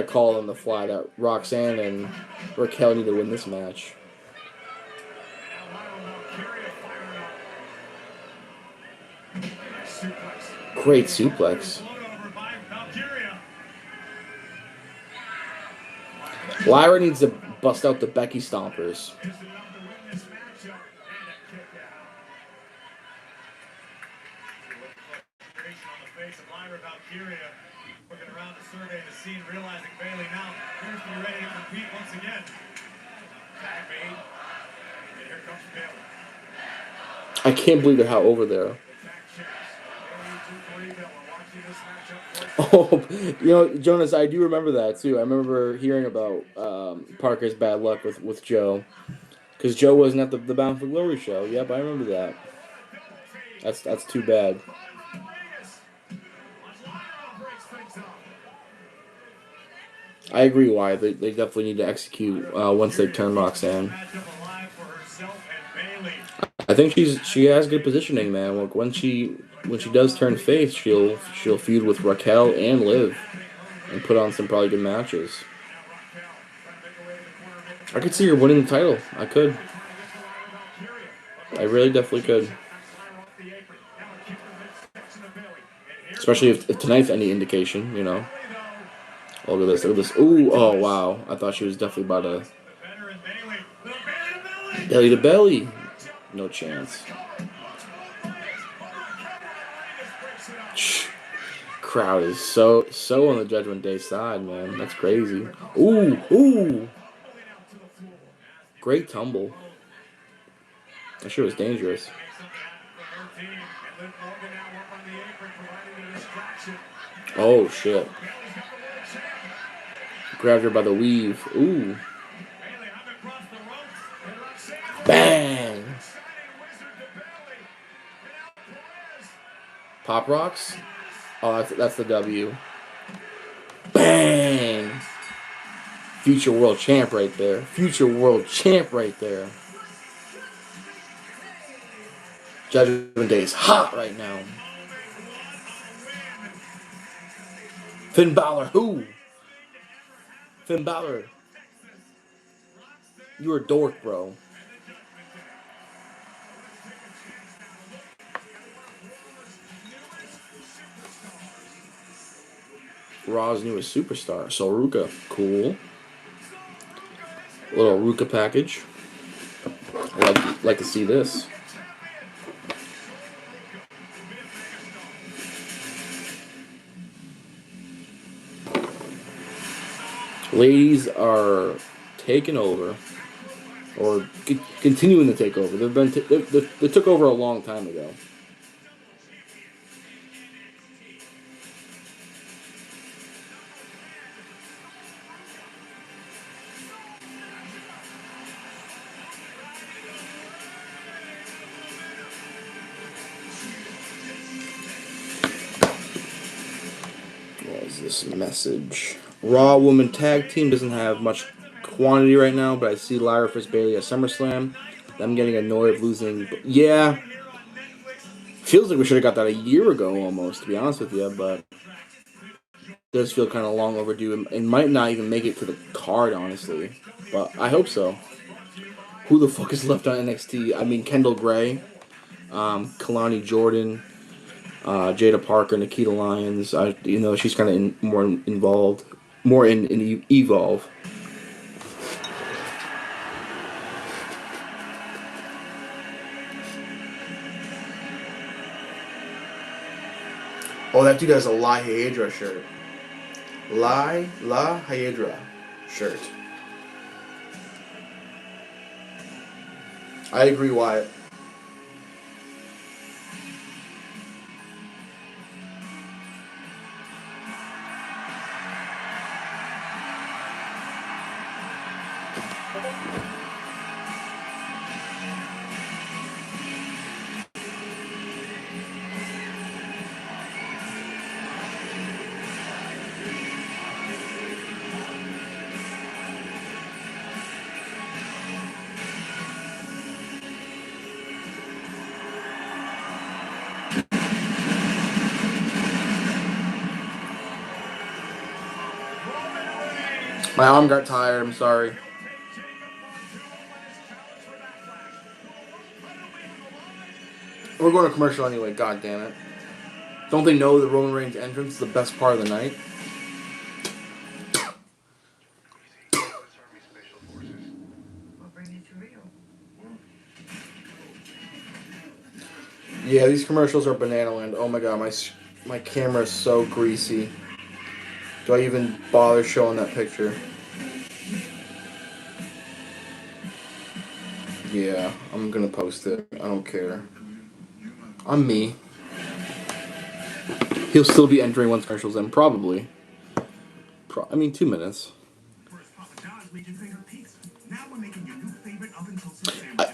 call on the fly that Roxanne and Raquel need to win this match. Great suplex. Lyra needs to bust out the Becky Stompers. Looking around to survey the scene, realizing Bailey now appears to be ready to compete once again. Tag made, and here comes Bailey. I can't believe they're how over there. Oh, Jonas, I do remember that too. I remember hearing about Parker's bad luck with Joe, because Joe wasn't at the Bound for Glory show. Yep, I remember that. That's too bad. I agree, Wyatt. They definitely need to execute once they turn Roxanne. I think she has good positioning, man. Like when she does turn face, she'll feud with Raquel and Liv, and put on some probably good matches. I could see her winning the title. I could. I really definitely could. Especially if tonight's any indication, Oh, look at this. Ooh, oh, wow. I thought she was definitely about to... Belly to belly. No chance. crowd is so on the Judgment Day side, man. That's crazy. Ooh, ooh. Great tumble. That shit was dangerous. Oh shit. Grabbed her by the weave. Ooh. Bang. Pop rocks? Oh, that's the W. Bang. Future world champ right there. Future world champ right there. Judgment Day is hot right now. Finn Balor, who? Finn Balor. You're a dork, bro. Raw's newest superstar. So Ruka. Cool. A little Ruka package. I'd like to see this. Ladies are taking over, or continuing to take over. They took over a long time ago. What is this message? Raw Woman Tag Team doesn't have much quantity right now, but I see Lyra vs. Bailey at SummerSlam. I'm getting annoyed of losing. Yeah, feels like we should have got that a year ago almost, to be honest with you, but it does feel kind of long overdue and might not even make it to the card, honestly. But I hope so. Who the fuck is left on NXT? I mean, Kendall Gray, Kalani Jordan, Jada Parker, Nikita Lyons. She's kind of more involved, more in Evolve. Oh, that dude has a La Hiedra shirt. La Hiedra shirt. I agree, Wyatt. My arm got tired, I'm sorry. We're going to commercial anyway, god damn it. Don't they know the Roman Reigns entrance is the best part of the night? Yeah, these commercials are banana land. Oh my god, my camera is so greasy. Do I even bother showing that picture? Yeah, I'm gonna post it. I don't care. I'm me. He'll still be entering once commercials end, probably. 2 minutes.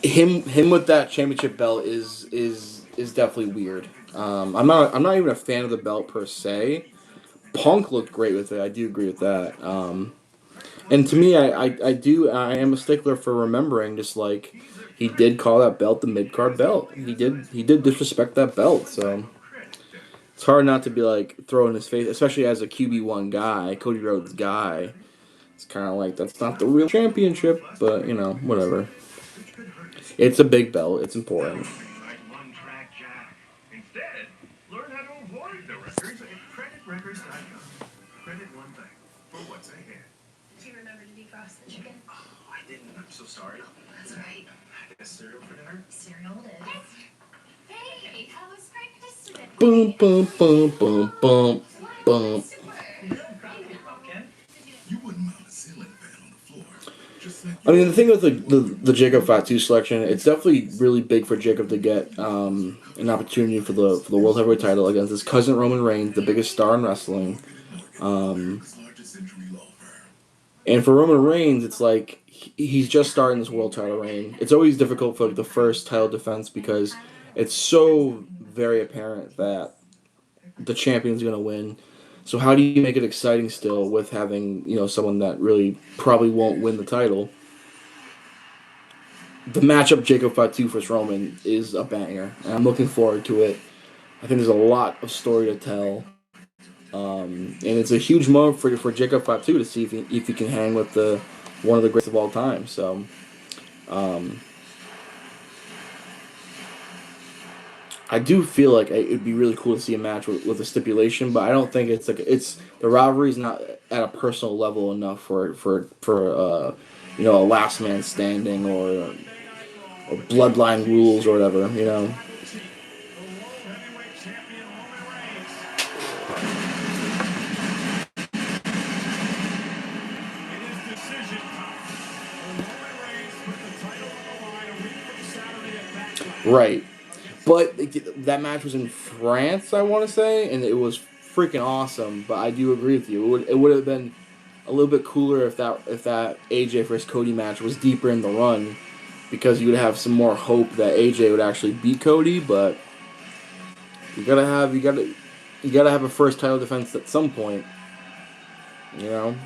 Him with that championship belt is definitely weird. I'm not even a fan of the belt per se. Punk looked great with it. I do agree with that. And to me, I am a stickler for remembering. Just like he did call that belt the mid card belt. He did disrespect that belt. So it's hard not to be like throwing his face, especially as a QB1 guy, Cody Rhodes guy. It's kind of like that's not the real championship, but whatever. It's a big belt. It's important. Instead, learn how to avoid the records at creditrecords.com. Credit one thing for what's ahead. Do you remember to defrost the chicken? Oh, I didn't. I'm so sorry. That's right. I guess cereal for dinner? Cereal it is. Hey, how was practice today? Boom, boom, boom, boom, boom. What? Boom. You wouldn't mount a ceiling fan on the floor. Just like I mean, the thing with the Jacob Fatu selection, it's definitely really big for Jacob to get an opportunity for the world heavyweight title against his cousin Roman Reigns, the biggest star in wrestling. largest injury law firm. And for Roman Reigns, it's like he's just starting this world title reign. It's always difficult for the first title defense because it's so very apparent that the champion's going to win. So how do you make it exciting still with having, someone that really probably won't win the title? The matchup Jacob Fatu versus Roman is a banger, and I'm looking forward to it. I think there's a lot of story to tell, and it's a huge moment for Jacob Fatu to see if he can hang with the one of the greats of all time. So, I do feel like it'd be really cool to see a match with a stipulation, but I don't think it's the rivalry is not at a personal level enough for a last man standing or bloodline rules or whatever. Right. But that match was in France, I want to say, and it was freaking awesome. But I do agree with you. It would have been a little bit cooler if that AJ versus Cody match was deeper in the run, because you would have some more hope that AJ would actually beat Cody. But you gotta have a first title defense at some point. You know.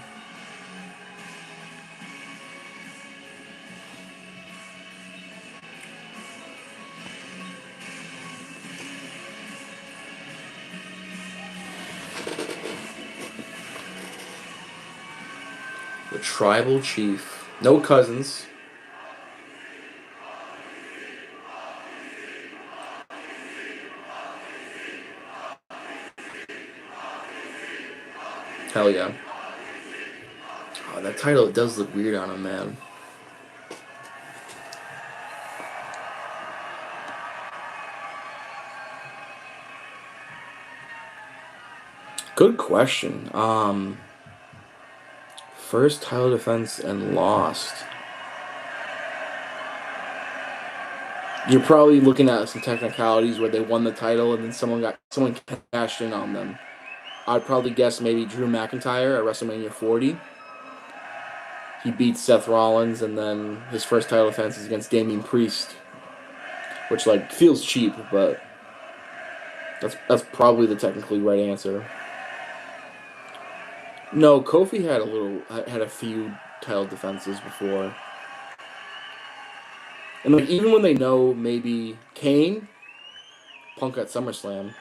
The tribal chief. No cousins. Hell yeah. Oh, that title does look weird on him, man. Good question. First title defense and lost. You're probably looking at some technicalities where they won the title and then someone cashed in on them. I'd probably guess maybe Drew McIntyre at WrestleMania 40. He beats Seth Rollins, and then his first title defense is against Damian Priest, which feels cheap, but that's probably the technically right answer. No, Kofi had a few title defenses before. And even when they know maybe Kane, Punk at SummerSlam.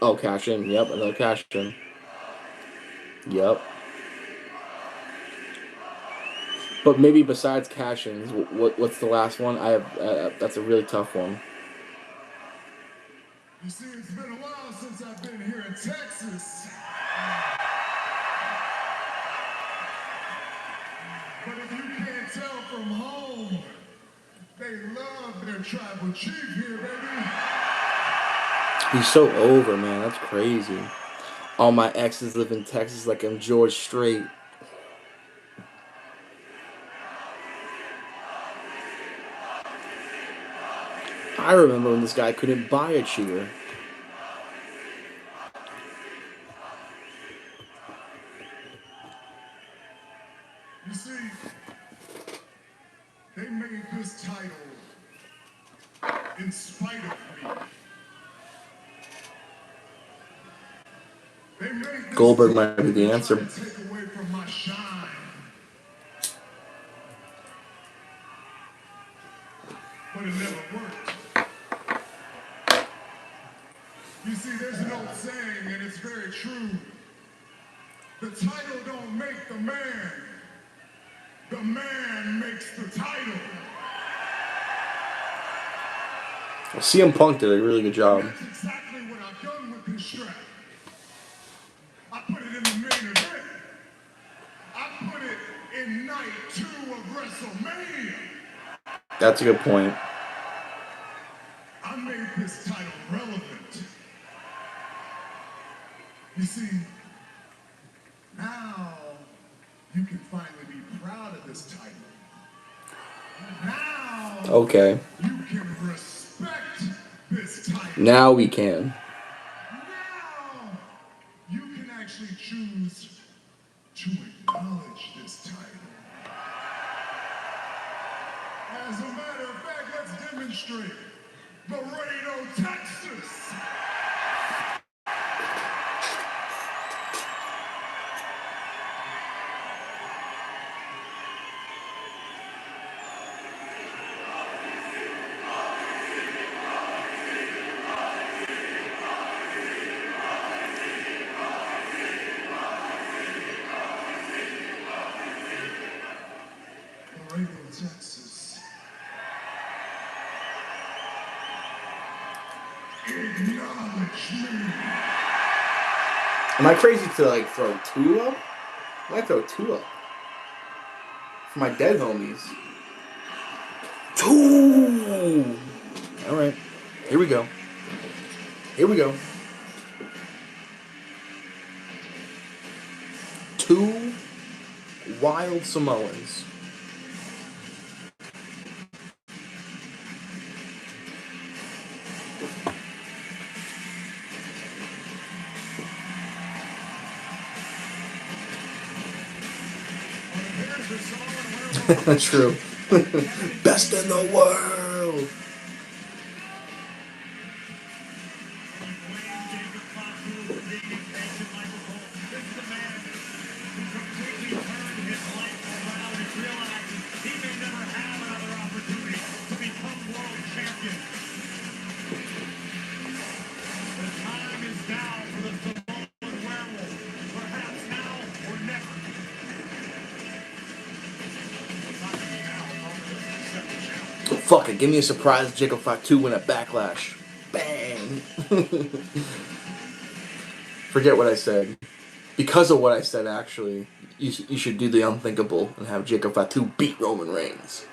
Oh, cash in. Yep, another cash in. Yep. But maybe besides cash ins, what's the last one? I have that's a really tough one. You see, it's been a while since I've been here in Texas. But if you can't tell from home, they love their tribal chief here, baby. He's so over, man. That's crazy. All my exes live in Texas like I'm George Strait. I remember when this guy couldn't buy a cheer. You see, they made this title in spite of me. They made this Goldberg might be the answer. to take away from my shine. But it never worked. You see, there's an old saying, and it's very true. The title don't make the man. The man makes the title. Well, CM Punk did a really good job. That's exactly what I've done with this strap. I put it in the main event. I put it in night 2 of WrestleMania. That's a good point. I made this title relevant. You see, Okay. You can respect this title. Now we can. Now you can actually choose to acknowledge this title. As a matter of fact, let's demonstrate. Laredo, Texas. Laredo, Texas. Acknowledge me. Am I crazy to like throw 2 up? I might throw 2 up. For my dead homies. 2! Alright. Here we go. Here we go. 2 wild Samoans. True. Best in the world. Fuck it, give me a surprise Jacob Fatu win at Backlash. Bang! Forget what I said. Because of what I said, actually, you should do the unthinkable and have Jacob Fatu beat Roman Reigns.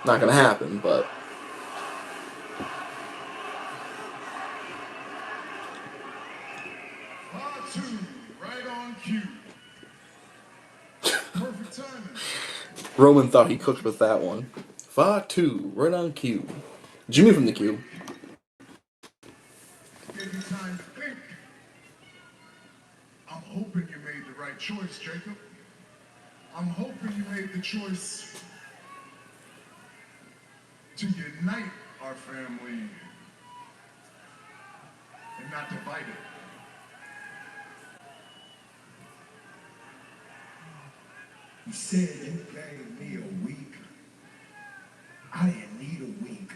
Not gonna happen, but... Fatu, right on cue. Perfect timing. Roman thought he cooked with that one. Fatu, right on cue. Jimmy from the Q. Give you time to think. I'm hoping you made the right choice, Jacob. I'm hoping you made the choice to unite our family and not divide it. You said you gave me a week. I didn't need a week.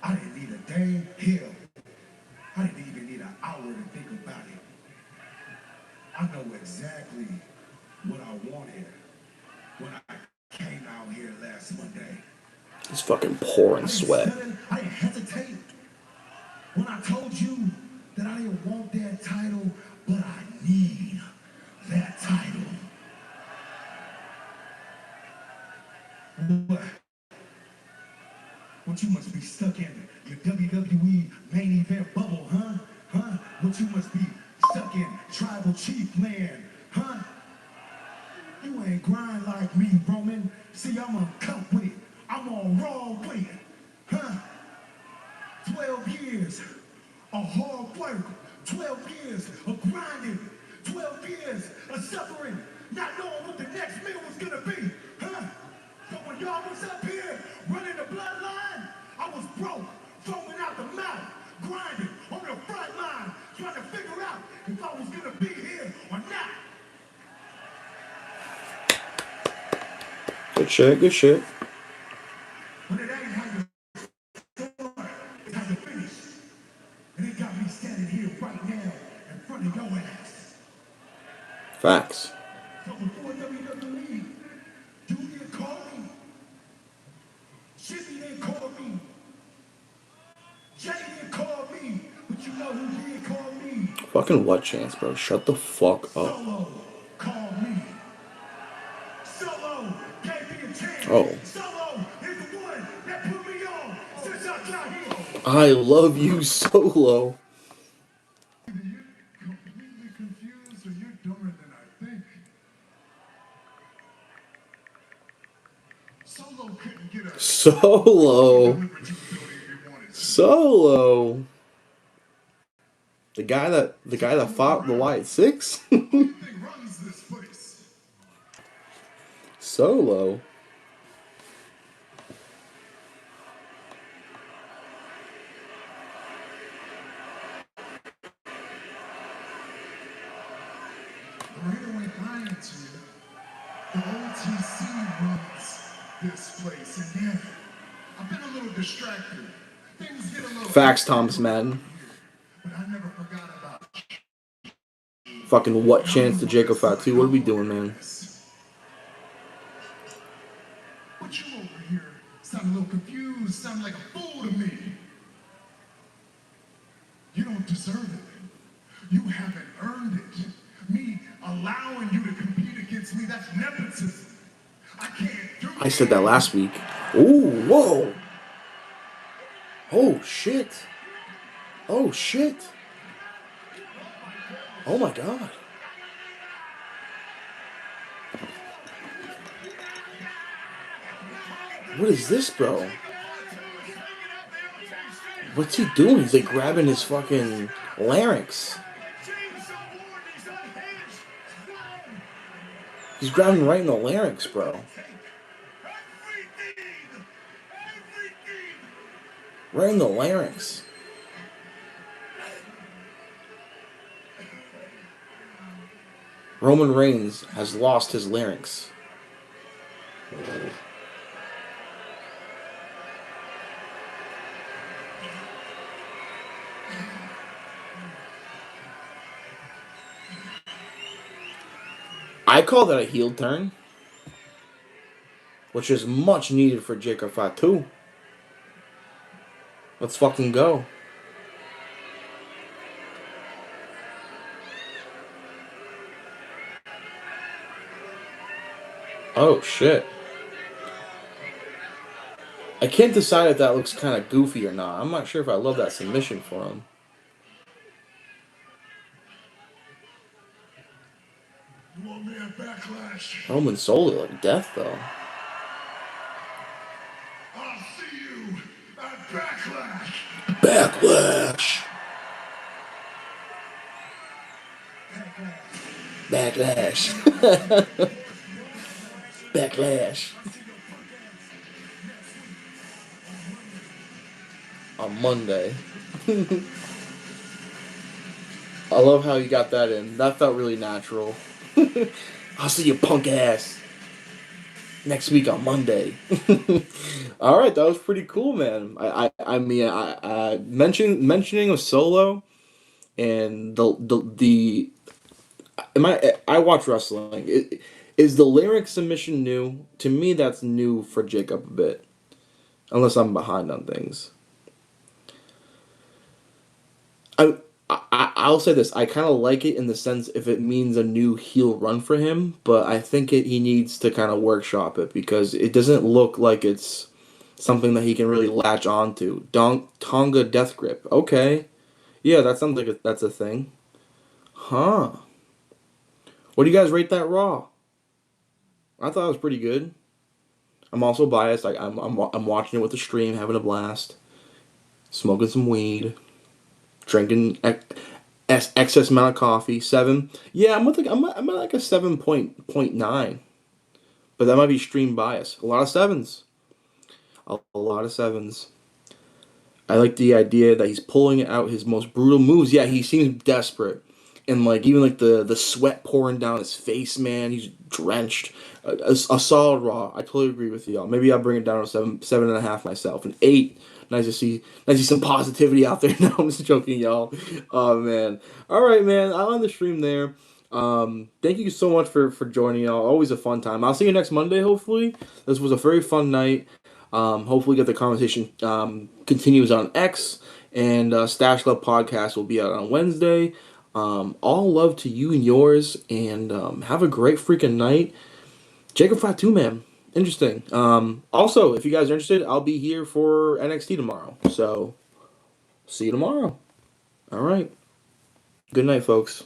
I didn't need a dang hill. I didn't even need an hour to think about it. I know exactly what I wanted when I came out here last Monday. He's fucking pouring sweat. I didn't hesitate when I told you that I didn't want that title, but I need that title. What you must be stuck in your WWE main event bubble, huh? Huh? What you must be stuck in tribal chief land, huh? You ain't grind like me, Roman. See, I'm on cut with it. I'm on raw with it, huh? 12 years of hard work, 12 years of grinding, 12 years of suffering, not knowing what the next meal was gonna be, huh? So when y'all was up here running the bloodline, I was broke, foaming out the mouth, grinding on the front line, trying to figure out if I was gonna be here or not. Good shit, good shit. But it ain't how you start, it's how you finish. And it got me standing here right now in front of your ass. Facts. So before WWE, you didn't call me. Jimmy didn't call me. Jay didn't call me. But you know who did call me? Fucking what chance, bro? Shut the fuck up. Solo called me. Solo gave me a chance. Oh. Solo is the one that put me on since I got here. I love you, Solo. Either you're completely confused or you're dumber than I think. Solo couldn't get a Solo. delivered to the building if he wanted to. Solo. The guy that fought the Wyatt Six? Who do you think runs this place? Solo. Right away lying to you. The OTC runs this place, and yeah, I've been a little distracted. Things get a little Facts, Thomas Madden. but I never forgot about Fucking what chance to Jacob Fatu? What are we doing, man? But you over here sound a little confused, sound like a fool to me. You don't deserve it. You haven't earned it. Me allowing you to compete against me, that's nepotism. I can't do it. I said that last week. Ooh, whoa. Oh, shit. Oh, shit. Oh, my God. What is this, bro? What's he doing? He's like grabbing his fucking larynx. He's grabbing right in the larynx, bro. Right in the larynx. Roman Reigns has lost his larynx. I call that a heel turn, which is much needed for Jacob Fatu. Let's fucking go. Oh, shit. I can't decide if that looks kind of goofy or not. I'm not sure if I love that submission for him. You want me at Backlash? Roman Solo like death, though. I'll see you at Backlash. Backlash. Backlash. Backlash. On Monday. I love how you got that in. That felt really natural. I'll see you punk ass next week on Monday. All right, that was pretty cool, man. I mean, I mentioning of Solo and the I watch wrestling. Is the lyric submission new? To me, that's new for Jacob a bit, unless I'm behind on things. I'll say this. I kind of like it in the sense if it means a new heel run for him, but I think he needs to kind of workshop it because it doesn't look like it's something that he can really latch onto. Tonga Death Grip. Okay. Yeah, that sounds like that's a thing. Huh. What do you guys rate that Raw? I thought it was pretty good. I'm also biased. I'm watching it with the stream, having a blast, smoking some weed, drinking excess amount of coffee. 7. Yeah, I'm at like a 7.9, but that might be stream bias. A lot of sevens. A lot of sevens. I like the idea that he's pulling out his most brutal moves. Yeah, he seems desperate. And like even like the sweat pouring down his face, man. He's drenched. A solid Raw. I totally agree with y'all. Maybe I'll bring it down to 7.5 myself. An 8. Nice to see some positivity out there. No, I'm just joking, y'all. Oh man. All right, man. I'll end the stream there. Thank you so much for joining, y'all. Always a fun time. I'll see you next Monday. Hopefully, this was a very fun night. Hopefully, get the conversation continues on X, and Stache Love podcast will be out on Wednesday. All love to you and yours, and have a great freaking night. Jacob Fatu, man. Interesting. Also, if you guys are interested, I'll be here for NXT tomorrow. So, see you tomorrow. All right. Good night, folks.